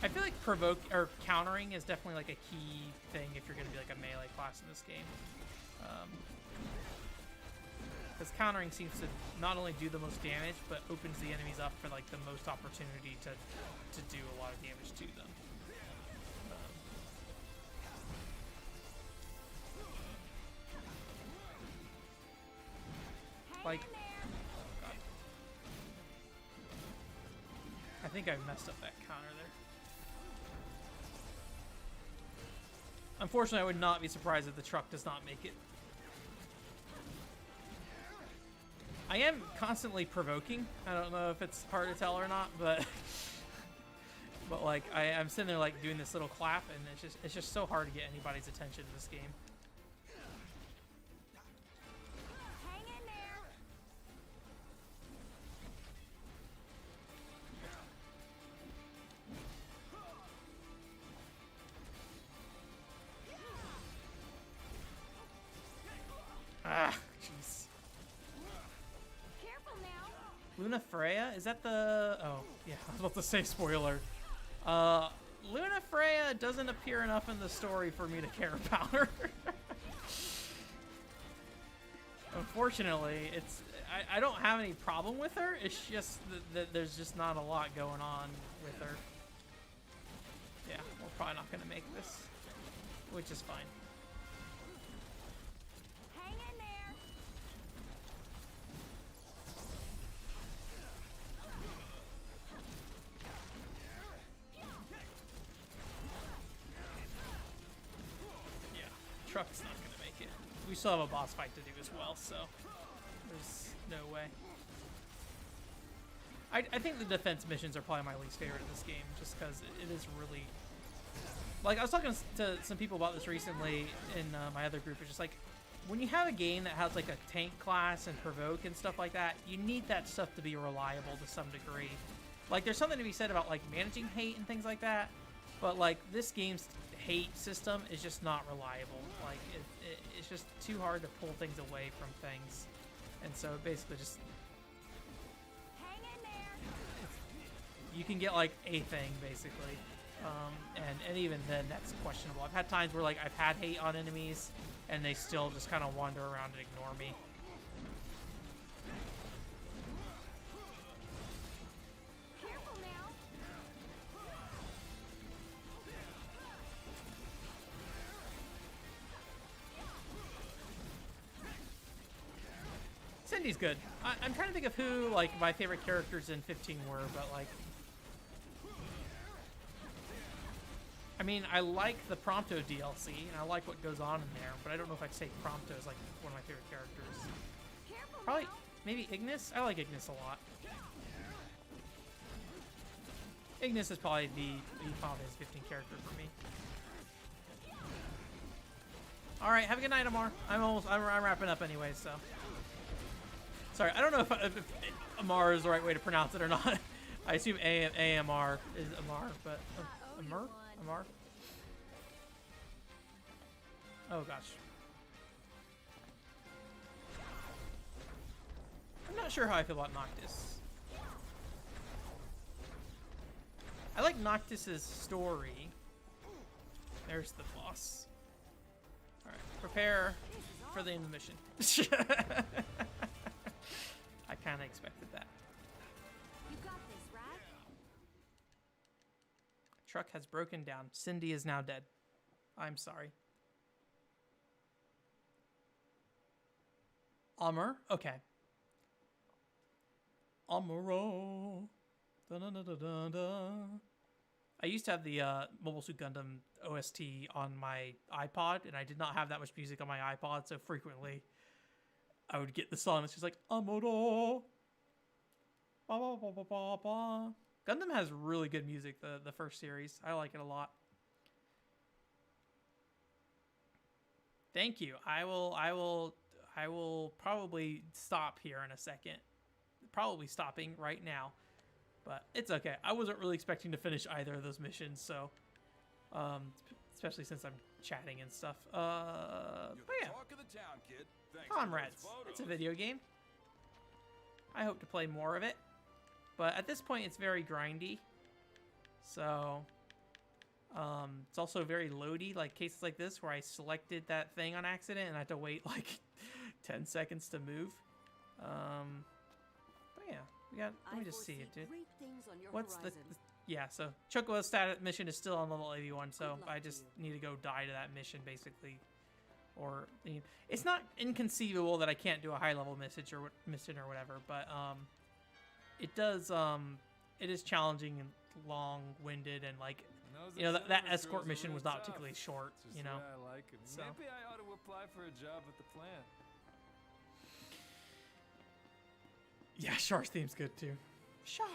E: I feel like countering is definitely like a key thing if you're going to be like a melee class in this game. Because countering seems to not only do the most damage, but opens the enemies up for like the most opportunity to do a lot of damage to them. Like, oh God. I think I messed up that counter there. Unfortunately, I would not be surprised if the truck does not make it. I am constantly provoking. I don't know if it's hard to tell or not, but but like I'm sitting there like doing this little clap, and it's just so hard to get anybody's attention in this game.
C: Hang in there.
E: Ah, jeez.
C: Careful now.
E: Luna Freya? Is that the... Oh, yeah, I was about to say spoiler. Luna Freya doesn't appear enough in the story for me to care about her. Unfortunately, I don't have any problem with her. It's just that there's just not a lot going on with her. Yeah, we're probably not going to make this, which is fine.
C: Hang in there.
E: Yeah, truck's not going to make it. We still have a boss fight to do as well, so there's no way. I think the defense missions are probably my least favorite in this game, just because it is really... Like, I was talking to some people about this recently in my other group. It's just like, when you have a game that has like a tank class and provoke and stuff like that, you need that stuff to be reliable to some degree. Like, there's something to be said about like managing hate and things like that, but like this game's hate system is just not reliable. Like, it's just too hard to pull things away from things, and so it basically just...
C: Hang in there.
E: You can get like a thing basically, and even then that's questionable. I've had times where like I've had hate on enemies and they still just kind of wander around and ignore me.
C: Careful now.
E: Cindy's good. I'm trying to think of who like my favorite characters in 15 were, but like, I mean, I like the Prompto DLC, and I like what goes on in there, but I don't know if I'd say Prompto is like one of my favorite characters.
C: Careful
E: Probably,
C: now.
E: maybe Ignis? I like Ignis a lot. Ignis is probably the Final Fantasy 15 character for me. Alright, have a good night, Amar. I'm wrapping up anyway, so. Sorry, I don't know if Amar is the right way to pronounce it or not. I assume AMR is Amar, but... Amar? Amar? Oh, gosh. I'm not sure how I feel about Noctis. I like Noctis's story. There's the boss. Alright, prepare for the end of the mission. I kind of expected that.
C: You got this, right?
E: Truck has broken down. Cindy is now dead. I'm sorry. Amur? Okay. Amuro. Da-da-da-da-da-da. I used to have the Mobile Suit Gundam OST on my iPod, and I did not have that much music on my iPod, so frequently I would get the song. It's just like, Amuro. Ba, ba, ba, ba, ba, ba. Gundam has really good music, the first series. I like it a lot. Thank you. I will probably stop here in a second. Probably stopping right now. But it's okay. I wasn't really expecting to finish either of those missions, so especially since I'm chatting and stuff. But yeah. Comrades. It's a video game. I hope to play more of it. But at this point, it's very grindy. So, it's also very loady, like cases like this where I selected that thing on accident and I had to wait like 10 seconds to move. But yeah, let me just see it, dude. What's the yeah, so Chocobo status mission is still on level 81, so I just need to go die to that mission, basically. Or, it's not inconceivable that I can't do a high-level mission or whatever, but, it does, it is challenging and long-winded, and, like, you know, that escort mission was not particularly short, you know?
F: I like it.
E: So.
F: Maybe I ought to apply for a job at the plant.
E: Yeah, Shar's theme's good, too. Char!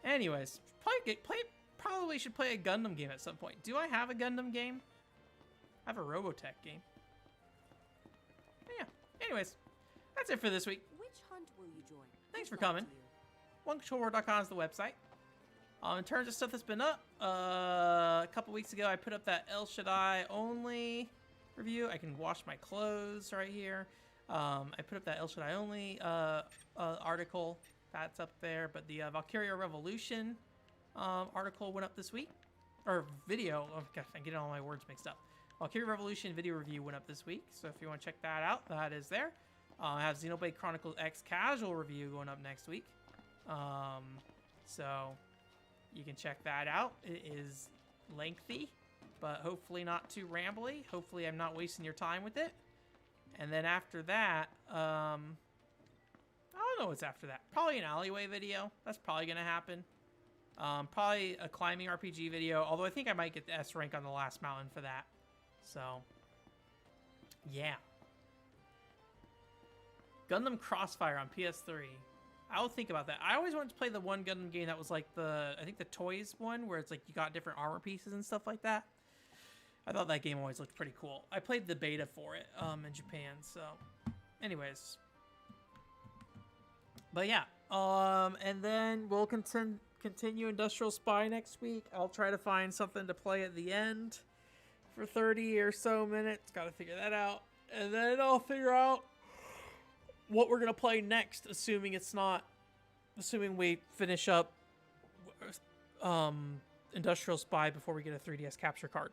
E: Anyways, probably should play a Gundam game at some point. Do I have a Gundam game? I have a Robotech game. Yeah. Anyways, that's it for this week.
G: Which hunt will you join?
E: Thanks for
G: Good luck
E: coming.
G: to you.
E: OneControlWar.com is the website. In terms of stuff that's been up, a couple weeks ago I put up that El Shaddai only review. I can wash my clothes right here. I put up that El Shaddai only article. That's up there. But the Valkyria Revolution article went up this week. Or video. Oh, gosh, I'm getting all my words mixed up. Valkyria Revolution video review went up this week. So if you want to check that out, that is there. I have Xenoblade Chronicles X Casual review going up next week. So you can check that out. It is lengthy, but hopefully not too rambly. Hopefully I'm not wasting your time with it. And then after that, I don't know what's after that. Probably an alleyway video. That's probably going to happen. Probably a climbing RPG video, although I think I might get the S rank on the last mountain for that. So, yeah. Gundam Crossfire on PS3. I'll think about that. I always wanted to play the one Gundam game that was like I think the toys one, where it's like you got different armor pieces and stuff like that. I thought that game always looked pretty cool. I played the beta for it in Japan, so anyways. But yeah, and then we'll continue Industrial Spy next week. I'll try to find something to play at the end for 30 or so minutes. Got to figure that out. And then I'll figure out what we're going to play next, assuming we finish up Industrial Spy before we get a 3DS capture card.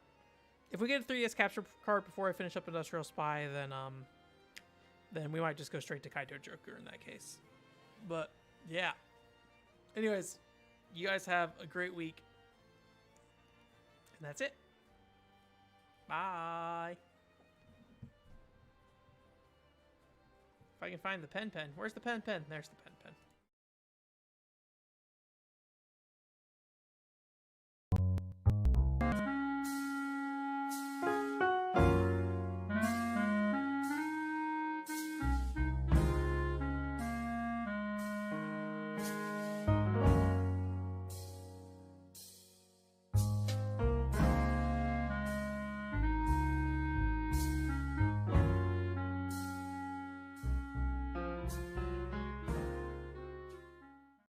E: If we get a 3DS capture card before I finish up Industrial Spy, then we might just go straight to Kaito Joker in that case. But yeah. Anyways, you guys have a great week. And that's it. Bye. If I can find the pen. Where's the pen? There's the pen.